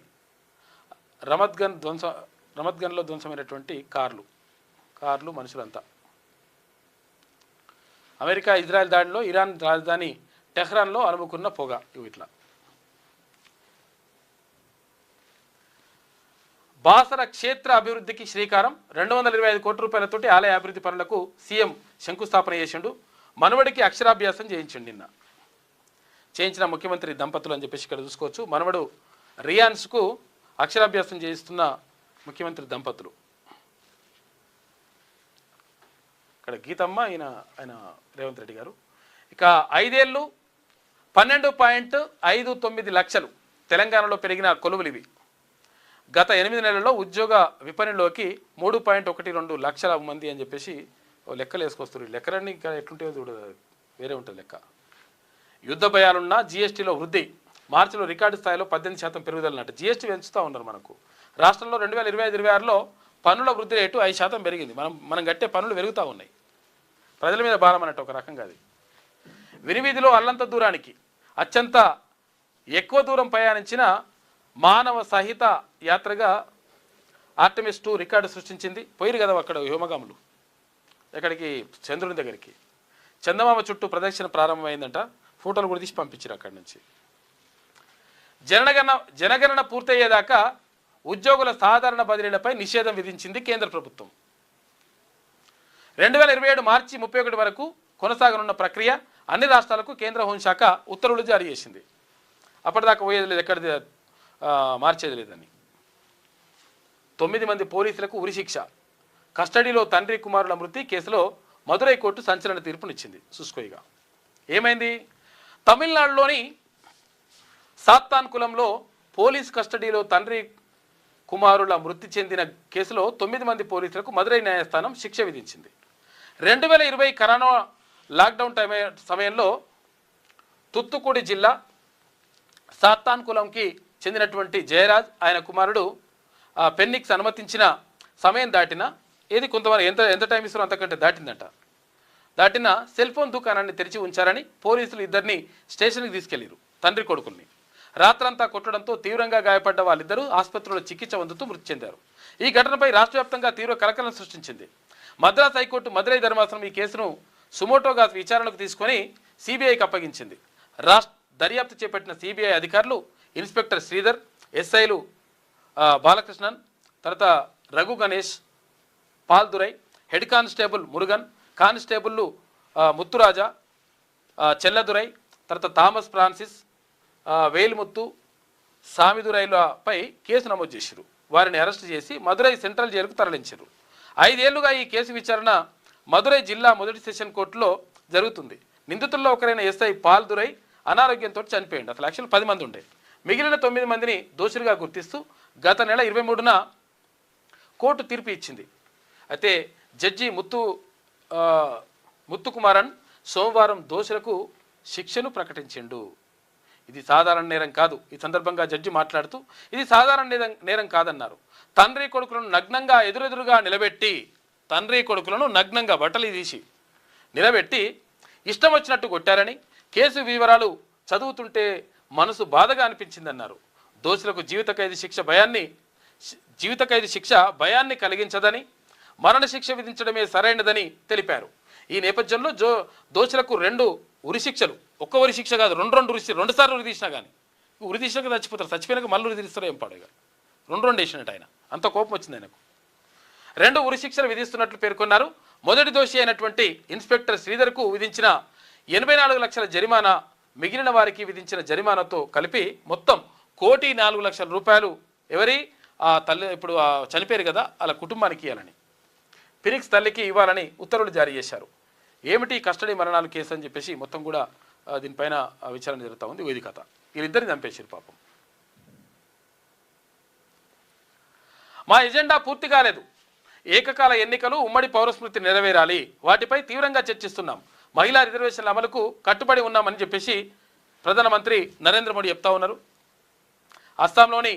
రమద్గన్లో ధ్వంసమైనటువంటి కార్లు మనుషులంతా. అమెరికా ఇజ్రాయెల్ దాడిలో ఇరాన్ రాజధాని టెహ్రాన్లో అలుముకున్న పొగ. ఇట్లా బాసర క్షేత్ర అభివృద్ధికి శ్రీకారం. 225 కోట్ల రూపాయలతోటి ఆలయ అభివృద్ధి పనులకు సీఎం శంకుస్థాపన చేసిండు. మనవడికి అక్షరాభ్యాసం చేయించిన ముఖ్యమంత్రి దంపతులు అని చెప్పేసి ఇక్కడ చూసుకోవచ్చు. మనవడు రియాన్స్కు అక్షరాభ్యాసం చేయిస్తున్న ముఖ్యమంత్రి దంపతులు. ఇక్కడ గీతమ్మ, ఆయన రేవంత్ రెడ్డి గారు. ఇక 5 ఏళ్ళు 12.59 లక్షలు తెలంగాణలో పెరిగిన కొలువులు ఇవి. గత 8 నెలల్లో ఉద్యోగ విపణిలోకి 3.12 లక్షల మంది అని చెప్పేసి లెక్కలు వేసుకొస్తారు. లెక్కలన్నీ ఇంకా ఎట్లుంటాయో చూడ వేరే ఉంటుంది లెక్క. యుద్ధ భయాలున్న జీఎస్టీలో వృద్ధి. మార్చిలో రికార్డు స్థాయిలో 18% పెరుగుదలన్నట్టు. జీఎస్టీ పెంచుతూ ఉన్నారు మనకు. రాష్ట్రంలో 2025-26లో పన్నుల వృద్ధి రేటు 5% పెరిగింది. మనం కట్టే పన్నులు పెరుగుతూ ఉన్నాయి. ప్రజల మీద భారం అన్నట్టు ఒక రకంగా అది. వినివీధిలో అల్లంత దూరానికి అత్యంత ఎక్కువ దూరం ప్రయాణించిన మానవ సహిత యాత్రగా ఆర్టెమిస్ 2 రికార్డు సృష్టించింది. పోయిరు కదా అక్కడ వ్యోమగాములు ఎక్కడికి, చంద్రుని దగ్గరికి. చందమామ చుట్టూ ప్రదక్షిణ ప్రారంభమైందంట. ఫోటోలు కూడా తీసి పంపించారు అక్కడి నుంచి. జనగణన పూర్తయ్యేదాకా ఉద్యోగుల సాధారణ బదిలీలపై నిషేధం విధించింది కేంద్ర ప్రభుత్వం. 2027 మార్చి 31 వరకు కొనసాగనున్న ప్రక్రియ. అన్ని రాష్ట్రాలకు కేంద్ర హోంశాఖ ఉత్తర్వులు జారీ చేసింది. అప్పటిదాకా పోయేది లేదు, ఎక్కడ మార్చేది లేదని. 9 మంది పోలీసులకు ఉరిశిక్ష. కస్టడీలో తండ్రి కుమారుల మృతి కేసులో మదురై కోర్టు సంచలన తీర్పునిచ్చింది. చూసుకోయిగా ఏమైంది? తమిళనాడులోని సాత్తాన్కులంలో పోలీస్ కస్టడీలో తండ్రి కుమారుల మృతి చెందిన కేసులో 9 మంది పోలీసులకు మదురై న్యాయస్థానం శిక్ష విధించింది. 2020 కరోనా లాక్డౌన్ సమయంలో తుత్తుకుడి జిల్లా సాత్తాన్కులంకి చెందినటువంటి జయరాజ్, ఆయన కుమారుడు పెన్నిక్స్ అనుమతించిన సమయం దాటిన కొంతమంది ఎంత టైం ఇస్తారో అంతకంటే దాటిన సెల్ ఫోన్ దుకాణాన్ని తెరిచి ఉంచారని పోలీసులు ఇద్దరిని స్టేషన్కి తీసుకెళ్లారు. తండ్రి కొడుకుల్ని రాత్రంతా కొట్టడంతో తీవ్రంగా గాయపడ్డ వాళ్ళిద్దరూ ఆసుపత్రిలో చికిత్స పొందుతూ మృతి చెందారు. ఈ ఘటనపై రాష్ట్ర వ్యాప్తంగా తీవ్ర కలకలం సృష్టించింది. మద్రాస్ హైకోర్టు మదురై ధర్మాసనం ఈ కేసును సుమోటోగా విచారణకు తీసుకొని సిబిఐకి అప్పగించింది. దర్యాప్తు చేపట్టిన సిబిఐ అధికారులు ఇన్స్పెక్టర్ శ్రీధర్, ఎస్ఐలు బాలకృష్ణన్, తర్వాత రఘు గణేష్, పాల్దురై, హెడ్ కానిస్టేబుల్ మురుగన్, కానిస్టేబుల్లు ముత్తురాజా, చెల్లదురై, తర్వాత థామస్ ఫ్రాన్సిస్, వేలుముత్తు, సామిదురైలపై కేసు నమోదు చేశారు. వారిని అరెస్టు చేసి మదురై సెంట్రల్ జైలుకు తరలించారు. 5 ఏళ్లుగా ఈ కేసు విచారణ మదురై జిల్లా మొదటి సెషన్ కోర్టులో జరుగుతుంది. నిందితుల్లో ఒకరైన ఎస్ఐ పాల్దురై అనారోగ్యంతో చనిపోయింది. అసలు యాక్చువల్ 10 మంది ఉండే. మిగిలిన 9 మందిని దోషులుగా గుర్తిస్తూ గత నెల 23న కోర్టు తీర్పు ఇచ్చింది. అయితే జడ్జి ముత్తుకుమారన్ సోమవారం దోషులకు శిక్షను ప్రకటించిండు. ఇది సాధారణ నేరం కాదు. ఈ సందర్భంగా జడ్జి మాట్లాడుతూ ఇది సాధారణ నేరం కాదన్నారు. తండ్రి కొడుకులను నగ్నంగా ఎదురెదురుగా నిలబెట్టి బట్టలు తీసి నిలబెట్టి ఇష్టం వచ్చినట్టు కొట్టారని, కేసు వివరాలు చదువుతుంటే మనసు బాధగా అనిపించిందన్నారు. దోషులకు జీవిత ఖైదు శిక్ష భయాన్ని కలిగించదని, మరణశిక్ష విధించడమే సరైనదని తెలిపారు. ఈ నేపథ్యంలో దోషులకు 2 ఉరిశిక్షలు, ఒక్క ఉరిశిక్ష కాదు, 2 సార్లు ఉరి తీసినా కానీ, ఉరి తీసినాక చచ్చిపోతారు, చచ్చిపోయినాక మళ్ళీ ఉరి తీస్తారు ఏం పాడుగా, 2 వేసినట్టు ఆయన, అంత కోపం వచ్చింది ఆయనకు. 2 ఉరిశిక్షలు విధిస్తున్నట్లు పేర్కొన్నారు. మొదటి దోషి అయినటువంటి ఇన్స్పెక్టర్ శ్రీధర్కు విధించిన 84 లక్షల జరిమానా మిగిలిన వారికి విధించిన జరిమానాతో కలిపి మొత్తం 1,04,00,000 రూపాయలు ఎవరి ఆ తల్లి ఇప్పుడు చనిపోయారు కదా వాళ్ళ కుటుంబానికి ఇవ్వాలని, ఫినిక్స్ తల్లికి ఇవ్వాలని ఉత్తర్వులు జారీ చేశారు. ఏమిటి కస్టడీ మరణాలు కేసు అని చెప్పేసి మొత్తం కూడా దీనిపైన విచారణ జరుగుతూ ఉంది. ఇది కథ. వీళ్ళిద్దరిని చంపేసారు పాపం. మా ఎజెండా పూర్తి కాలేదు. ఏకకాల ఎన్నికలు, ఉమ్మడి పౌరస్మృతి నెరవేరాలి. వాటిపై తీవ్రంగా చర్చిస్తున్నాం. మహిళా రిజర్వేషన్ల అమలుకు కట్టుబడి ఉన్నామని చెప్పేసి ప్రధానమంత్రి నరేంద్ర మోడీ చెప్తా ఉన్నారు. అస్సాంలోని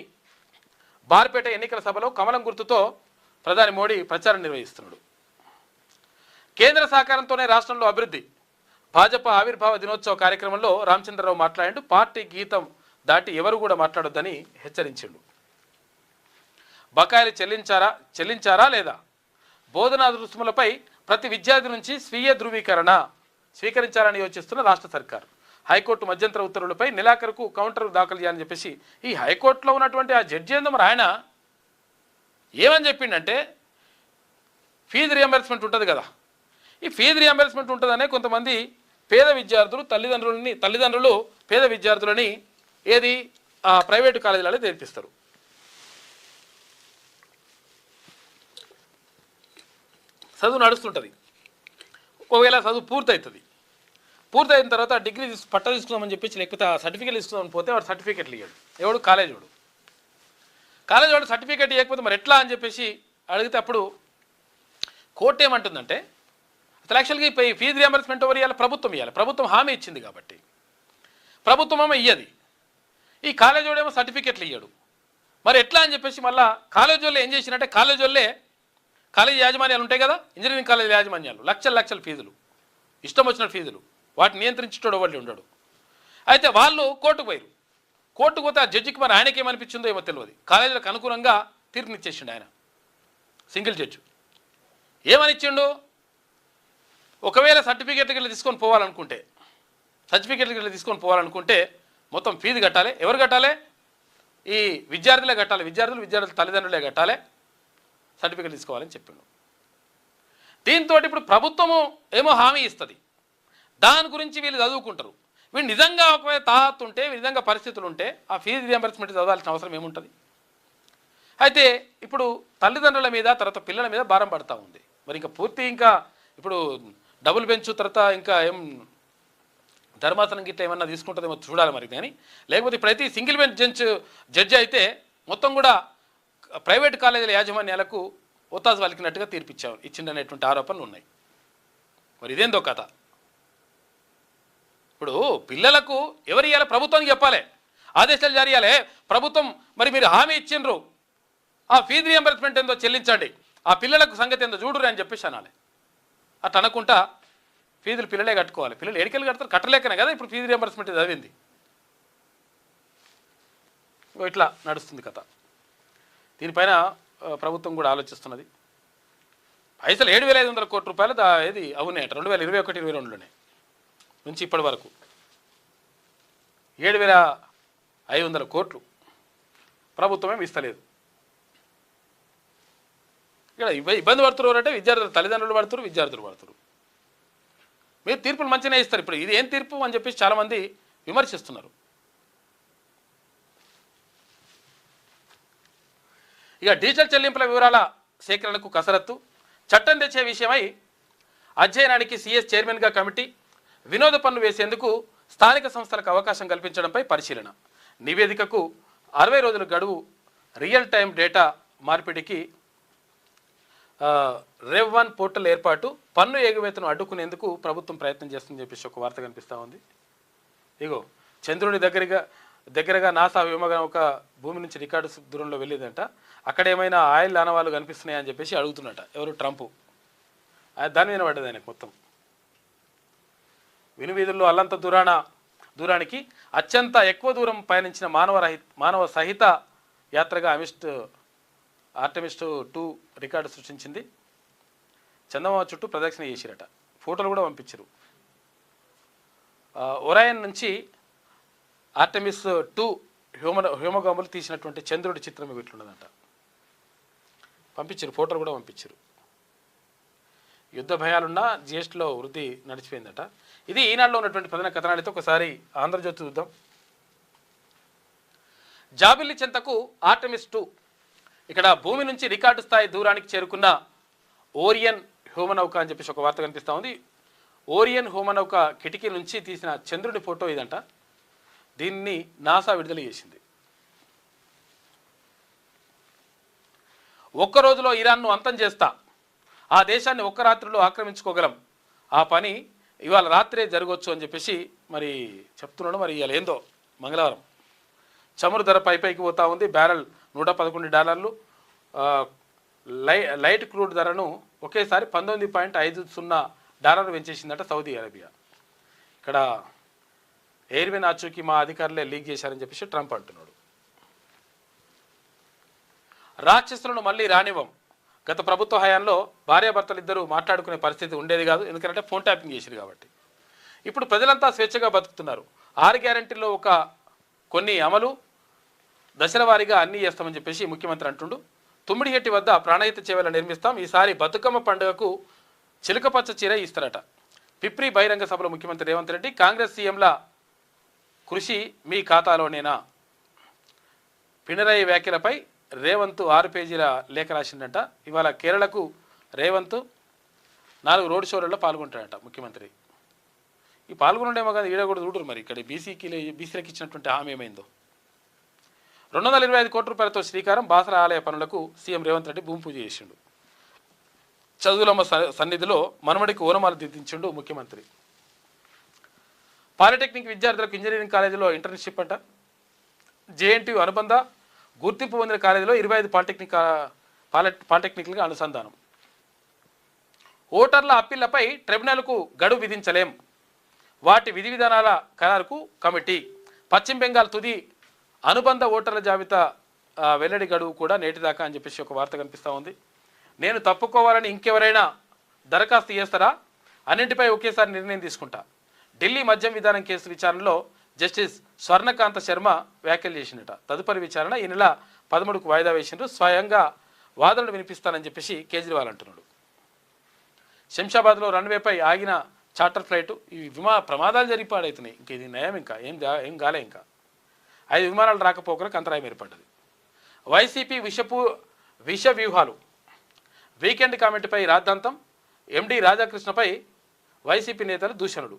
బార్పేట ఎన్నికల సభలో కమలం గుర్తుతో ప్రధాని మోడీ ప్రచారం నిర్వహిస్తున్నాడు. కేంద్ర సహకారంతోనే రాష్ట్రంలో అభివృద్ధి. భాజపా ఆవిర్భావ దినోత్సవ కార్యక్రమంలో రామచంద్రరావు మాట్లాడాడు. పార్టీ గీతం దాటి ఎవరు కూడా మాట్లాడొద్దని హెచ్చరించిండు. బకాయిలు చెల్లించారా లేదా? బోధనా రుసుములపై ప్రతి విద్యార్థి నుంచి స్వీయ ధృవీకరణ స్వీకరించాలని యోచిస్తున్న రాష్ట్ర సర్కార్. హైకోర్టు మధ్యంతర ఉత్తర్వులపై నెలాఖరుకు కౌంటర్ దాఖలు చేయాలని చెప్పేసి ఈ హైకోర్టులో ఉన్నటువంటి ఆ జడ్జి ఏందో మరి ఆయన ఏమని చెప్పిండంటే, ఫీజు రియంబర్స్మెంట్ ఉంటుంది కదా, ఈ ఫీజు రియంబర్స్మెంట్ ఉంటుందనే కొంతమంది పేద విద్యార్థులు తల్లిదండ్రులు పేద విద్యార్థులని ఏది ప్రైవేటు కాలేజీలలో చేర్పిస్తారు. చదువు నడుస్తుంటుంది. ఒకవేళ చదువు పూర్తయిన తర్వాత డిగ్రీ పట్ట తీసుకుందామని చెప్పేసి లేకపోతే సర్టిఫికేట్ తీసుకుందామని పోతే వాడు సర్టిఫికేట్లు ఇవ్వడు. ఎవడు? కాలేజ్ వాడు సర్టిఫికేట్ ఇవ్వకపోతే మరి ఎట్లా అని చెప్పేసి అడిగితే అప్పుడు కోర్టు ఏమంటుందంటే, అసలు యాక్చువల్గా ఈ ఫీజు రియంబర్స్మెంట్ ఎవరు ఇవ్వాలి? ప్రభుత్వం హామీ ఇచ్చింది కాబట్టి ప్రభుత్వం ఏమో ఇయ్యది. ఈ కాలేజ్ వాడేమో సర్టిఫికేట్లు ఇయ్యడు. మరి ఎట్లా అని చెప్పేసి మళ్ళీ కాలేజ్ వాళ్ళు ఏం చేసినట్టే, కాలేజ్ యాజమాన్యాలు ఉంటాయి కదా, ఇంజనీరింగ్ కాలేజ్ యాజమాన్యాలు లక్షల ఫీజులు, ఇష్టం వచ్చిన ఫీజులు, వాటిని నియంత్రించేటోడు వాళ్ళు ఉండడు. అయితే వాళ్ళు కోర్టుకు పోతే ఆ జడ్జికి మరి ఆయనకి ఏమనిపించిందో ఏమో తెలియదు. కాలేజీలకు అనుగుణంగా తీర్పునిచ్చేసిండు ఆయన, సింగిల్ జడ్జి. ఏమని ఇచ్చిండు? ఒకవేళ సర్టిఫికేట్లు తీసుకొని పోవాలనుకుంటే మొత్తం ఫీజు కట్టాలి. ఎవరు కట్టాలి? ఈ విద్యార్థులే కట్టాలి. విద్యార్థుల తల్లిదండ్రులే కట్టాలి. సర్టిఫికేట్ తీసుకోవాలని చెప్పిండు. దీంతో ఇప్పుడు ప్రభుత్వము ఏమో హామీ ఇస్తుంది, దాని గురించి వీళ్ళు చదువుకుంటారు. వీళ్ళు నిజంగా ఒకవేళ తాహత్తు ఉంటే, నిజంగా పరిస్థితులు ఉంటే ఆ ఫీజు రియంబర్స్మెంట్ చదవాల్సిన అవసరం ఏముంటుంది? అయితే ఇప్పుడు తల్లిదండ్రుల మీద తర్వాత పిల్లల మీద భారం పడతా ఉంది. మరి ఇంకా ఇప్పుడు డబుల్ బెంచ్ తర్వాత ఇంకా ఏం ధర్మాసనం గిట్ల ఏమన్నా తీసుకుంటుందేమో చూడాలి మరి. కానీ లేకపోతే ఇప్పుడైతే సింగిల్ బెంచ్ జడ్జి అయితే మొత్తం కూడా ప్రైవేట్ కాలేజీల యాజమాన్యాలకు ఒత్తాసు పలికినట్టుగా ఇచ్చిందనేటువంటి ఆరోపణలు ఉన్నాయి. మరి ఇదేందో కథ. ఇప్పుడు పిల్లలకు ఎవరు ఇవ్వాలి? ప్రభుత్వానికి చెప్పాలి, ఆదేశాలు జారీ చేయాలి. ప్రభుత్వం మరి మీరు హామీ ఇచ్చిండ్రు, ఆ ఫీజు రియంబర్స్మెంట్ ఏందో చెల్లించండి, ఆ పిల్లలకు సంగతి ఏందో చూడురు అని చెప్పేసి అనాలి. అట్లా అనకుండా ఫీజులు పిల్లలే కట్టుకోవాలి. పిల్లలు ఏడికెళ్ళి కడతారు? కట్టలేకనే కదా ఇప్పుడు ఫీజు రియంబర్స్మెంట్ చదివింది. ఇట్లా నడుస్తుంది కథ. దీనిపైన ప్రభుత్వం కూడా ఆలోచిస్తున్నది. పైసలు 7,500 కోట్ల రూపాయలు ఏది అవునాయట 2021-22లోనే నుంచి ఇప్పటి వరకు 7,500 కోట్లు ప్రభుత్వమే ఇస్తలేదు. ఇక్కడ ఇబ్బంది పడుతున్నారు అంటే విద్యార్థులు తల్లిదండ్రులు పడుతున్నారు, విద్యార్థులు పడుతున్నారు. మీరు తీర్పులు మంచిగానే ఇస్తారు. ఇప్పుడు ఇది ఏం తీర్పు అని చెప్పేసి చాలామంది విమర్శిస్తున్నారు. ఇక డిజిటల్ చెల్లింపుల వివరాల సేకరణకు కసరత్తు. చట్టం తెచ్చే విషయమై అధ్యయనానికి సీఎస్ చైర్మన్గా కమిటీ. వినోద పన్ను వేసేందుకు స్థానిక సంస్థలకు అవకాశం కల్పించడంపై పరిశీలన. నివేదికకు 60 రోజుల గడువు. రియల్ టైం డేటా మార్పిడికి రేవ్1 పోర్టల్ ఏర్పాటు పన్ను ఎగువేతను అడ్డుకునేందుకు ప్రభుత్వం ప్రయత్నం చేస్తుందని చెప్పేసి ఒక వార్త కనిపిస్తూ ఉంది. ఇగో చంద్రుడి దగ్గరగా నాసా వ్యోమగానం ఒక భూమి నుంచి రికార్డు దూరంలో వెళ్ళేదంట. అక్కడ ఏమైనా ఆయిల్ ఆనవాళ్ళు కనిపిస్తున్నాయని చెప్పేసి అడుగుతున్నట ఎవరు, ట్రంప్. దాని మీద పడ్డది ఆయనకు మొత్తం. వినువీధుల్లో అల్లంత దూరానికి అత్యంత ఎక్కువ దూరం పయనించిన మానవ సహిత యాత్రగా ఆర్టెమిస్ 2 రికార్డు సృష్టించింది. చందమామ చుట్టూ ప్రదక్షిణ చేసిరట. ఫోటోలు కూడా పంపించారు. ఒరాయన్ నుంచి ఆర్టెమిస్ 2 హ్యోమగాములు తీసినటువంటి చంద్రుడి చిత్రం ఇట్లున్నదంట. పంపించారు, ఫోటోలు కూడా పంపించారు. యుద్ధ భయాలున్నా జిఎస్టీలో వృద్ధి నడిచిపోయిందట. ఇది ఈనాడులో ఉన్నటువంటి ప్రధాన కథనాలతో ఒకసారి ఆంధ్రజ్యోతి చూద్దాం. జాబిల్లి చెంతకు ఆర్టెమిస్ 2 ఇక్కడ భూమి నుంచి రికార్డు స్థాయి దూరానికి చేరుకున్న ఓరియన్ హ్యోమనౌక అని చెప్పేసి ఒక వార్త కనిపిస్తూ ఉంది. ఓరియన్ హ్యోమనౌక కిటికీ నుంచి తీసిన చంద్రుడి ఫోటో ఇదంట. దీన్ని నాసా విడుదల చేసింది. ఒక్క రోజులో ఇరాన్ను అంతం చేస్తా, ఆ దేశాన్ని ఒక్క రాత్రిలో ఆక్రమించుకోగలం, ఆ పని ఇవాళ రాత్రే జరగవచ్చు అని చెప్పేసి మరి చెప్తున్నాడు. మరి ఇవాళ ఏందో మంగళవారం చమురు ధర పైకి పోతా ఉంది. బ్యారెల్ $111. లైట్ క్రూడ్ ధరను ఒకేసారి $19.50 పెంచేసిందట సౌదీ అరేబియా. ఇక్కడ ఎయిర్వేన్ ఆచూకీ మా అధికారులే లీక్ చేశారని చెప్పేసి ట్రంప్ అంటున్నాడు. రాక్షసులను మళ్ళీ రానివ్వం. గత ప్రభుత్వ హయాంలో భార్యాభర్తలు ఇద్దరు మాట్లాడుకునే పరిస్థితి ఉండేది కాదు, ఎందుకంటే ఫోన్ ట్యాపింగ్ చేశారు కాబట్టి. ఇప్పుడు ప్రజలంతా స్వేచ్ఛగా బతుకుతున్నారు. 6 గ్యారెంటీల్లో కొన్ని అమలు, దశల వారీగా అన్నీ చేస్తామని చెప్పేసి ముఖ్యమంత్రి అంటుండు. తుమ్మిడిహెట్టి వద్ద ప్రాణహిత చేవెల నిర్మిస్తాం. ఈసారి బతుకమ్మ పండుగకు చిలకపచ్చ చీర ఇస్తారట. పిప్రి బహిరంగ సభలో ముఖ్యమంత్రి రేవంత్ రెడ్డి కాంగ్రెస్ సీఎంల కృషి మీ ఖాతాలోనేనా? పినరయి వ్యాఖ్యలపై రేవంత్ 6 పేజీల లేఖ రాసిందంట. ఇవాళ కేరళకు రేవంత్ 4 రోడ్ షోలలో పాల్గొంటాడట ముఖ్యమంత్రి. ఈ పాల్గొనడేమో కాదు, ఈడ కూడా చూడరు. మరి ఇక్కడ బీసీలకు ఇచ్చినటువంటి హామీ ఏమైందో. 225 కోట్ల రూపాయలతో శ్రీకారం. బాసర ఆలయ పనులకు సీఎం రేవంత్ రెడ్డి భూమి పూజ చేసిండు. చదువులమ్మ సన్నిధిలో మనమడికి ఓనమాలు దిద్దించిండు ముఖ్యమంత్రి. పాలిటెక్నిక్ విద్యార్థులకు ఇంజనీరింగ్ కాలేజీలో ఇంటర్న్షిప్ అంట. జేఎన్టీయూ అనుబంధ గుర్తింపు పొందిన కాలేజీలో 25 పాలిటెక్నిక్లుగా అనుసంధానం. ఓటర్ల అప్పీళ్లపై ట్రిబ్యునల్కు గడువు విధించలేం. వాటి విధి విధానాల ఖరారుకు కమిటీ. పశ్చిమ బెంగాల్ తుది అనుబంధ ఓటర్ల జాబితా వెల్లడి గడువు కూడా నేటిదాకా అని చెప్పేసి ఒక వార్త కనిపిస్తూ ఉంది. నేను తప్పుకోవాలని ఇంకెవరైనా దరఖాస్తు చేస్తారా? అన్నింటిపై ఒకేసారి నిర్ణయం తీసుకుంటా. ఢిల్లీ మద్యం విధానం కేసు విచారణలో జస్టిస్ స్వర్ణకాంత శర్మ వ్యాఖ్యలు చేసినట. తదుపరి విచారణ ఈ నెల 13కు వాయిదా వేసిండ్రు. స్వయంగా వాదనలు వినిపిస్తానని చెప్పేసి కేజ్రీవాల్ అంటున్నాడు. శంషాబాద్లో రన్వేపై ఆగిన చార్టర్ ఫ్లైట్, ఈ ప్రమాదాలు జరిగిపాడవుతున్నాయి. ఇంక ఇది నయం, ఇంకా ఏం కాలే. ఇంకా 5 విమానాలు రాకపోకలకు అంతరాయం ఏర్పడ్డది. వైసీపీ విష వ్యూహాలు. వీకెండ్ కామెంట్పై రాద్ధాంతం. ఎండి రాధాకృష్ణపై వైసీపీ నేతలు దూషణలు.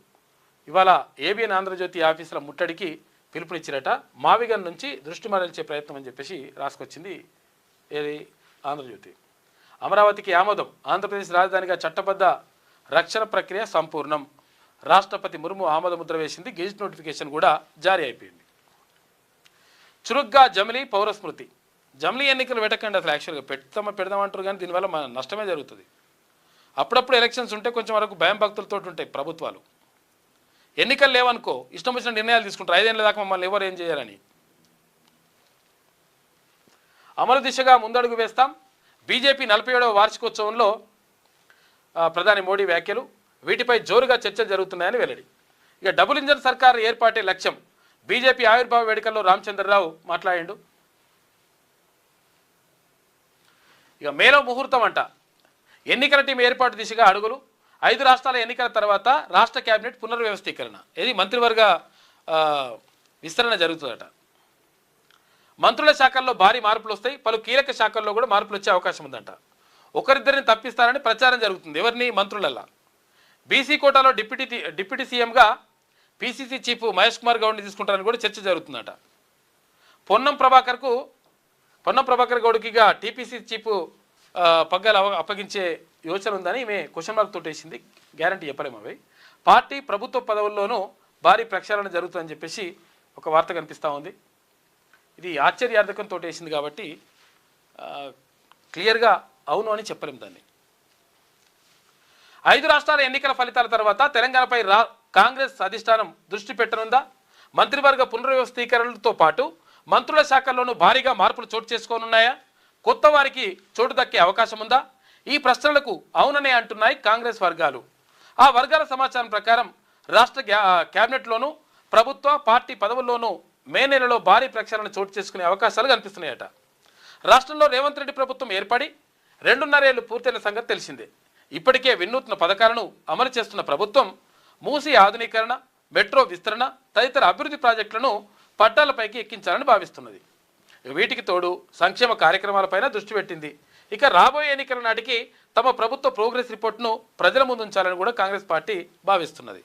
ఇవాళ ఏబిఎన్ ఆంధ్రజ్యోతి ఆఫీసుల ముట్టడికి పిలుపునిచ్చిరట. మావిగన్ నుంచి దృష్టి మరల్చే ప్రయత్నం అని చెప్పేసి రాసుకొచ్చింది ఏది ఆంధ్రజ్యోతి. అమరావతికి ఆమోదం. ఆంధ్రప్రదేశ్ రాజధానిగా చట్టబద్ధ రక్షణ ప్రక్రియ సంపూర్ణం. రాష్ట్రపతి ముర్ము ఆమోద ముద్ర వేసింది. గెజిట్ నోటిఫికేషన్ కూడా జారీ అయిపోయింది. చురుగ్గా జమిలీ పౌరస్మృతి. జమిలీ ఎన్నికలు పెట్టకండి అసలు. యాక్చువల్గా పెడదామంటారు కానీ దీనివల్ల మన నష్టమే జరుగుతుంది. అప్పుడప్పుడు ఎలక్షన్స్ ఉంటే కొంచెం వరకు భయం భక్తులతో ఉంటాయి ప్రభుత్వాలు. ఎన్నికలు లేవనుకో ఇష్టం వచ్చిన నిర్ణయాలు తీసుకుంటారు. 5 ఏళ్ళ దాకా మమ్మల్ని ఎవరు ఏం చేయాలని. అమలు దిశగా ముందడుగు వేస్తాం. బీజేపీ 47వ వార్షికోత్సవంలో ప్రధాని మోడీ వ్యాఖ్యలు. వీటిపై జోరుగా చర్చలు జరుగుతున్నాయని వెల్లడి. ఇక డబుల్ ఇంజన్ సర్కార్ ఏర్పాటే లక్ష్యం. బీజేపీ ఆవిర్భావ వేడుకల్లో రామచంద్రరావు మాట్లాడిండు. ఇక మేలో ముహూర్తం అంట. ఎన్నికల టీం ఏర్పాటు దిశగా అడుగులు. 5 రాష్ట్రాల ఎన్నికల తర్వాత రాష్ట్ర కేబినెట్ పునర్వ్యవస్థీకరణ. ఇది మంత్రివర్గ విస్తరణ జరుగుతుందట. మంత్రుల శాఖల్లో భారీ మార్పులు వస్తాయి. పలు కీలక శాఖల్లో కూడా మార్పులు వచ్చే అవకాశం ఉందంట. ఒకరిద్దరిని తప్పిస్తారని ప్రచారం జరుగుతుంది. ఎవరిని? మంత్రులల్లా. బీసీ కోటాలో డిప్యూటీ సీఎంగా పీసీసీ చీఫ్ మహేష్ కుమార్ గౌడ్ని తీసుకుంటారని కూడా చర్చ జరుగుతుందట. పొన్నం ప్రభాకర్ గౌడ్కిగా టీపీసీ చీఫ్ పగ్గాలు అప్పగించే యోచన ఉందని ఈమె క్వశ్చన్ మార్క్ తోటి వేసింది. గ్యారంటీ చెప్పలేము అవి. పార్టీ ప్రభుత్వ పదవుల్లోనూ భారీ ప్రక్షాళన జరుగుతుందని చెప్పేసి ఒక వార్త కనిపిస్తూ ఉంది. ఇది ఆశ్చర్యార్థకంతో వేసింది కాబట్టి క్లియర్గా అవును అని చెప్పలేము దాన్ని. 5 రాష్ట్రాల ఎన్నికల ఫలితాల తర్వాత తెలంగాణపై కాంగ్రెస్ అధిష్టానం దృష్టి పెట్టనుందా? మంత్రివర్గ పునర్వ్యవస్థీకరణలతో పాటు మంత్రుల శాఖల్లోనూ భారీగా మార్పులు చోటు చేసుకోనున్నాయా? కొత్త వారికి చోటు దక్కే అవకాశం ఉందా? ఈ ప్రశ్నలకు అవుననే అంటున్నాయి కాంగ్రెస్ వర్గాలు. ఆ వర్గాల సమాచారం ప్రకారం రాష్ట్ర క్యాబినెట్లోనూ ప్రభుత్వ పార్టీ పదవుల్లోనూ మే నెలలో భారీ ప్రక్షాళన చోటు చేసుకునే అవకాశాలు కనిపిస్తున్నాయట. రాష్ట్రంలో రేవంత్ రెడ్డి ప్రభుత్వం ఏర్పడి 2.5 ఏళ్లు పూర్తయిన సంగతి తెలిసిందే. ఇప్పటికే వినూత్న పథకాలను అమలు చేస్తున్న ప్రభుత్వం మూసీ ఆధునీకరణ, మెట్రో విస్తరణ తదితర అభివృద్ధి ప్రాజెక్టులను పట్టాలపైకి ఎక్కించాలని భావిస్తున్నది. వీటికి తోడు సంక్షేమ కార్యక్రమాలపైన దృష్టి పెట్టింది. ఇక రాబోయే ఎన్నికల నాటికి తమ ప్రభుత్వ ప్రోగ్రెస్ రిపోర్ట్ను ప్రజల ముందు ఉంచాలని కూడా కాంగ్రెస్ పార్టీ భావిస్తున్నది.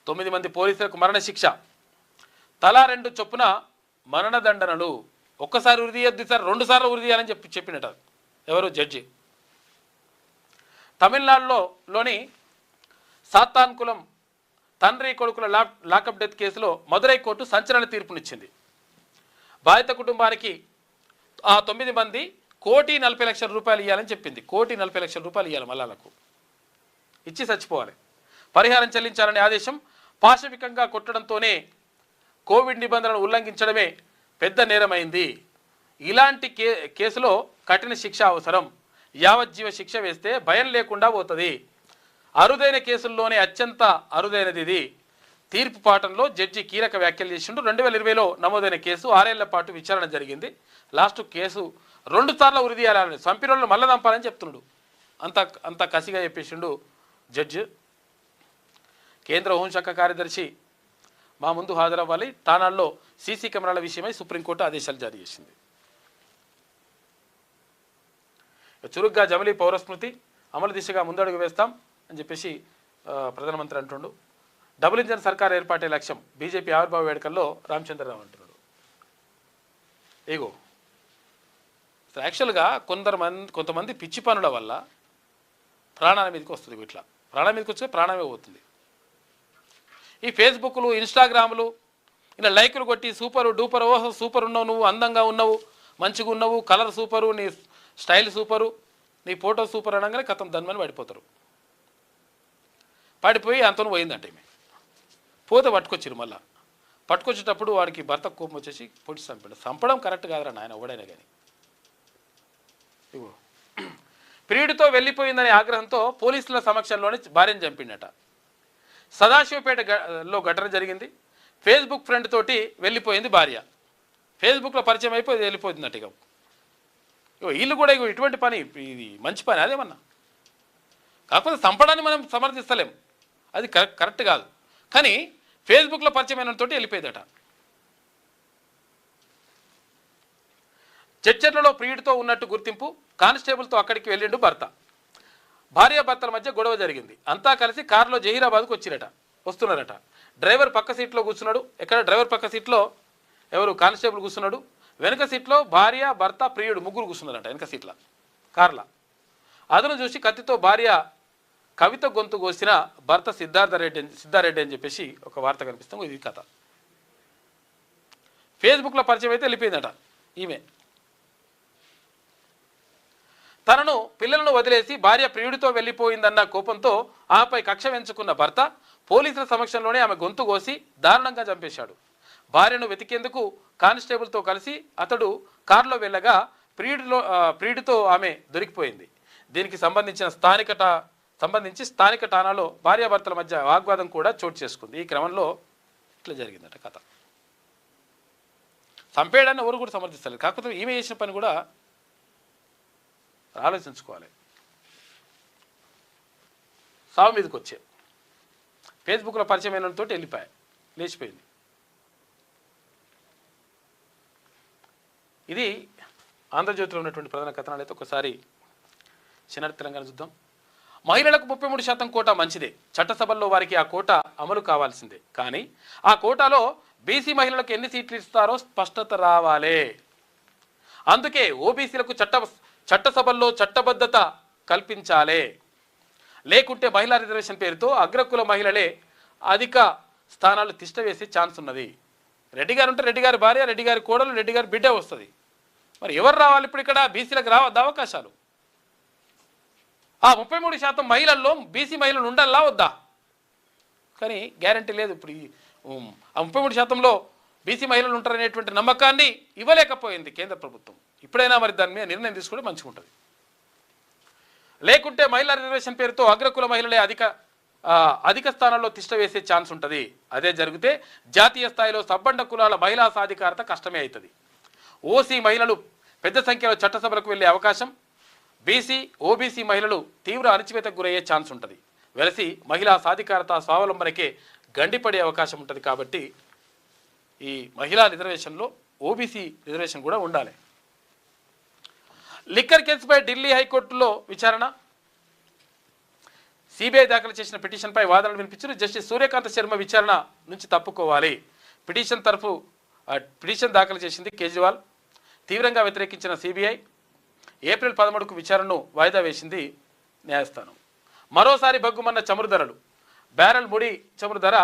9 మంది పోలీసులకు మరణశిక్ష, తలా 2 చొప్పున మరణదండనలు. ఒక్కసారి ఉరి తీయద్దు సార్, 2 సార్లు ఉరి తీయాలని చెప్పినట ఎవరు జడ్జి. తమిళనాడులోని సాత్తాన్కులం తండ్రి కొడుకుల లాకప్ డెత్ కేసులో మదురై కోర్టు సంచలన తీర్పునిచ్చింది. బాధిత కుటుంబానికి ఆ 9 మంది 1,40,00,000 రూపాయలు ఇవ్వాలని చెప్పింది. 1,40,00,000 రూపాయలు ఇవ్వాలి, మళ్ళాలకు ఇచ్చి చచ్చిపోవాలి. పరిహారం చెల్లించాలనే ఆదేశం. పాశవికంగా కొట్టడంతోనే కోవిడ్ నిబంధనలను ఉల్లంఘించడమే పెద్ద నేరమైంది. ఇలాంటి కేసులో కఠిన శిక్ష అవసరం. యావజ్జీవ శిక్ష వేస్తే భయం లేకుండా పోతుంది. అరుదైన కేసుల్లోనే అత్యంత అరుదైనది ఇది. తీర్పు పాఠంలో జడ్జి కీలక వ్యాఖ్యలు చేసిండు. 2020లో నమోదైన కేసు 6 ఏళ్ల పాటు విచారణ జరిగింది. లాస్ట్ కేసు 2 సార్లు ఉరి తీయాలని, చంపినోళ్ళను మళ్ళా దంపాలని చెప్తున్నాడు. అంత కసిగా చెప్పేసిండు జడ్జి. కేంద్ర హోంశాఖ కార్యదర్శి మా ముందు హాజరవ్వాలి. ఠాణాల్లో సీసీ కెమెరాల విషయమై సుప్రీంకోర్టు ఆదేశాలు జారీ చేసింది. చురుగ్గా జమిలీ పౌరస్మృతి అమలు దిశగా ముందడుగు వేస్తాం అని చెప్పేసి ప్రధానమంత్రి అంటుండు. డబుల్ ఇంజన్ సర్కార్ ఏర్పాటే లక్ష్యం. బీజేపీ ఆవిర్భావ వేడుకల్లో రామచంద్రరావు అంటున్నాడు. ఏగో యాక్చువల్గా కొంతమంది పిచ్చి పనుల వల్ల ప్రాణాల మీదకి వస్తుంది. ఇట్లా ప్రాణాల మీదకి వస్తే ప్రాణమే పోతుంది. ఈ ఫేస్బుక్లు, ఇన్స్టాగ్రాములు ఇలా లైకులు కొట్టి సూపరు డూపర్, ఓహో సూపర్ ఉన్నావు, నువ్వు అందంగా ఉన్నావు, మంచిగా ఉన్నావు, కలర్ సూపరు, నీ స్టైల్ సూపరు, నీ ఫోటో సూపర్ అనగానే కథం దన్మని పడిపోతారు. పడిపోయి అంతను పోయిందంటే పోతే పట్టుకొచ్చారు. మళ్ళీ పట్టుకొచ్చేటప్పుడు వాడికి భర్త కోపం వచ్చేసి పొడి చంపాడు. చంపడం కరెక్ట్ కాదురా నాయన ఎవడైనా కానీ. ఇగో ప్రియుడితో ఆగ్రహంతో పోలీసుల సమక్షంలోనే భార్యను చంపిండట. సదాశివపేటలో ఘటన జరిగింది. ఫేస్బుక్ ఫ్రెండ్ తోటి వెళ్ళిపోయింది భార్య. ఫేస్బుక్లో పరిచయం అయిపోయి వెళ్ళిపోతుందట. ఇక వీళ్ళు కూడా ఇటువంటి పని, ఇది మంచి పని అదేమన్నా. కాకపోతే చంపడాన్ని మనం సమర్థిస్తలేం, అది కరెక్ట్ కాదు. కానీ ఫేస్బుక్లో పరిచయమైన తోటి వెళ్ళిపోయిందట. చర్చలలో ప్రియుడితో ఉన్నట్టు గుర్తింపు. కానిస్టేబుల్తో అక్కడికి వెళ్ళిండు భర్త. భార్యాభర్తల మధ్య గొడవ జరిగింది. అంతా కలిసి కారులో జహీరాబాద్కు వస్తున్నారట. డ్రైవర్ పక్క సీట్లో కూర్చున్నాడు. ఎక్కడ డ్రైవర్ పక్క సీట్లో ఎవరు కానిస్టేబుల్ కూర్చున్నాడు. వెనక సీట్లో భార్య, భర్త, ప్రియుడు ముగ్గురు కూర్చున్నారట వెనక సీట్లో కార్లా. అదను చూసి కత్తితో భార్య కవిత గొంతు కోసిన భర్త సిద్ధారెడ్డి అని చెప్పేసి ఒక వార్త కనిపిస్తాం. ఇది కథ. ఫేస్బుక్లో పరిచయం అయితే వెళ్ళిపోయిందట ఈమె. తనను పిల్లలను వదిలేసి భార్య ప్రియుడితో వెళ్ళిపోయిందన్న కోపంతో ఆమెపై కక్ష పెంచుకున్న భర్త పోలీసుల సమక్షంలోనే ఆమె గొంతు కోసి దారుణంగా చంపేశాడు. భార్యను వెతికేందుకు కానిస్టేబుల్తో కలిసి అతడు కారులో వెళ్ళగా ప్రియుడితో ఆమె దొరికిపోయింది. దీనికి సంబంధించి స్థానిక ఠాణాలో భార్యాభర్తల మధ్య వాగ్వాదం కూడా చోటు చేసుకుంది. ఈ క్రమంలో ఇట్లా జరిగిందట కథ. చంపేయడాన్ని ఎవరు కూడా సమర్థిస్తలేదు. కాకపోతే ఈమె చేసిన పని కూడా ఆలోచించుకోవాలి. సావు మీదకి వచ్చే ఫేస్బుక్లో పరిచయమైన తోటి వెళ్ళిపోయాయి, లేచిపోయింది. ఇది ఆంధ్రజ్యోతిలో ఉన్నటువంటి ప్రధాన కథనాలు. అయితే ఒకసారి చిన్నటి తెలంగాణ చూద్దాం. మహిళలకు 33% కోటా మంచిదే. చట్టసభల్లో వారికి ఆ కోటా అమలు కావాల్సిందే. కానీ ఆ కోటాలో బీసీ మహిళలకు ఎన్ని సీట్లు ఇస్తారో స్పష్టత రావాలి. అందుకే ఓబీసీలకు చట్టసభల్లో చట్టబద్ధత కల్పించాలి. లేకుంటే మహిళా రిజర్వేషన్ పేరుతో అగ్రకుల మహిళలే అధిక స్థానాలు తిష్టవేసే ఛాన్స్ ఉన్నది. రెడ్డి గారు ఉంటే రెడ్డి గారి భార్య, రెడ్డి గారి కోడలు, రెడ్డి గారి బిడ్డ వస్తుంది. మరి ఎవరు రావాలి ఇప్పుడు ఇక్కడ? బీసీలకు రావద్దా అవకాశాలు? ఆ 33% మహిళల్లో బీసీ మహిళలు ఉండాలా వద్దా? కానీ గ్యారంటీ లేదు. ఇప్పుడు ఆ 33%లో బీసీ మహిళలు ఉంటారనేటువంటి నమ్మకాన్ని ఇవ్వలేకపోయింది కేంద్ర ప్రభుత్వం. ఇప్పుడైనా మరి దాని మీద నిర్ణయం తీసుకుంటే మంచిగా ఉంటుంది. లేకుంటే మహిళా రిజర్వేషన్ పేరుతో అగ్రకుల మహిళలే అధిక స్థానాల్లో తిష్ట వేసే ఛాన్స్ ఉంటుంది. అదే జరిగితే జాతీయ స్థాయిలో సబ్బండ కులాల మహిళా సాధికారత కష్టమే అవుతుంది. ఓసీ మహిళలు పెద్ద సంఖ్యలో చట్టసభలకు వెళ్లే అవకాశం, బీసీ ఓబీసీ మహిళలు తీవ్ర అణచివేతకు గురయ్యే ఛాన్స్ ఉంటుంది. వెలసి మహిళా సాధికారత స్వావలంబనకే గండిపడే అవకాశం ఉంటుంది. కాబట్టి ఈ మహిళా రిజర్వేషన్లో ఓబీసీ రిజర్వేషన్ కూడా ఉండాలి. లిక్కర్ కేసుపై ఢిల్లీ హైకోర్టులో విచారణ. సిబిఐ దాఖలు చేసిన పిటిషన్పై వాదనలు వినిపించారు. జస్టిస్ సూర్యకాంత శర్మ విచారణ నుంచి తప్పుకోవాలి. పిటిషన్ దాఖలు చేసింది కేజ్రీవాల్. తీవ్రంగా వ్యతిరేకించిన సిబిఐ ఏప్రిల్ 13కు విచారణను వాయిదా వేసింది న్యాయస్థానం. మరోసారి బగ్గుమన్న చమురు ధరలు. బ్యారెల్ ముడి చమురు ధర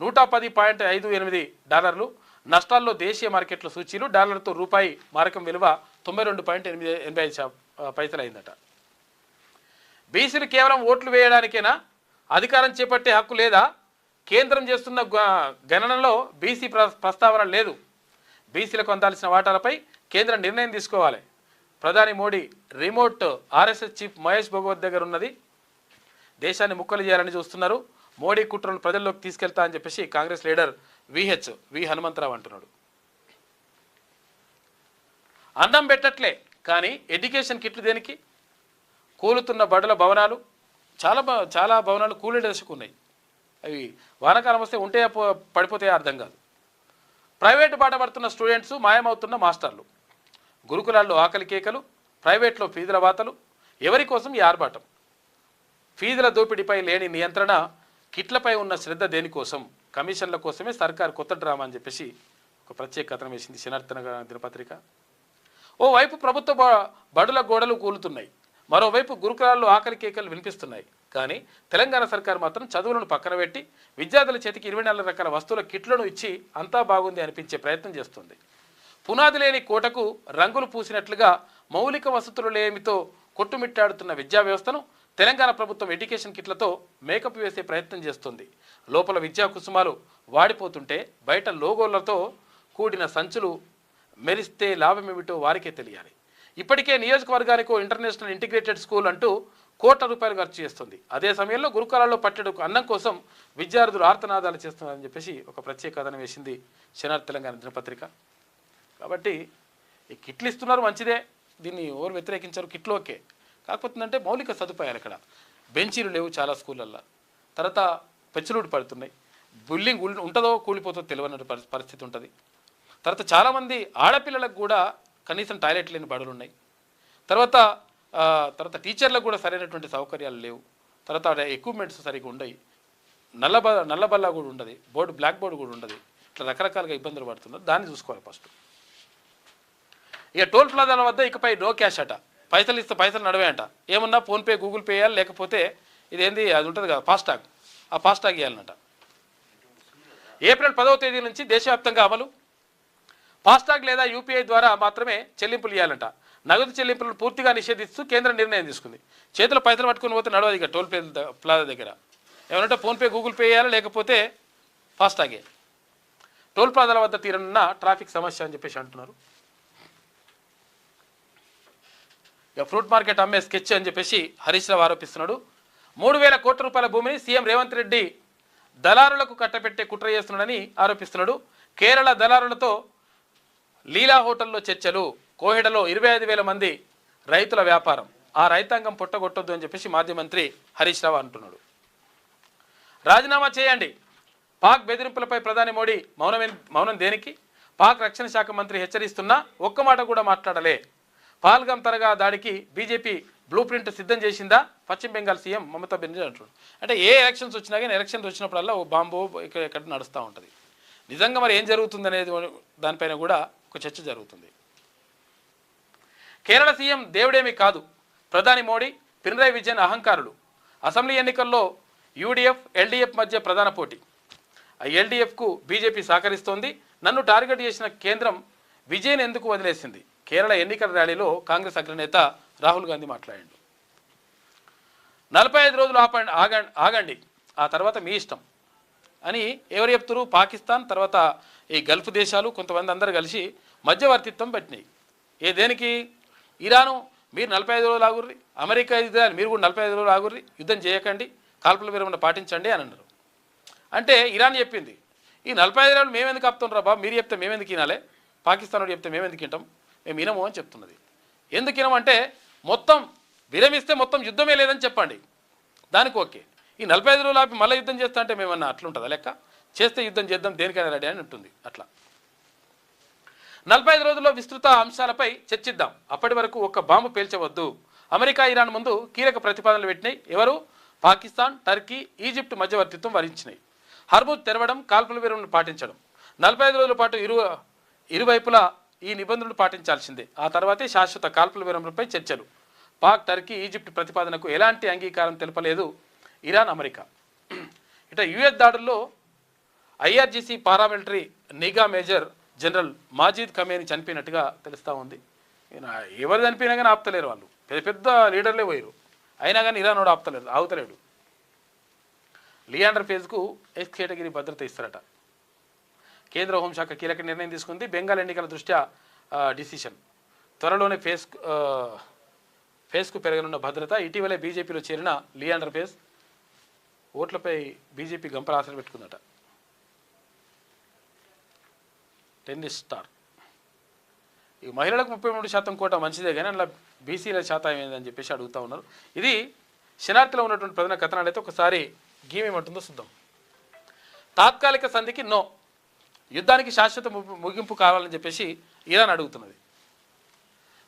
$110.58. నష్టాల్లో దేశీయ మార్కెట్ల సూచీలు. డాలర్తో రూపాయి మారకం విలువ 92.85 అయిందట. బీసీలు కేవలం ఓట్లు వేయడానికేనా? అధికారం చేపట్టే హక్కు లేదా? కేంద్రం చేస్తున్న గణనలో బీసీ ప్రస్తావన లేదు. బీసీలకు అందాల్సిన వాటాలపై కేంద్రం నిర్ణయం తీసుకోవాలి. ప్రధాని మోడీ రిమోట్ ఆర్ఎస్ఎస్ చీఫ్ మహేష్ భగవత్ దగ్గర ఉన్నది. దేశాన్ని ముక్కలు చేయాలని చూస్తున్నారు. మోడీ కుట్రను ప్రజల్లోకి తీసుకెళ్తా అని చెప్పేసి కాంగ్రెస్ లీడర్ వి హనుమంతరావు అంటున్నాడు. అన్నం పెట్టట్లే కానీ ఎడ్యుకేషన్ కిట్లు దేనికి? కూలుతున్న బడుల భవనాలు, చాలా భవనాలు కూలే దశకు ఉన్నాయి. అవి వానాకాలం వస్తే ఉంటే పడిపోతే అర్థం కాదు. ప్రైవేటు బాట పడుతున్న స్టూడెంట్స్, మాయమవుతున్న మాస్టర్లు. గురుకులాల్లో ఆకలి కేకలు, ప్రైవేట్లో ఫీజుల వాతలు. ఎవరి కోసం ఈ ఆర్భాటం? ఫీజుల దోపిడీపై లేని నియంత్రణ, కిట్లపై ఉన్న శ్రద్ధ దేనికోసం? కమిషన్ల కోసమే సర్కార్ కొత్త డ్రామా అని చెప్పేసి ఒక ప్రత్యేక కథనం వేసింది శనార్థన దినపత్రిక. ఓవైపు ప్రభుత్వ బడుల గోడలు కూలుతున్నాయి, మరోవైపు గురుకులాల్లో ఆకలి కేకలు వినిపిస్తున్నాయి. కానీ తెలంగాణ సర్కార్ మాత్రం చదువులను పక్కన పెట్టి విద్యార్థుల చేతికి 24 రకాల వస్తువుల కిట్లను ఇచ్చి అంతా బాగుంది అనిపించే ప్రయత్నం చేస్తుంది. పునాది లేని కోటకు రంగులు పూసినట్లుగా మౌలిక వసతులు లేమితో కొట్టుమిట్టాడుతున్న విద్యా వ్యవస్థను తెలంగాణ ప్రభుత్వం ఎడ్యుకేషన్ కిట్లతో మేకప్ వేసే ప్రయత్నం చేస్తుంది. లోపల విద్యా కుసుమాలు వాడిపోతుంటే బయట లోగోలతో కూడిన సంచులు మెరిస్తే లాభమేమిటో వారికే తెలియాలి. ఇప్పటికే నియోజకవర్గానికి ఇంటర్నేషనల్ ఇంటిగ్రేటెడ్ స్కూల్ అంటూ ₹1 కోట్ల ఖర్చు చేస్తుంది. అదే సమయంలో గురుకులాల్లో పట్టెడు అన్నం కోసం విద్యార్థులు ఆర్తనాదాలు చేస్తున్నారని చెప్పేసి ఒక ప్రత్యేక కథనం వేసింది శనార్థ తెలంగాణ దినపత్రిక. కాబట్టి ఈ కిట్లు ఇస్తున్నారు మంచిదే, దీన్ని ఎవరు వ్యతిరేకించారు? కిట్లు ఓకే. కాకపోతే అంటే మౌలిక సదుపాయాలు ఇక్కడ బెంచీలు లేవు చాలా స్కూళ్ళల్లో. తర్వాత పెచ్చులుడి పడుతున్నాయి. బిల్డింగ్ ఉంటుందో కూలిపోతుందో తెలియని పరిస్థితి ఉంటుంది. తర్వాత చాలామంది ఆడపిల్లలకు కూడా కనీసం టాయిలెట్ లేని బడులు ఉన్నాయి. తర్వాత టీచర్లకు కూడా సరైనటువంటి సౌకర్యాలు లేవు. తర్వాత ఎక్విప్మెంట్స్ సరిగ్గా ఉండవు. నల్లబల్ల కూడా ఉండదు, బ్లాక్ బోర్డు కూడా ఉండదు. ఇట్లా రకరకాలుగా ఇబ్బందులు పడుతున్నారు. దాన్ని చూసుకోవాలి ఫస్ట్. ఇక టోల్ ప్లాజాల వద్ద ఇకపై నో క్యాష్ అట. పైసలు ఇస్తే పైసలు నడవే అంట. ఏమన్నా ఫోన్పే, గూగుల్ పే వేయాలి, లేకపోతే ఇదేంది అది ఉంటుంది కదా ఫాస్టాగ్, ఆ ఫాస్టాగ్ వేయాలన్నట. ఏప్రిల్ 10వ తేదీ నుంచి దేశవ్యాప్తంగా అమలు. ఫాస్టాగ్ లేదా యూపీఐ ద్వారా మాత్రమే చెల్లింపులు ఇవ్వాలంట. నగదు చెల్లింపులను పూర్తిగా నిషేధిస్తూ కేంద్రం నిర్ణయం తీసుకుంది. చేతిలో పైసలు పట్టుకుని పోతే నడవదు ఇక టోల్ ప్లాజా దగ్గర. ఏమంటే ఫోన్పే, గూగుల్ పే వేయాలి, లేకపోతే ఫాస్టాగే. టోల్ ప్లాజాల వద్ద తీరనున్న ట్రాఫిక్ సమస్య అని చెప్పేసి అంటున్నారు. ఇక ఫ్రూట్ మార్కెట్ అమ్మే స్కెచ్ అని చెప్పేసి హరీష్ రావు ఆరోపిస్తున్నాడు. 3,000 కోట్ల రూపాయల భూమిని సీఎం రేవంత్ రెడ్డి దళారులకు కట్టబెట్టే కుట్ర చేస్తున్నాడని ఆరోపిస్తున్నాడు. కేరళ దళారులతో లీలా హోటల్లో చర్చలు. కోహెడలో 25,000 మంది రైతుల వ్యాపారం. ఆ రైతాంగం పొట్టగొట్టొద్దు అని చెప్పేసి మాజీ మంత్రి హరీష్ రావు అంటున్నాడు. రాజీనామా చేయండి. పాక్ బెదిరింపులపై ప్రధాని మోడీ మౌనం దేనికి? పాక్ రక్షణ శాఖ మంత్రి హెచ్చరిస్తున్నా ఒక్క మాట కూడా మాట్లాడలే. పహల్గామ్ తరగా దాడికి బీజేపీ బ్లూ ప్రింట్ సిద్ధం చేసిందా? పశ్చిమ బెంగాల్ సీఎం మమతా బెనర్జీ అంటున్నాడు. అంటే ఏ ఎలక్షన్స్ వచ్చినా కానీ ఎలక్షన్స్ వచ్చినప్పుడల్లా ఓ బాంబో ఇక్కడ నడుస్తూ ఉంటుంది. నిజంగా మరి ఏం జరుగుతుంది అనేది దానిపైన కూడా ఒక చర్చ జరుగుతుంది. కేరళ సీఎం దేవుడేమీ కాదు, ప్రధాని మోడీ పినరాయి విజయన్ అహంకారులు. అసెంబ్లీ ఎన్నికల్లో యూడీఎఫ్ ఎల్డీఎఫ్ మధ్య ప్రధాన పోటీ. ఎల్డీఎఫ్కు బీజేపీ సహకరిస్తోంది. నన్ను టార్గెట్ చేసిన కేంద్రం విజయన్ ఎందుకు వదిలేసింది? కేరళ ఎన్నికల ర్యాలీలో కాంగ్రెస్ అగ్రనేత రాహుల్ గాంధీ మాట్లాడాడు. 45 రోజులు ఆగండి, ఆ తర్వాత మీ ఇష్టం అని ఎవరు చెప్తారు? పాకిస్తాన్, తర్వాత ఈ గల్ఫ్ దేశాలు కొంతమంది అందరూ కలిసి మధ్యవర్తిత్వం పెట్టినాయి. దేనికి? ఇరాను మీరు 45 రోజులు ఆగుర్రి, అమెరికా ఇజ్రాయెల్ మీరు కూడా 45 రోజులు ఆగుర్రి, యుద్ధం చేయకండి, కాల్పుల విరమణ పాటించండి అని అన్నారు. అంటే ఇరాన్ చెప్పింది, ఈ 45 రోజులు మేమెందుకు ఆపుతున్నాం బాబు, మీరు చెప్తే మేమెందుకు వినాలి, పాకిస్తాన్ వాడు చెప్తే మేమెందుకు వింటాం, మేము వినము అని చెప్తున్నది. ఎందుకు వినమంటే మొత్తం విరమిస్తే మొత్తం యుద్ధమే లేదని చెప్పండి, దానికి ఓకే. ఈ 45 రోజులు ఆపి మళ్ళీ యుద్ధం చేస్తా అంటే మేమన్నా అట్లుంటుందా లెక్క? చేస్తే యుద్ధం చేద్దాం, దేనికైనా రెడీ అని ఉంటుంది. అట్లా 45 రోజుల్లో విస్తృత అంశాలపై చర్చిద్దాం, అప్పటి వరకు ఒక్క బాంబు పేల్చవద్దు. అమెరికా ఇరాన్ ముందు కీలక ప్రతిపాదనలు పెట్టినాయి. ఎవరు? పాకిస్తాన్, టర్కీ, ఈజిప్ట్ మధ్యవర్తిత్వం వరించినాయి. హర్ముజ్ తెరవడం, కాల్పుల విరమణ పాటించడం. 45 రోజుల పాటు ఇరువైపులా ఈ నిబంధనలు పాటించాల్సిందే. ఆ తర్వాతే శాశ్వత కాల్పుల విరమణపై చర్చలు. పాక్, టర్కీ, ఈజిప్ట్ ప్రతిపాదనకు ఎలాంటి అంగీకారం తెలపలేదు ఇరాన్, అమెరికా. ఇట యుఎస్ దాడుల్లో ఐఆర్జీసీ పారామిలిటరీ నిఘా మేజర్ జనరల్ మాజిద్ ఖమేని చనిపోయినట్టుగా తెలుస్తూ ఉంది. ఎవరు చనిపోయినా కానీ ఆపుతలేరు, వాళ్ళు పెద్ద పెద్ద లీడర్లే పోయారు, అయినా కానీ ఇరాన్ వాడు ఆగుతలేడు. లియాండర్ ఫేజ్కు ఎక్స్ కేటగిరీ భద్రత ఇస్తారట. కేంద్ర హోంశాఖ కీలక నిర్ణయం తీసుకుంది. బెంగాల్ ఎన్నికల దృష్ట్యా డిసిషన్. త్వరలోనే ఫేస్కు పెరగనున్న భద్రత. ఇటీవలే బీజేపీలో చేరిన లియాండర్ ఫేజ్ ఓట్లపై బీజేపీ గంపల ఆశలు పెట్టుకుందట. Tennis star. ఈ మహిళలకు 33% కోటా మంచిదే కానీ అలా బీసీల శాతం ఏమైందని చెప్పేసి అడుగుతూ ఉన్నారు. ఇది శనార్థిలో ఉన్నటువంటి ప్రధాన కథనాలు. అయితే ఒకసారి గీమేమంటుందో చూద్దాం. తాత్కాలిక సంధికి నో, యుద్ధానికి శాశ్వత ముగింపు కావాలని చెప్పేసి ఇరాన్ అడుగుతున్నది.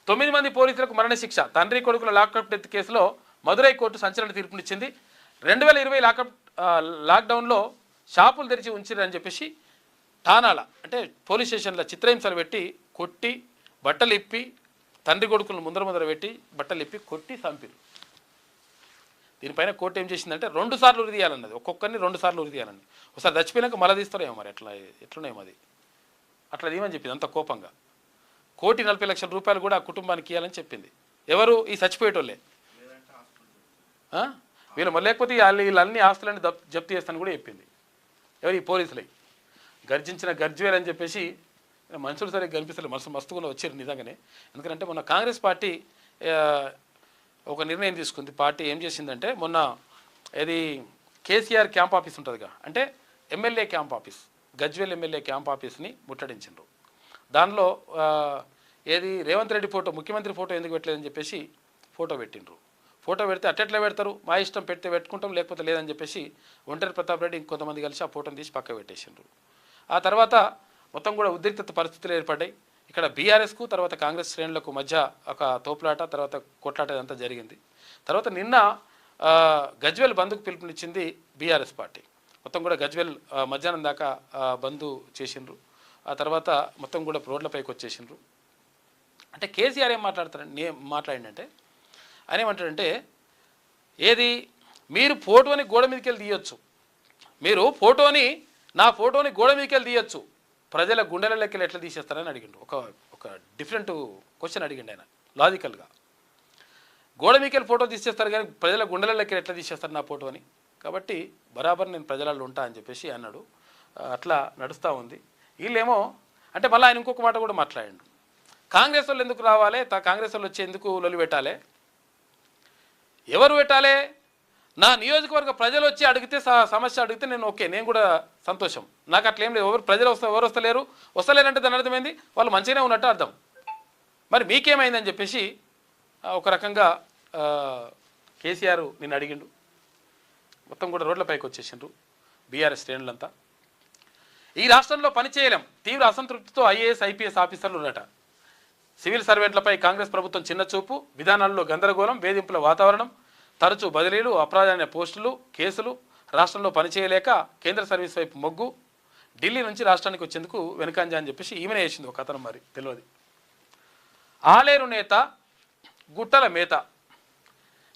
9 మంది పోలీసులకు మరణశిక్ష. తండ్రి కొడుకుల లాకప్ డెత్ కేసులో మదురై కోర్టు సంచలన తీర్పునిచ్చింది. 2020 లాక్డౌన్లో షాపులు తెరిచి ఉంచారని చెప్పేసి ఠానాల అంటే పోలీస్ స్టేషన్ల చిత్రహింసలు పెట్టి కొట్టి బట్టలు ఇప్పి తండ్రి కొడుకులను ముందర పెట్టి బట్టలు ఇప్పి కొట్టి చంపిరు. దీనిపైన కోర్టు ఏం చేసిందంటే 2 సార్లు ఉరి తీయాలన్నది, ఒక్కొక్కరిని 2 సార్లు ఉరి తీయాలని. ఒకసారి చచ్చిపోయినాక మళ్ళీ తీస్తారేమో మరి, ఎట్లున్నాయేమో అది. అట్లా తీయమని చెప్పింది అంత కోపంగా. 1,40,00,000 రూపాయలు కూడా ఆ కుటుంబానికి ఇవ్వాలని చెప్పింది. ఎవరు? ఈ చచ్చిపోయేటోళ్ళే. వీళ్ళు మళ్ళీ లేకపోతే వీళ్ళన్ని ఆస్తులన్నీ జప్తు చేస్తానని కూడా చెప్పింది. ఎవరు? ఈ పోలీసులై. గర్జించిన గర్జువేర్ అని చెప్పేసి మనుషులు సరిగ్గా కనిపిస్తలేదు, మస్తుగా వచ్చారు నిజంగానే. ఎందుకంటే మొన్న కాంగ్రెస్ పార్టీ ఒక నిర్ణయం తీసుకుంది. పార్టీ ఏం చేసిందంటే మొన్న కేసీఆర్ క్యాంప్ ఆఫీస్ ఉంటుందిగా, అంటే MLA camp office, Gajwel MLA camp ఆఫీస్ని ముట్టడించారు. దానిలో రేవంత్ రెడ్డి ఫోటో, ముఖ్యమంత్రి ఫోటో ఎందుకు పెట్టలేదని చెప్పేసి ఫోటో పెట్టిండ్రు. ఫోటో పెడితే అట్టెట్లా పెడతారు, మా ఇష్టం, పెడితే పెట్టుకుంటాం లేకపోతే లేదని చెప్పేసి ఒంటరి ప్రతాప్ రెడ్డి ఇంకొంతమంది కలిసి ఆ ఫోటోని తీసి పక్క పెట్టేసిండ్రు. ఆ తర్వాత మొత్తం కూడా ఉద్రిక్తత పరిస్థితులు ఏర్పడ్డాయి. ఇక్కడ బీఆర్ఎస్కు తర్వాత కాంగ్రెస్ శ్రేణులకు మధ్య ఒక తోపులాట, తర్వాత కొట్లాట ఇదంతా జరిగింది. తర్వాత నిన్న గజ్వేల్ బంద్కు పిలుపునిచ్చింది బీఆర్ఎస్ పార్టీ. మొత్తం కూడా గజ్వేల్ మధ్యాహ్నం దాకా బంద్ చేసిండ్రు. ఆ తర్వాత మొత్తం కూడా రోడ్లపైకి వచ్చేసిండ్రు. అంటే కేసీఆర్ ఏం మాట్లాడిందంటే ఆయన ఏమంటాడంటే, మీరు ఫోటోని గోడ మీదకి వెళ్ళి తీయొచ్చు, మీరు నా ఫోటోని గోడ మీదకి వెళ్ళి తీయొచ్చు, ప్రజల గుండెలకి ఎట్లా తీసేస్తారని అడిగిండు. ఒక డిఫరెంట్ క్వశ్చన్ అడిగిండు ఆయన లాజికల్గా. గోడ మీదకి వెళ్ళి ఫోటో తీసేస్తారు కానీ ప్రజల గుండెలకి ఎట్లా తీసేస్తారు నా ఫోటో అని. కాబట్టి బరాబర్ నేను ప్రజలలో ఉంటా అని చెప్పేసి అన్నాడు. అట్లా నడుస్తూ ఉంది. వీళ్ళేమో అంటే మళ్ళీ ఆయన ఇంకొక మాట కూడా మాట్లాడిండు. కాంగ్రెస్ వాళ్ళు ఎందుకు రావాలి, కాంగ్రెస్ వాళ్ళు వచ్చి ఎందుకు లొలి పెట్టాలి, ఎవరు పెట్టాలి, నా నియోజకవర్గ ప్రజలు వచ్చి అడిగితే సమస్య అడిగితే నేను ఓకే, నేను కూడా సంతోషం, నాకు అట్లా ఏం లేదు. ప్రజలు ఎవరు వస్తలేరంటే దాని అర్థమైంది వాళ్ళు మంచిగానే ఉన్నట్టు అర్థం. మరి మీకేమైందని చెప్పేసి ఒక రకంగా కేసీఆర్ నిన్ను అడిగిండు. మొత్తం కూడా రోడ్లపైకి వచ్చేసిండ్రు బీఆర్ఎస్ శ్రేణులంతా. ఈ రాష్ట్రంలో పనిచేయలేం, తీవ్ర అసంతృప్తితో ఐఏఎస్ ఐపీఎస్ ఆఫీసర్లు ఉన్నట. సివిల్ సర్వెంట్లపై కాంగ్రెస్ ప్రభుత్వం చిన్నచూపు, విధానాల్లో గందరగోళం, వేధింపుల వాతావరణం, తరచూ బదిలీలు, అప్రాధాన్య పోస్టులు, కేసులు, రాష్ట్రంలో పనిచేయలేక కేంద్ర సర్వీస్ వైపు మొగ్గు, ఢిల్లీ నుంచి రాష్ట్రానికి వచ్చేందుకు వెనుకంజ అని చెప్పేసి ఈమెనే వేసింది ఒక కథనం. మరి తెలియదు. ఆలేరు నేత గుట్టల మేత,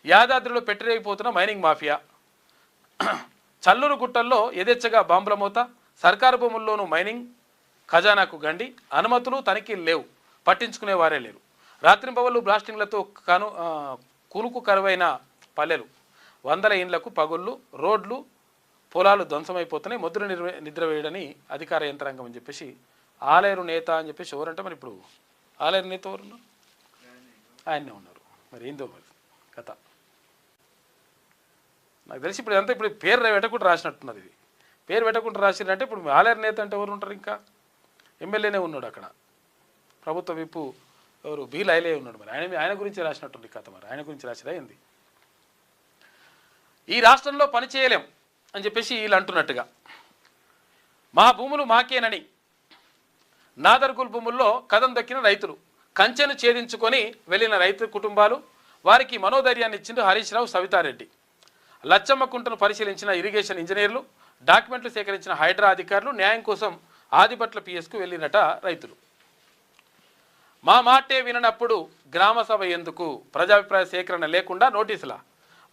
యాదాద్రిలో పెట్టిరేగిపోతున్న మైనింగ్ మాఫియా, చల్లూరు గుట్టల్లో యథేచ్ఛగా బాంబుల మోత, సర్కారు భూముల్లోనూ మైనింగ్ ఖజానాకు గండి, అనుమతులు తనిఖీలు లేవు, పట్టించుకునే వారే లేరు. రాత్రింబవళ్ళు బ్లాస్టింగ్లతో కునుకు కరువైన పల్లెలు, వందల ఇండ్లకు పగుళ్ళు, రోడ్లు పొలాలు ధ్వంసమైపోతున్నాయి. మొద్దులు నిద్ర వేయడని అధికార యంత్రాంగం అని చెప్పేసి ఆలేరు నేత అని చెప్పేసి ఎవరంటే మరి ఇప్పుడు ఆలేరు నేత ఎవరున్నారు? ఆయన్నే ఉన్నారు. మరి ఏందో మరి కథ నాకు తెలిసి ఇప్పుడు అంతా ఇప్పుడు పేరు పెట్టకుండా రాసినట్టున్నది. ఇది పేరు పెట్టకుండా రాసిరంటే ఇప్పుడు ఆలేరు నేత అంటే ఎవరు ఉంటారు? ఇంకా ఎమ్మెల్యేనే ఉన్నాడు అక్కడ, ప్రభుత్వ విప్పు ఎవరు బి లైలే ఉన్నాడు. మరి ఆయన గురించి రాసినట్టుంది కథ. మరి ఆయన గురించి రాసిరా ఏంది? ఈ రాష్ట్రంలో పని చేయలేం అని చెప్పేసి వీళ్ళు అంటున్నట్టుగా, మా భూములు మాకేనని నాదర్గుల్ భూముల్లో కదం దక్కిన రైతులు, కంచెను ఛేదించుకొని వెళ్ళిన రైతు కుటుంబాలు, వారికి మనోధైర్యాన్ని ఇచ్చింది హరీష్ రావు, సవితారెడ్డి. లచ్చమ్మ కుంటను పరిశీలించిన ఇరిగేషన్ ఇంజనీర్లు, డాక్యుమెంట్లు సేకరించిన హైడ్రా అధికారులు, న్యాయం కోసం ఆదిపట్ల పిఎస్కు వెళ్ళినట రైతులు. మా మాటే విననప్పుడు గ్రామ సభ ఎందుకు? ప్రజాభిప్రాయ సేకరణ లేకుండా నోటీసులా?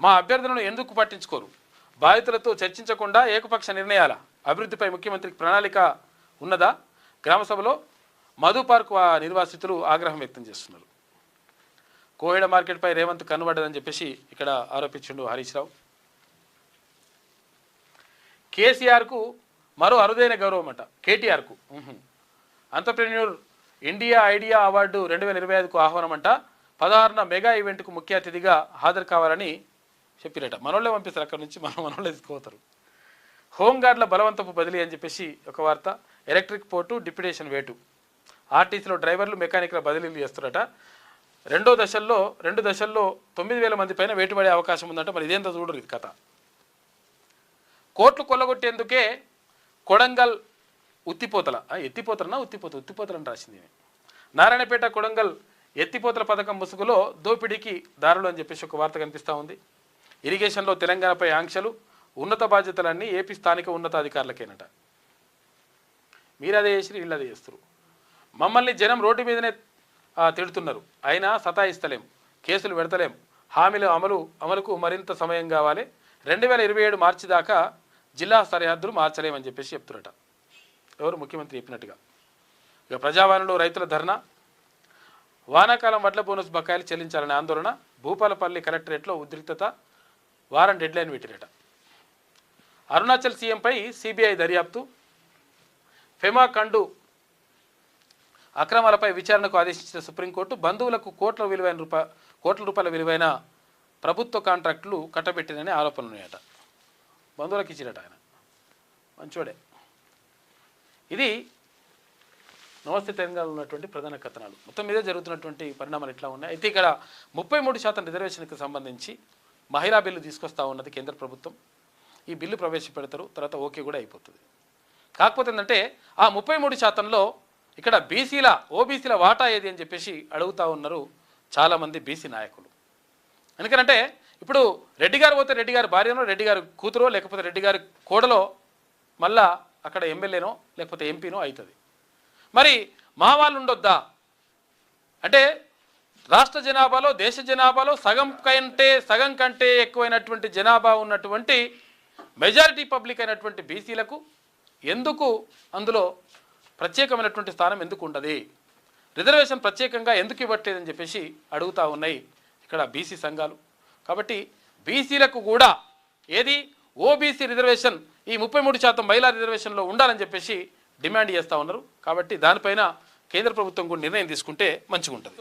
మా అభ్యర్థులను ఎందుకు పట్టించుకోరు? బాధితులతో చర్చించకుండా ఏకపక్ష నిర్ణయాల? అభివృద్ధిపై ముఖ్యమంత్రికి ప్రణాళిక ఉన్నదా? గ్రామ సభలో మధు పార్క్ నిర్వాసితులు ఆగ్రహం వ్యక్తం చేస్తున్నారు. కోహెడ మార్కెట్పై రేవంత్ కన్నుబడ్డదని చెప్పేసి ఇక్కడ ఆరోపించిండు హరీష్ రావు. కేసీఆర్కు మరో అరుదైన గౌరవం అంట. కేటీఆర్కు ఎంటర్‌ప్రెన్యూర్ ఇండియా ఐడియా అవార్డు 2025కు ఆహ్వానం అంట. 16న మెగా ఈవెంట్కు ముఖ్య అతిథిగా హాజరు కావాలని చెప్పిరట. మనోళ్ళే పంపిస్తారు అక్కడ నుంచి, మనోళ్ళే తీసుకుపోతారు. హోంగార్డుల బలవంతపు బదిలీ అని చెప్పేసి ఒక వార్త. ఎలక్ట్రిక్ పోర్టు డిప్యుటేషన్ వేటు, ఆర్టీసీలో డ్రైవర్లు మెకానిక్ల బదిలీలు చేస్తారట. రెండు దశల్లో 9,000 మంది పైన వేటు పడే అవకాశం ఉందంట. మరి ఇదేంత చూడరు ఇది కథ. కోట్లు కొల్లగొట్టేందుకే కొడంగల్ ఉత్తిపోతలని రాసింది. నారాయణపేట కొడంగల్ ఎత్తిపోతల పథకం ముసుగులో దోపిడీకి దారులు అని చెప్పేసి ఒక వార్త కనిపిస్తూ ఉంది. ఇరిగేషన్లో తెలంగాణపై ఆంక్షలు, ఉన్నత బాధ్యతలన్నీ ఏపీ స్థానిక ఉన్నతాధికారులకేనట. మీరు అదే చేసి వీళ్ళు అదే చేస్తారు. మమ్మల్ని జనం రోడ్డు మీదనే తిడుతున్నారు, అయినా సతాయిస్తలేం, కేసులు పెడతలేం, హామీల అమలుకు మరింత సమయం కావాలి, 2027 మార్చి దాకా జిల్లా సరిహద్దులు మార్చలేమని చెప్పేసి చెప్తున్నట. ఎవరు? ముఖ్యమంత్రి చెప్పినట్టుగా. ఇక ప్రజావాణిలో రైతుల ధర్నా, వానాకాలం వడ్ల బోనస్ బకాయిలు చెల్లించాలనే ఆందోళన, భూపాలపల్లి కలెక్టరేట్లో ఉద్రిక్తత, వారం డెడ్లైన్ పెట్టిరట. అరుణాచల్ సీఎంపై సిబిఐ దర్యాప్తు, ఫెమా కండు అక్రమాలపై విచారణకు ఆదేశించిన సుప్రీంకోర్టు, బంధువులకు కోట్ల రూపాయల విలువైన ప్రభుత్వ కాంట్రాక్టులు కట్టబెట్టినని ఆరోపణలు ఉన్నాయట. బంధువులకు ఇచ్చిరట ఆయన, మంచోడే. ఇది నమస్తే తెలంగాణలో ఉన్నటువంటి ప్రధాన కథనాలు. మొత్తం మీద జరుగుతున్నటువంటి పరిణామాలు ఎట్లా ఉన్నాయి? అయితే ఇక్కడ 33% రిజర్వేషన్కి సంబంధించి మహిళా బిల్లు తీసుకొస్తా ఉన్నది కేంద్ర ప్రభుత్వం. ఈ బిల్లు ప్రవేశపెడతారు, తర్వాత ఓకే కూడా అయిపోతుంది. కాకపోతే ఏంటంటే ఆ 33%లో ఇక్కడ ఓబీసీల వాటా ఏది అని చెప్పేసి అడుగుతూ ఉన్నారు చాలామంది బీసీ నాయకులు. ఎందుకంటే ఇప్పుడు రెడ్డి గారు పోతే రెడ్డి గారి భార్యనో, రెడ్డి గారి కూతురో, లేకపోతే రెడ్డి గారి కోడలో మళ్ళా అక్కడ ఎమ్మెల్యేనో లేకపోతే ఎంపీనో అవుతుంది. మరి మా వాళ్ళు ఉండొద్దా అంటే రాష్ట్ర జనాభాలో, దేశ జనాభాలో సగం కంటే ఎక్కువైనటువంటి జనాభా ఉన్నటువంటి మెజారిటీ పబ్లిక్ అయినటువంటి బీసీలకు ఎందుకు అందులో ప్రత్యేకమైనటువంటి స్థానం ఎందుకు ఉండదు? రిజర్వేషన్ ప్రత్యేకంగా ఎందుకు ఇవ్వట్లేదని చెప్పేసి అడుగుతూ ఉన్నాయి ఇక్కడ బీసీ సంఘాలు. కాబట్టి బీసీలకు కూడా ఏది ఓబీసీ రిజర్వేషన్, ఈ 33% మహిళా రిజర్వేషన్లో ఉండాలని చెప్పేసి డిమాండ్ చేస్తూ ఉన్నారు. కాబట్టి దానిపైన కేంద్ర ప్రభుత్వం కూడా నిర్ణయం తీసుకుంటే మంచిగా ఉంటుంది.